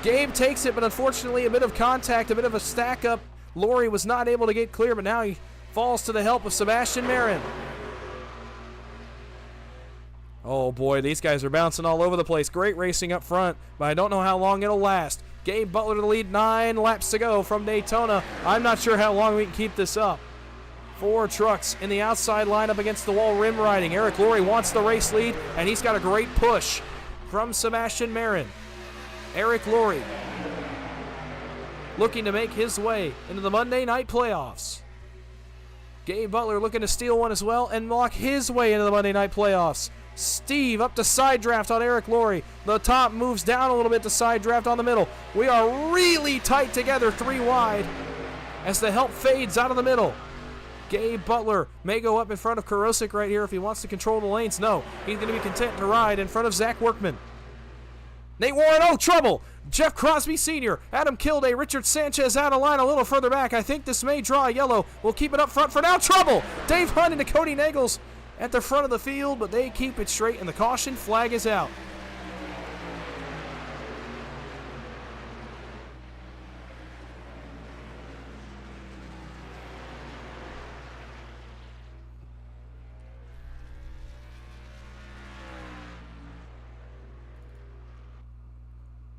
Gabe takes it, but unfortunately a bit of contact, a bit of a stack up. Laurie was not able to get clear, but now he falls to the help of Sebastian Marin. Oh boy, these guys are bouncing all over the place. Great racing up front, but I don't know how long it'll last. Gabe Butler to the lead, 9 laps to go from Daytona. I'm not sure how long we can keep this up. 4 trucks in the outside lineup against the wall rim riding. Eric Laurie wants the race lead, and he's got a great push from Sebastian Marin. Eric Laurie looking to make his way into the Monday night playoffs. Gabe Butler looking to steal one as well and lock his way into the Monday night playoffs. Steve up to side draft on Eric Laurie. The top moves down a little bit to side draft on the middle. We are really tight together, 3 wide, as the help fades out of the middle. Gabe Butler may go up in front of Karosik right here if he wants to control the lanes. No, he's going to be content to ride in front of Zach Workman. Nate Warren, oh, trouble! Jeff Crosby Sr., Adam Kilday, Richard Sanchez out of line a little further back. I think this may draw a yellow. We'll keep it up front for now. Trouble! Dave Hunt into Cody Nagels at the front of the field, but they keep it straight, and the caution flag is out.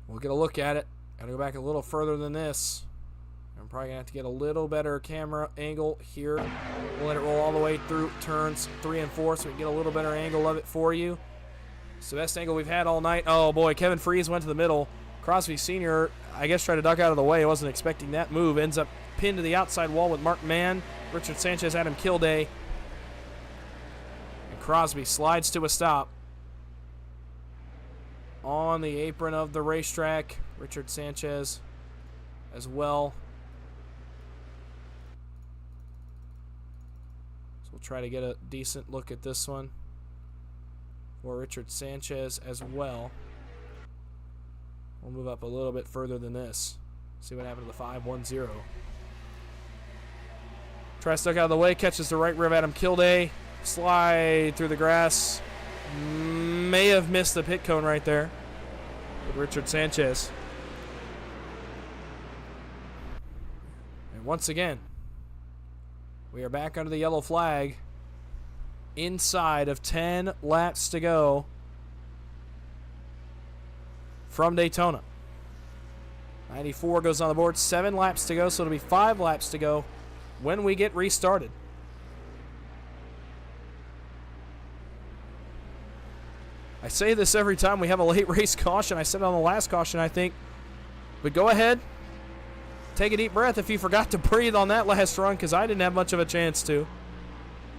We'll get a look at it. Gotta go back a little further than this. I'm probably gonna have to get a little better camera angle here. We'll let it roll all the way through turns 3 and 4 so we can get a little better angle of it for you. It's the best angle we've had all night. Oh boy, Kevin Freeze went to the middle. Crosby Sr., I guess, tried to duck out of the way. I wasn't expecting that move. Ends up pinned to the outside wall with Mark Mann, Richard Sanchez, Adam Kilday. And Crosby slides to a stop on the apron of the racetrack. Richard Sanchez as well. So we'll try to get a decent look at this one for Richard Sanchez as well. We'll move up a little bit further than this. See what happened to the 5-1-0. Tries to duck out of the way, catches the right rear of Adam Kilday. Slide through the grass. May have missed the pit cone right there with Richard Sanchez. And once again, we are back under the yellow flag. Inside of 10 laps to go from Daytona. 94 goes on the board. 7 laps to go, so it'll be 5 laps to go when we get restarted. I say this every time we have a late race caution. I said it on the last caution, I think. But go ahead. Take a deep breath if you forgot to breathe on that last run, because I didn't have much of a chance to.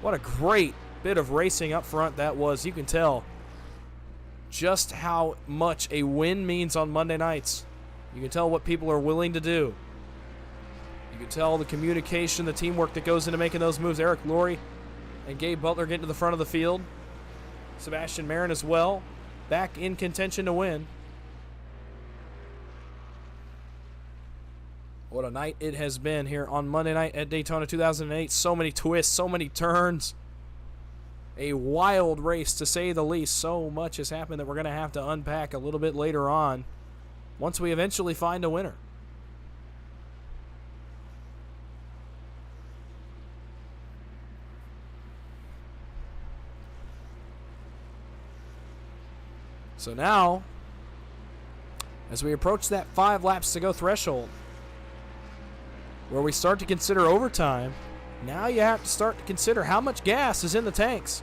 What a great bit of racing up front that was. You can tell just how much a win means on Monday nights. You can tell what people are willing to do. You can tell the communication, the teamwork that goes into making those moves. Eric Laurie and Gabe Butler getting to the front of the field. Sebastian Marin as well, back in contention to win. What a night it has been here on Monday night at Daytona 2008. So many twists, so many turns. A wild race, to say the least. So much has happened that we're going to have to unpack a little bit later on once we eventually find a winner. So now, as we approach that 5 laps to go threshold, where we start to consider overtime. Now you have to start to consider how much gas is in the tanks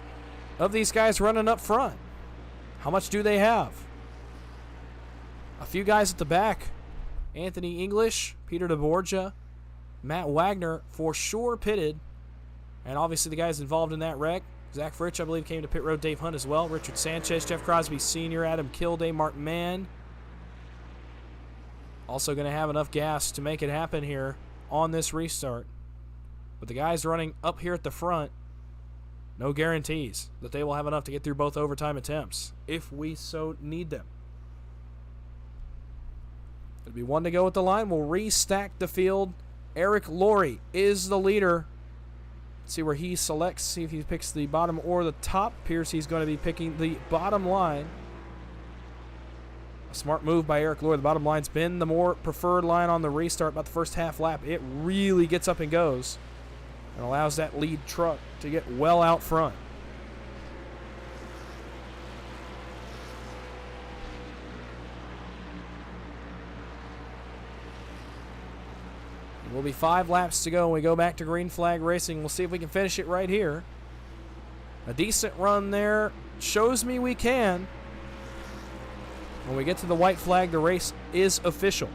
of these guys running up front. How much do they have? A few guys at the back. Anthony English, Peter DeBorgia, Matt Wagner for sure pitted. And obviously the guys involved in that wreck. Zach Fritsch, I believe, came to pit road. Dave Hunt as well. Richard Sanchez, Jeff Crosby Sr., Adam Kilday, Mark Mann. Also going to have enough gas to make it happen here on this restart. But the guys running up here at the front, no guarantees that they will have enough to get through both overtime attempts if we so need them. It'll be 1 to go at the line. We'll restack the field. Eric Laurie is the leader. Let's see where he selects. See if he picks the bottom or the top. Appears he's going to be picking the bottom line. A smart move by Eric Laurie. The bottom line's been the more preferred line on the restart about the first half lap. It really gets up and goes and allows that lead truck to get well out front. It will be 5 laps to go when we go back to green flag racing. We'll see if we can finish it right here. A decent run there. Shows me we can. When we get to the white flag, the race is official.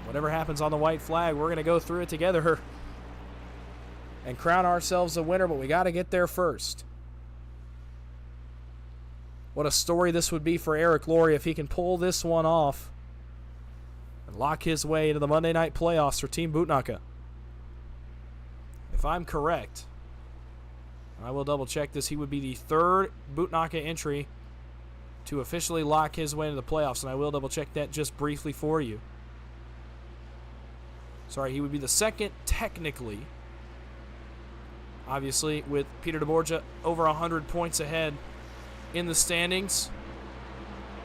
Whatever happens on the white flag, we're going to go through it together and crown ourselves a winner, but we got to get there first. What a story this would be for Eric Laurie if he can pull this one off and lock his way into the Monday night playoffs for Team Bootnaka. If I'm correct, I will double check this, he would be the 3rd Bootnaka entry to officially lock his way into the playoffs, and I will double check that just briefly for you. Sorry, he would be the 2nd technically. Obviously, with Peter DeBorgia over 100 points ahead in the standings.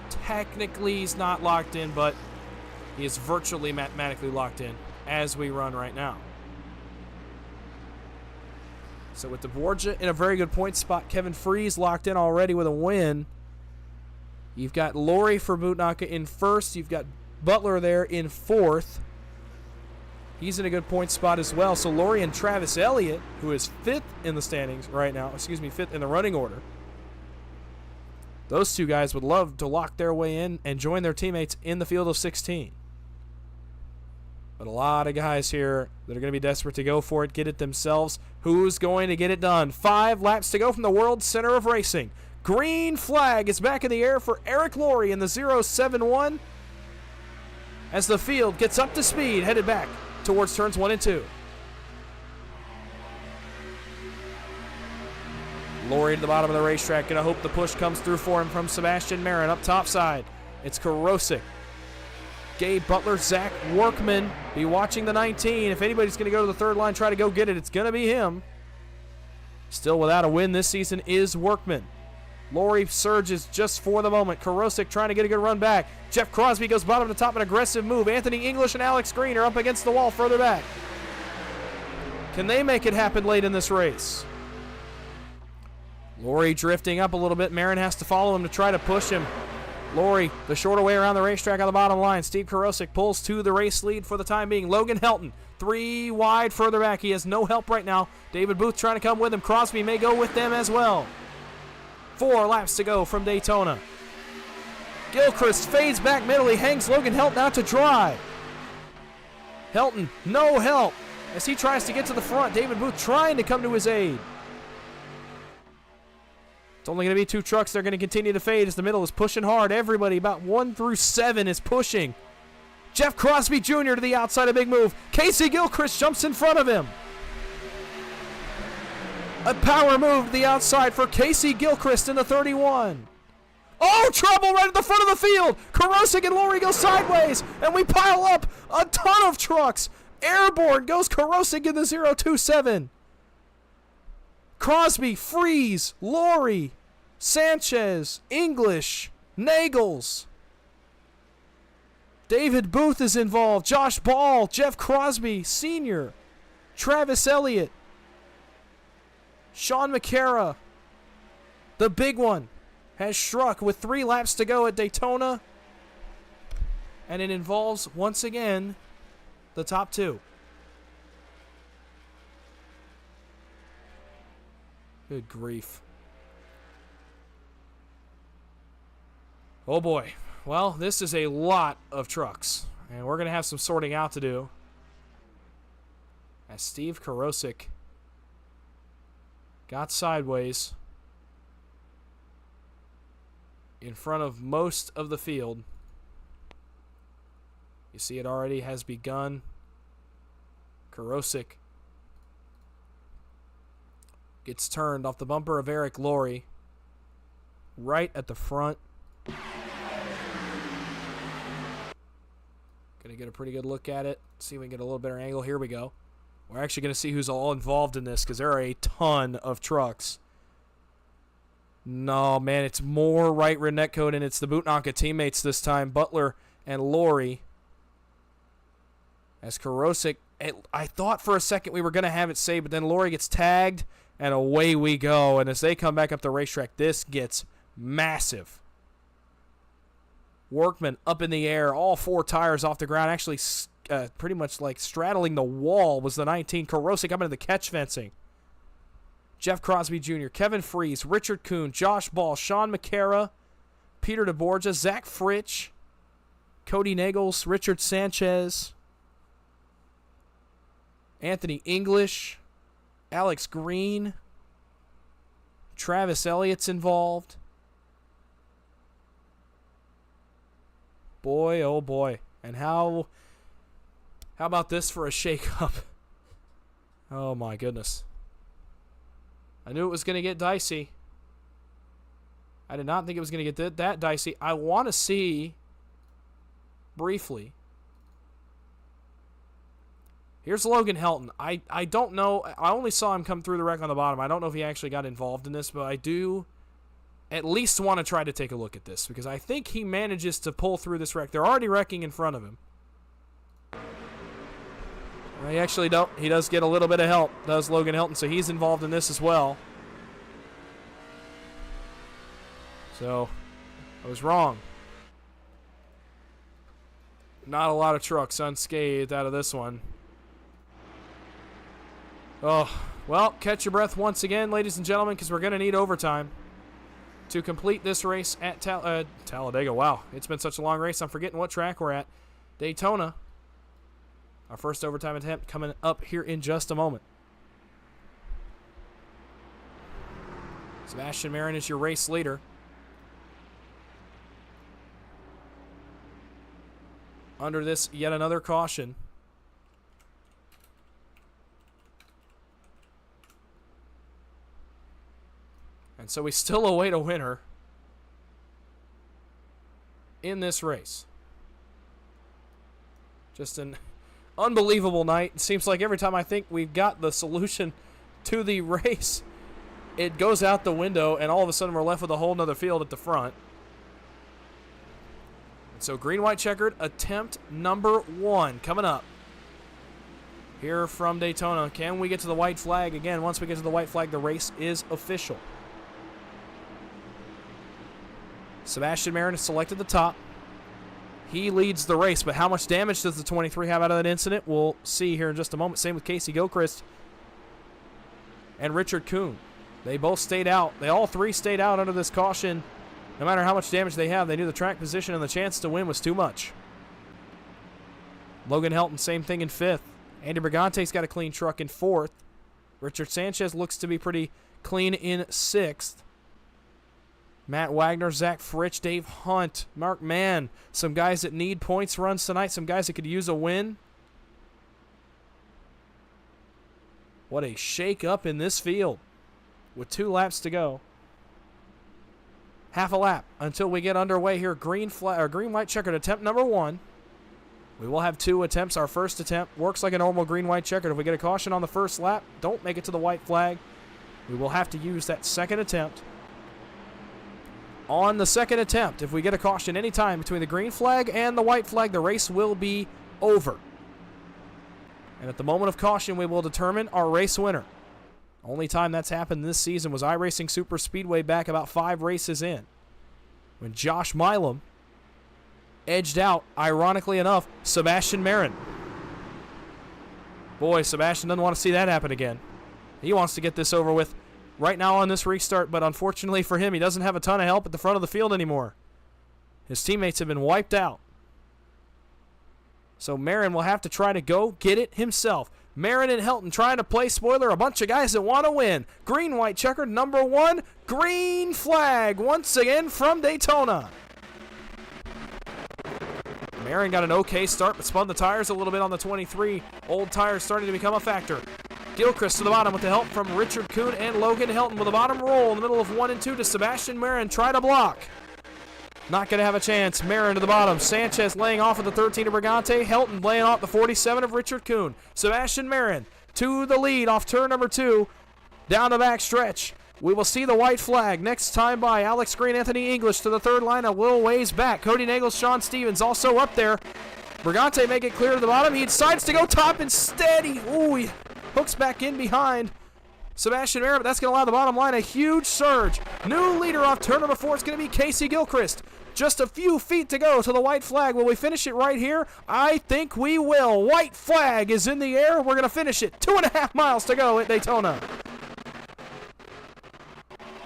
Technically, he's not locked in, but he is virtually mathematically locked in as we run right now. So with DeBorgia in a very good point spot, Kevin Freeze locked in already with a win. You've got Laurie for Bootnaka in 1st. You've got Butler there in 4th. He's in a good point spot as well. So Laurie and Travis Elliott, who is 5th in the standings right now, 5th in the running order. Those two guys would love to lock their way in and join their teammates in the field of 16. But a lot of guys here that are going to be desperate to go for it, get it themselves. Who's going to get it done? 5 laps to go from the World Center of Racing. Green flag is back in the air for Eric Laurie in the 071 as the field gets up to speed, headed back towards turns 1 and 2. Laurie to the bottom of the racetrack. Going to hope the push comes through for him from Sebastian Marin up top side. It's Karosik, Gabe Butler, Zach Workman. Be watching the 19. If anybody's going to go to the 3rd line, try to go get it, it's going to be him. Still without a win this season is Workman. Laurie surges just for the moment. Karosik trying to get a good run back. Jeff Crosby goes bottom to top, an aggressive move. Anthony English and Alex Green are up against the wall further back. Can they make it happen late in this race? Laurie drifting up a little bit. Marin has to follow him to try to push him. Laurie, the shorter way around the racetrack on the bottom line. Steve Karosik pulls to the race lead for the time being. Logan Helton, 3 wide further back. He has no help right now. David Booth trying to come with him. Crosby may go with them as well. 4 laps to go from Daytona. Gilchrist fades back middle. He hangs Logan Helton out to dry. Helton, no help as he tries to get to the front. David Booth trying to come to his aid. It's only going to be 2 trucks. They're going to continue to fade as the middle is pushing hard. Everybody about 1 through 7 is pushing. Jeff Crosby Jr. to the outside, a big move. Casey Gilchrist jumps in front of him. A power move to the outside for Casey Gilchrist in the 31. Oh, trouble right at the front of the field. Karosik and Laurie go sideways, and we pile up a ton of trucks. Airborne goes Karosik in the 027. Crosby, Freeze, Laurie, Sanchez, English, Nagels. David Booth is involved. Josh Ball, Jeff Crosby Sr., Travis Elliott, Sean Makara. The big one has struck with 3 laps to go at Daytona. And it involves, once again, the top two. Good grief. Oh boy. Well, this is a lot of trucks. And we're going to have some sorting out to do. As Steve Karosik got sideways in front of most of the field. You see it already has begun. Karosik gets turned off the bumper of Eric Laurie right at the front. Gonna get a pretty good look at it. See if we can get a little better angle. Here we go. We're actually gonna see who's all involved in this because there are a ton of trucks. No, man, it's more right rear net code, and it's the Bootnaka teammates this time, Butler and Laurie. As Karosik, I thought for a second we were going to have it saved, but then Laurie gets tagged, and away we go. And as they come back up the racetrack, this gets massive. Workman up in the air, all four tires off the ground, actually pretty much like straddling the wall was the 19. Karosik up into the catch fencing. Jeff Crosby Jr., Kevin Freese, Richard Kuhn, Josh Ball, Sean Makara, Peter DeBorgia, Zach Fritsch, Cody Nagels, Richard Sanchez, Anthony English, Alex Green, Travis Elliott's involved. Boy, oh boy. And how about this for a shakeup? Oh my goodness. I knew it was going to get dicey. I did not think it was going to get that dicey. I want to see, briefly. Here's Logan Helton. I don't know. I only saw him come through the wreck on the bottom. I don't know if he actually got involved in this, but I do at least want to try to take a look at this because I think he manages to pull through this wreck. They're already wrecking in front of him. He actually don't. He does get a little bit of help, does Logan Helton, so he's involved in this as well. So, I was wrong. Not a lot of trucks unscathed out of this one. Oh, well, catch your breath once again, ladies and gentlemen, because we're going to need overtime to complete this race at Talladega. Wow, it's been such a long race. I'm forgetting what track we're at. Daytona. Our first overtime attempt coming up here in just a moment. Sebastian Marin is your race leader. Under this, yet another caution. And so we still await a winner in this race. Just an unbelievable night. It seems like every time I think we've got the solution to the race, it goes out the window, and all of a sudden we're left with a whole nother field at the front. And so green-white checkered attempt number 1 coming up here from Daytona. Can we get to the white flag? Again, once we get to the white flag, the race is official. Sebastian Marin has selected the top. He leads the race, but how much damage does the 23 have out of that incident? We'll see here in just a moment. Same with Casey Gilchrist and Richard Kuhn. They both stayed out. They all three stayed out under this caution. No matter how much damage they have, they knew the track position and the chance to win was too much. Logan Helton, same thing in 5th. Andy Brigante's got a clean truck in 4th. Richard Sanchez looks to be pretty clean in 6th. Matt Wagner, Zach Fritsch, Dave Hunt, Mark Mann. Some guys that need points runs tonight. Some guys that could use a win. What a shake-up in this field with 2 laps to go. Half a lap until we get underway here. Green-white checkered attempt number 1. We will have 2 attempts. Our first attempt works like a normal green-white checkered. If we get a caution on the first lap, don't make it to the white flag. We will have to use that second attempt. On the second attempt, if we get a caution any time between the green flag and the white flag, the race will be over. And at the moment of caution, we will determine our race winner. Only time that's happened this season was iRacing Super Speedway back about 5 races in, when Josh Milam edged out, ironically enough, Sebastian Marin. Boy, Sebastian doesn't want to see that happen again. He wants to get this over with right now on this restart, but unfortunately for him, he doesn't have a ton of help at the front of the field anymore. His teammates have been wiped out. So Marin will have to try to go get it himself. Marin and Helton trying to play spoiler. A bunch of guys that want to win. Green, white, checkered, number 1. Green flag once again from Daytona. Marin got an okay start, but spun the tires a little bit on the 23. Old tires starting to become a factor. Gilchrist to the bottom with the help from Richard Kuhn and Logan Helton with a bottom roll in the middle of 1 and 2 to Sebastian Marin. Try to block. Not going to have a chance. Marin to the bottom. Sanchez laying off of the 13 of Brigante. Helton laying off the 47 of Richard Kuhn. Sebastian Marin to the lead off turn number 2. Down the back stretch. We will see the white flag next time by. Alex Green, Anthony English to the third line, a little ways back. Cody Nagel, Sean Stevens also up there. Brigante make it clear to the bottom. He decides to go top instead. He hooks back in behind Sebastian Marin, but that's going to allow the bottom line a huge surge. New leader off turn number 4 is going to be Casey Gilchrist. Just a few feet to go to the white flag. Will we finish it right here? I think we will. White flag is in the air. We're going to finish it. 2.5 miles to go at Daytona.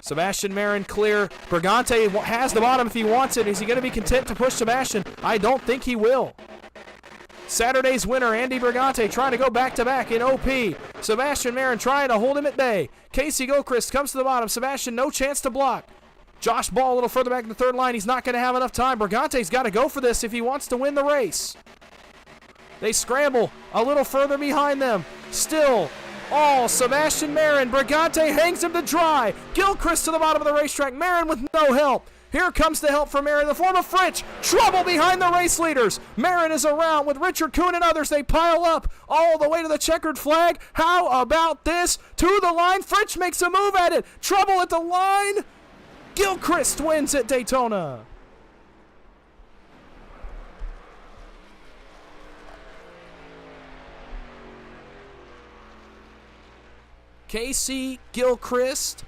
Sebastian Marin clear. Brigante has the bottom if he wants it. Is he going to be content to push Sebastian? I don't think he will. Saturday's winner, Andy Brigante, trying to go back-to-back in OP. Sebastian Marin trying to hold him at bay. Casey Gilchrist comes to the bottom. Sebastian, no chance to block. Josh Ball a little further back in the third line. He's not going to have enough time. Brigante's got to go for this if he wants to win the race. They scramble a little further behind them. Still, all Sebastian Marin. Brigante hangs him to dry. Gilchrist to the bottom of the racetrack. Marin with no help. Here comes the help from Marin in the form of Fritsch. Trouble behind the race leaders. Marin is around with Richard Kuhn and others. They pile up all the way to the checkered flag. How about this? To the line. Fritsch makes a move at it. Trouble at the line. Gilchrist wins at Daytona. Casey Gilchrist,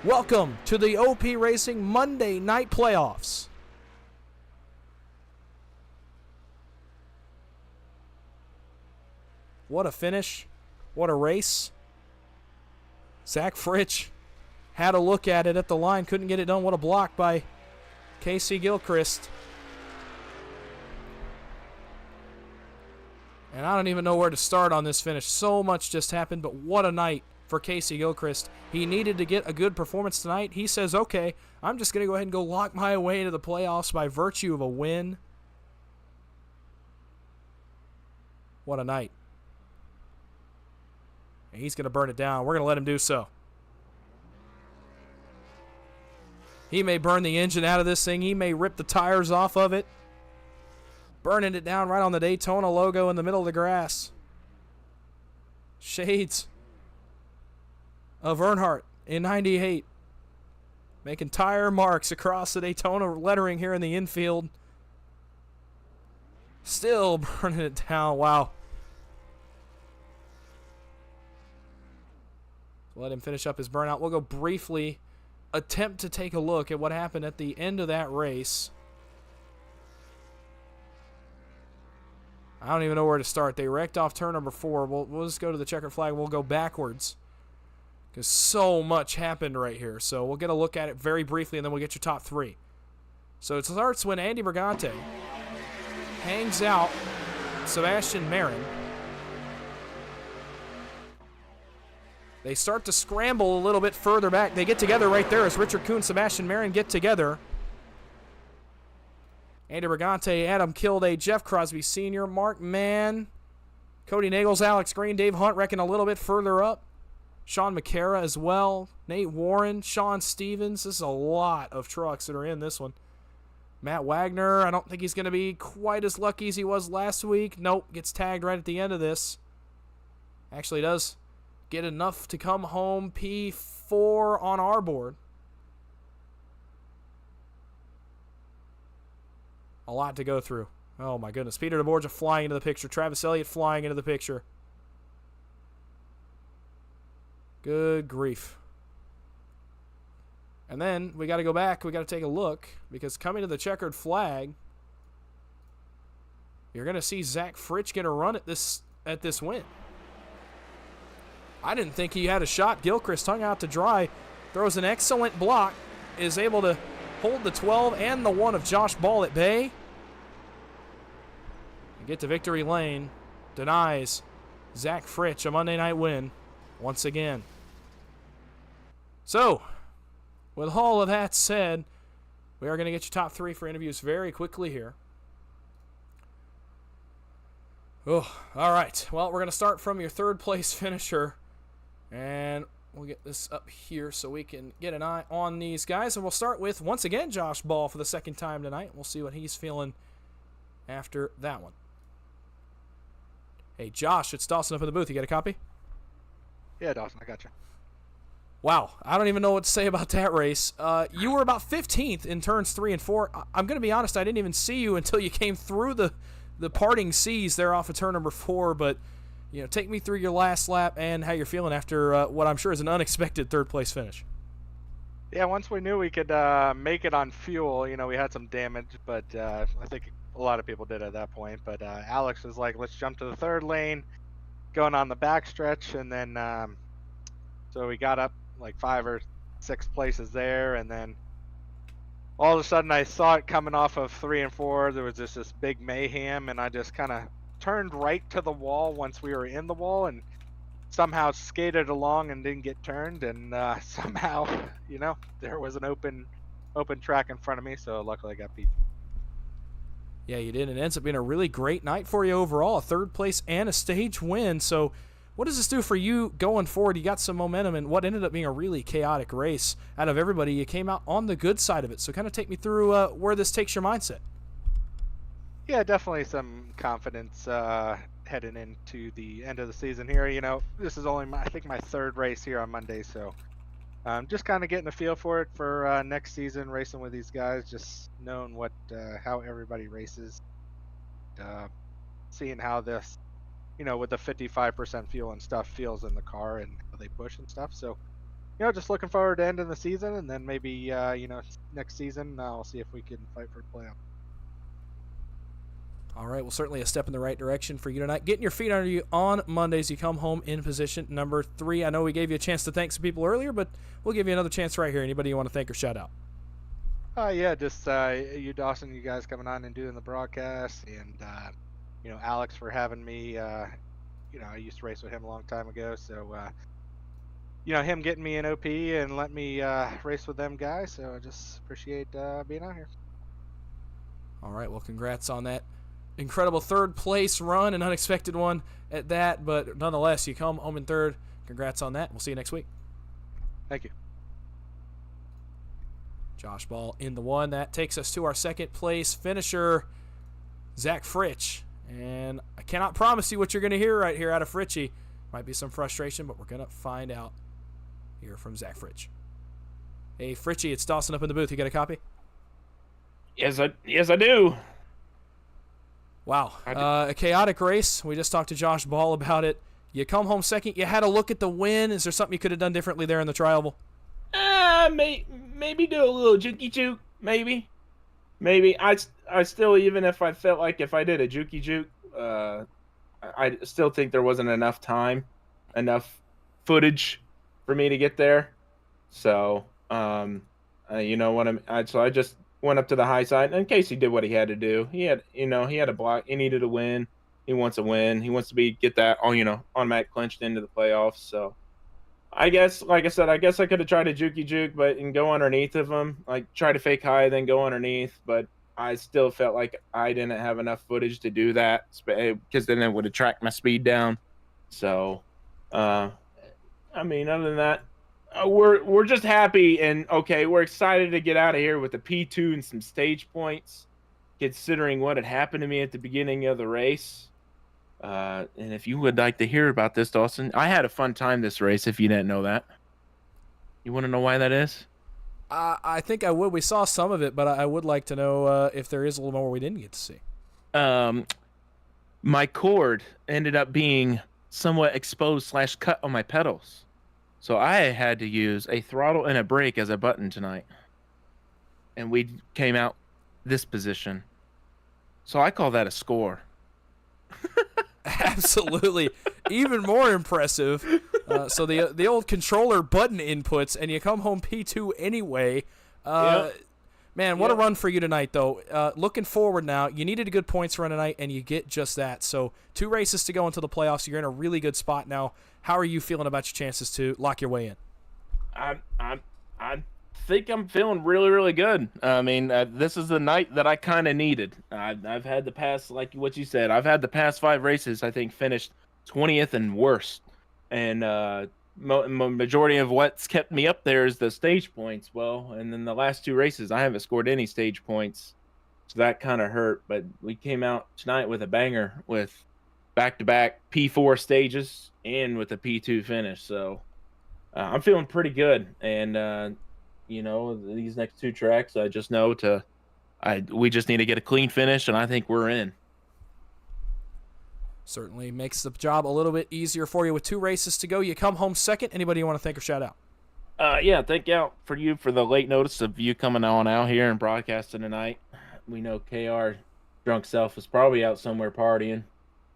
welcome to the OP Racing Monday Night Playoffs. What a finish. What a race. Zach Fritsch had a look at it at the line, couldn't get it done. What a block by Casey Gilchrist. And I don't even know where to start on this finish. So much just happened, but what a night for Casey Gilchrist. He needed to get a good performance tonight. He says, okay, I'm just going to go ahead and go lock my way into the playoffs by virtue of a win. What a night. And he's going to burn it down. We're going to let him do so. He may burn the engine out of this thing. He may rip the tires off of it. Burning it down right on the Daytona logo in the middle of the grass. Shades of Earnhardt in 98. Making tire marks across the Daytona lettering here in the infield. Still burning it down. Wow. Let him finish up his burnout. We'll go briefly attempt to take a look at what happened at the end of that race. I don't even know where to start. They wrecked off turn number 4. We'll just go to the checkered flag. We'll go backwards because so much happened right here. So we'll get a look at it very briefly, and then we'll get your top 3. So it starts when Andy Brigante hangs out Sebastian Marin. They start to scramble a little bit further back. They get together right there as Richard Kuhn and Sebastian Marin get together. Andy Brigante, Adam Kilday, Jeff Crosby Sr., Mark Mann, Cody Nagels, Alex Green, Dave Hunt wrecking a little bit further up. Sean Makara as well. Nate Warren, Sean Stevens. This is a lot of trucks that are in this one. Matt Wagner, I don't think he's going to be quite as lucky as he was last week. Nope, gets tagged right at the end of this. Actually does get enough to come home. P4 on our board. A lot to go through. Oh my goodness. Peter DeBorgia flying into the picture. Travis Elliott flying into the picture. Good grief. And then we got to go back. We got to take a look because coming to the checkered flag, you're going to see Zach Fritsch get a run at this win. I didn't think he had a shot. Gilchrist hung out to dry, throws an excellent block, is able to hold the 12 and the 1 of Josh Ball at bay. And get to victory lane. Denies Zach Fritsch a Monday night win once again. So, with all of that said, we are going to get you top 3 for interviews very quickly here. Oh, all right. Well, we're going to start from your third place finisher. And we'll get this up here so we can get an eye on these guys. And we'll start with, once again, Josh Ball for the second time tonight. We'll see what he's feeling after that one. Hey, Josh, it's Dawson up in the booth. You got a copy? Yeah, Dawson, I got you. Wow, I don't even know what to say about that race. You were about 15th in turns 3 and 4. I'm going to be honest, I didn't even see you until you came through the parting C's there off of turn number 4. But, take me through your last lap and how you're feeling after what I'm sure is an unexpected third-place finish. Yeah, once we knew we could make it on fuel, we had some damage, but I think a lot of people did at that point. But Alex was like, let's jump to the third lane, going on the backstretch, and then so we got up like 5 or 6 places there, and then all of a sudden I saw it coming off of 3 and 4. There was just this big mayhem, and I just kind of turned right to the wall once we were in the wall, and somehow skated along and didn't get turned, and somehow, there was an open track in front of me, so luckily I got beat. Yeah, you did. It ends up being a really great night for you overall, a third place and a stage win. So what does this do for you going forward? You got some momentum in what ended up being a really chaotic race. Out of everybody, you came out on the good side of it. So kind of take me through where this takes your mindset. Yeah, definitely some confidence heading into the end of the season here. This is only, I think, my third race here on Monday, so just kind of getting a feel for it for next season, racing with these guys, just knowing how everybody races, seeing how this, with the 55% fuel and stuff feels in the car and how they push and stuff. So, just looking forward to ending the season, and then maybe, next season I'll see if we can fight for a playoff. All right, well, certainly a step in the right direction for you tonight. Getting your feet under you on Mondays. You come home in position number 3. I know we gave you a chance to thank some people earlier, but we'll give you another chance right here. Anybody you want to thank or shout out? Yeah, just you, Dawson, you guys coming on and doing the broadcast, and Alex for having me. I used to race with him a long time ago, so him getting me in OP and letting me race with them guys. So I just appreciate being out here. All right, well, congrats on that incredible third place run, an unexpected one at that, but nonetheless, you come home in third. Congrats on that. We'll see you next week. Thank you. Josh Ball in the 1. That takes us to our second place finisher, Zach Fritsch. And I cannot promise you what you're going to hear right here out of Fritchie. Might be some frustration, but we're going to find out here from Zach Fritsch. Hey, Fritchie, it's Dawson up in the booth. You got a copy? Yes, I do. Wow. A chaotic race. We just talked to Josh Ball about it. You come home second. You had a look at the win. Is there something you could have done differently there in the trial? Maybe do a little jukey juke. Maybe. I still, even if I felt like if I did a jukey juke, I still think there wasn't enough time, enough footage for me to get there. So, you know what so I just went up to the high side, and Casey did what he had to do. He had a block. He needed a win. He wants a win. He wants to get that automatic clinched into the playoffs. So I guess, like I said, I could have tried to jukey juke, but and go underneath of him, like try to fake high, then go underneath. But I still felt like I didn't have enough footage to do that, because then it would have tracked my speed down. So, other than that, we're just happy and okay. We're excited to get out of here with a P2 and some stage points, considering what had happened to me at the beginning of the race. And if you would like to hear about this, Dawson, I had a fun time this race. If you didn't know that, you want to know why that is? I think I would. We saw some of it, but I would like to know if there is a little more we didn't get to see. My cord ended up being somewhat exposed / cut on my pedals. So I had to use a throttle and a brake as a button tonight. And we came out this position. So I call that a score. Absolutely. Even more impressive. So the old controller button inputs, and you come home P2 anyway. Yep. Man, what a run for you tonight, though. Looking forward now, you needed a good points run tonight, and you get just that. So 2 races to go into the playoffs. You're in a really good spot now. How are you feeling about your chances to lock your way in? I think I'm feeling really, really good. I mean, this is the night that I kind of needed. I've had the past, like what you said, I've had the past 5 races, I think, finished 20th and worse. And majority of what's kept me up there is the stage points. Well, and then the last 2 races, I haven't scored any stage points. So that kind of hurt. But we came out tonight with a banger with back-to-back P4 stages and with a P2 finish. So I'm feeling pretty good. And, these next 2 tracks, I just know we just need to get a clean finish, and I think we're in. Certainly makes the job a little bit easier for you with 2 races to go. You come home second. Anybody you want to thank or shout out? Thank you for you for the late notice of you coming on out here and broadcasting tonight. We know KR drunk self is probably out somewhere partying,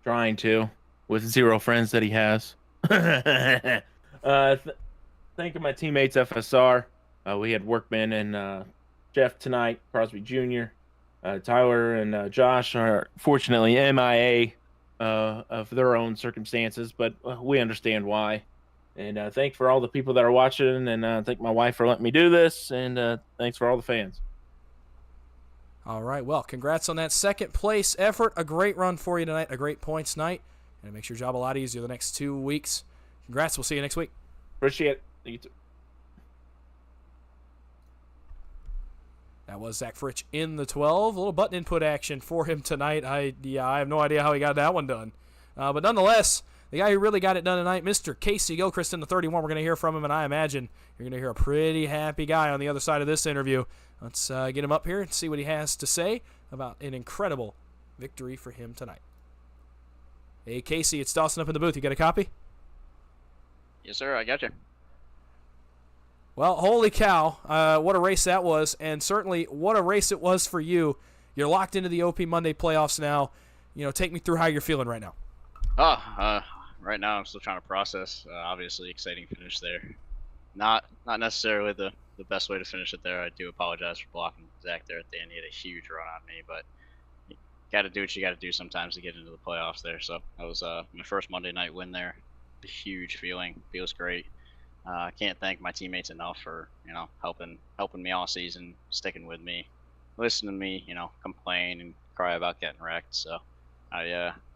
trying to, with 0 friends that he has. Thank you, my teammates FSR. We had Workman and Jeff tonight, Crosby Jr. Tyler and Josh are fortunately MIA of their own circumstances, but we understand why. And thanks for all the people that are watching, and thank my wife for letting me do this, and thanks for all the fans. All right, well, congrats on that second place effort. A great run for you tonight, a great points night, and it makes your job a lot easier the next 2 weeks. Congrats, we'll see you next week. Appreciate it. You too. That was Zach Fritch in the 12. A little button input action for him tonight. I have no idea how he got that one done. But nonetheless, the guy who really got it done tonight, Mr. Casey Gilchrist in the 31. We're going to hear from him, and I imagine you're going to hear a pretty happy guy on the other side of this interview. Let's get him up here and see what he has to say about an incredible victory for him tonight. Hey, Casey, it's Dawson up in the booth. You got a copy? Yes, sir. I got you. Well, holy cow, what a race that was, and certainly what a race it was for you. You're locked into the OP Monday playoffs now. Take me through how you're feeling right now. Right now I'm still trying to process. Obviously, exciting finish there. Not necessarily the best way to finish it there. I do apologize for blocking Zach there at the end. He had a huge run on me, but you got to do what you got to do sometimes to get into the playoffs there. So that was my first Monday night win there. A huge feeling. Feels great. I can't thank my teammates enough for helping me all season, sticking with me, listening to me, complain and cry about getting wrecked. So,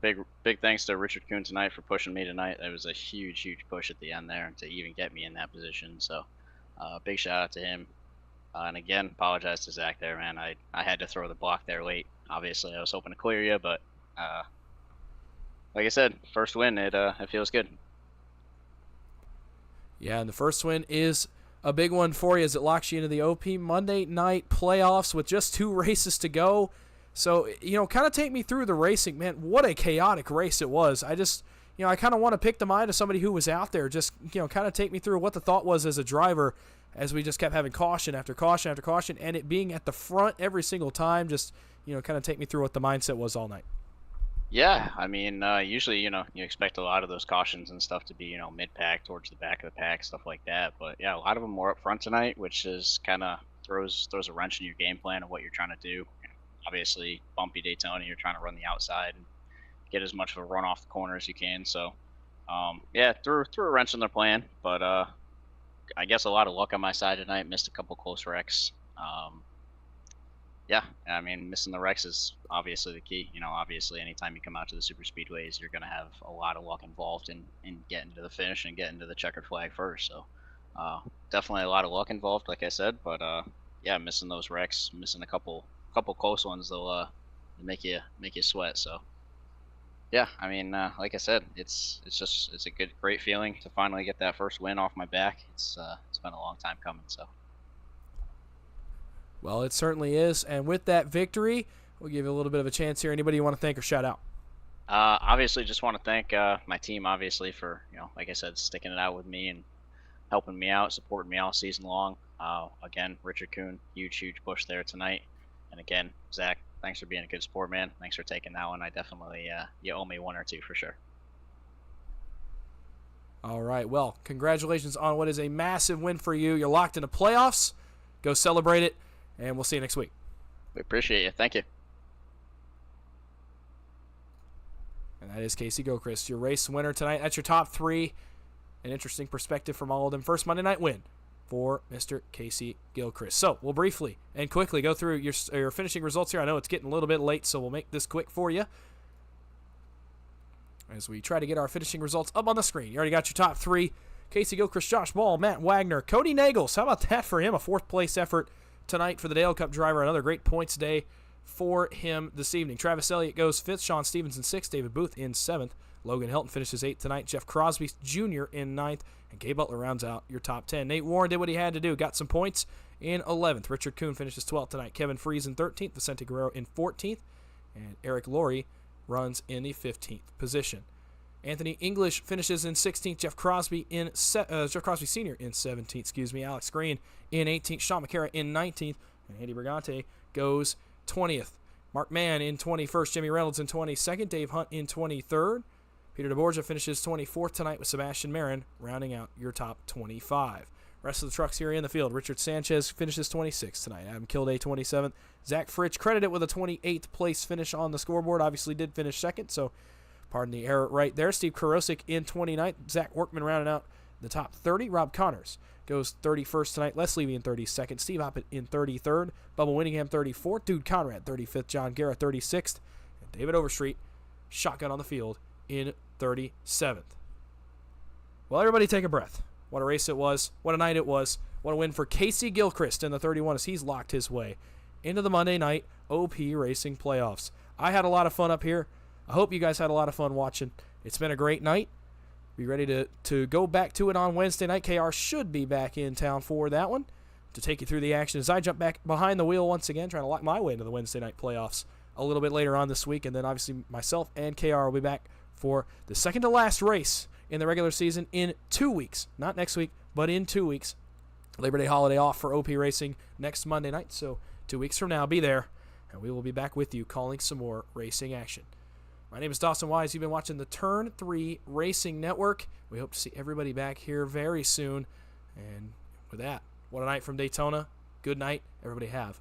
big thanks to Richard Kuhn tonight for pushing me tonight. That was a huge push at the end there to even get me in that position. So, big shout out to him. And again, apologize to Zach there, man. I had to throw the block there late. Obviously, I was hoping to clear you, but like I said, first win. It feels good. Yeah, and the first win is a big one for you as it locks you into the OP Monday night playoffs with just 2 races to go. So, kind of take me through the racing. Man, what a chaotic race it was. I just, I kind of want to pick the mind of somebody who was out there. Just, kind of take me through what the thought was as a driver as we just kept having caution after caution after caution and it being at the front every single time. Just, kind of take me through what the mindset was all night. Yeah, I mean, usually, you expect a lot of those cautions and stuff to be, mid-pack towards the back of the pack, stuff like that. But yeah, a lot of them were up front tonight, which is kind of throws a wrench in your game plan of what you're trying to do. Obviously, bumpy Daytona, you're trying to run the outside and get as much of a run off the corner as you can. So, yeah, threw a wrench in their plan. But I guess a lot of luck on my side tonight. Missed a couple close wrecks. Yeah, I mean, missing the wrecks is obviously the key. Obviously, anytime you come out to the super speedways, you're going to have a lot of luck involved in getting to the finish and getting to the checkered flag first. So, definitely a lot of luck involved, like I said. But yeah, missing those wrecks, missing a couple close ones, they'll make you sweat. So, yeah, I mean, like I said, it's a great feeling to finally get that first win off my back. It's been a long time coming. So. Well, it certainly is. And with that victory, we'll give you a little bit of a chance here. Anybody you want to thank or shout out? Obviously, just want to thank my team, obviously, for, like I said, sticking it out with me and helping me out, supporting me all season long. Again, Richard Kuhn, huge push there tonight. And again, Zach, thanks for being a good sport, man. Thanks for taking that one. I definitely, you owe me one or two for sure. All right, well, congratulations on what is a massive win for you. You're locked into playoffs. Go celebrate it, and we'll see you next week. We appreciate you. Thank you. And that is Casey Gilchrist, your race winner tonight. That's your top three. An interesting perspective from all of them. First Monday night win for Mr. Casey Gilchrist. So we'll briefly and quickly go through your finishing results here. I know it's getting a little bit late, so we'll make this quick for you as we try to get our finishing results up on the screen. You already got your top three. Casey Gilchrist, Josh Ball, Matt Wagner, Cody Nagels. How about that for him? A fourth-place effort tonight for the Dale Cup driver. Another great points day for him this evening. Travis Elliott goes fifth, Sean Stevenson sixth, David Booth in seventh. Logan Helton finishes eighth tonight, Jeff Crosby Jr. in ninth, and Gabe Butler rounds out your top 10. Nate Warren did what he had to do, got some points in 11th. Richard Kuhn finishes 12th tonight. Kevin Freese in 13th, Vicente Guerrero in 14th, and Eric Laurie runs in the 15th position. Anthony English finishes in 16th. Jeff Crosby Sr. in 17th. Alex Green in 18th. Sean Makara in 19th. And Andy Brigante goes 20th. Mark Mann in 21st. Jimmy Reynolds in 22nd. Dave Hunt in 23rd. Peter DeBorgia finishes 24th tonight with Sebastian Marin rounding out your top 25. Rest of the trucks here in the field. Richard Sanchez finishes 26th tonight. Adam Kilday 27th. Zach Fritsch credited with a 28th place finish on the scoreboard. Obviously did finish second, so pardon the error right there. Steve Karosik in 29th. Zach Workman rounding out the top 30. Rob Connors goes 31st tonight. Les Levy in 32nd. Steve Hoppett in 33rd. Bubba Winningham 34th. Dude Conrad 35th. John Guerra 36th. And David Overstreet, shotgun on the field, in 37th. Well, everybody take a breath. What a race it was. What a night it was. What a win for Casey Gilchrist in the 31 as he's locked his way into the Monday night OP Racing playoffs. I had a lot of fun up here. I hope you guys had a lot of fun watching. It's been a great night. Be ready to go back to it on Wednesday night. KR should be back in town for that one to take you through the action as I jump back behind the wheel once again, trying to lock my way into the Wednesday night playoffs a little bit later on this week. And then obviously myself and KR will be back for the second to last race in the regular season in 2 weeks. Not next week, but in 2 weeks. Labor Day holiday off for OP Racing next Monday night. So 2 weeks from now, be there, and we will be back with you calling some more racing action. My name is Dawson Wise. You've been watching the Turn 3 Racing Network. We hope to see everybody back here very soon. And with that, what a night from Daytona. Good night. Everybody have a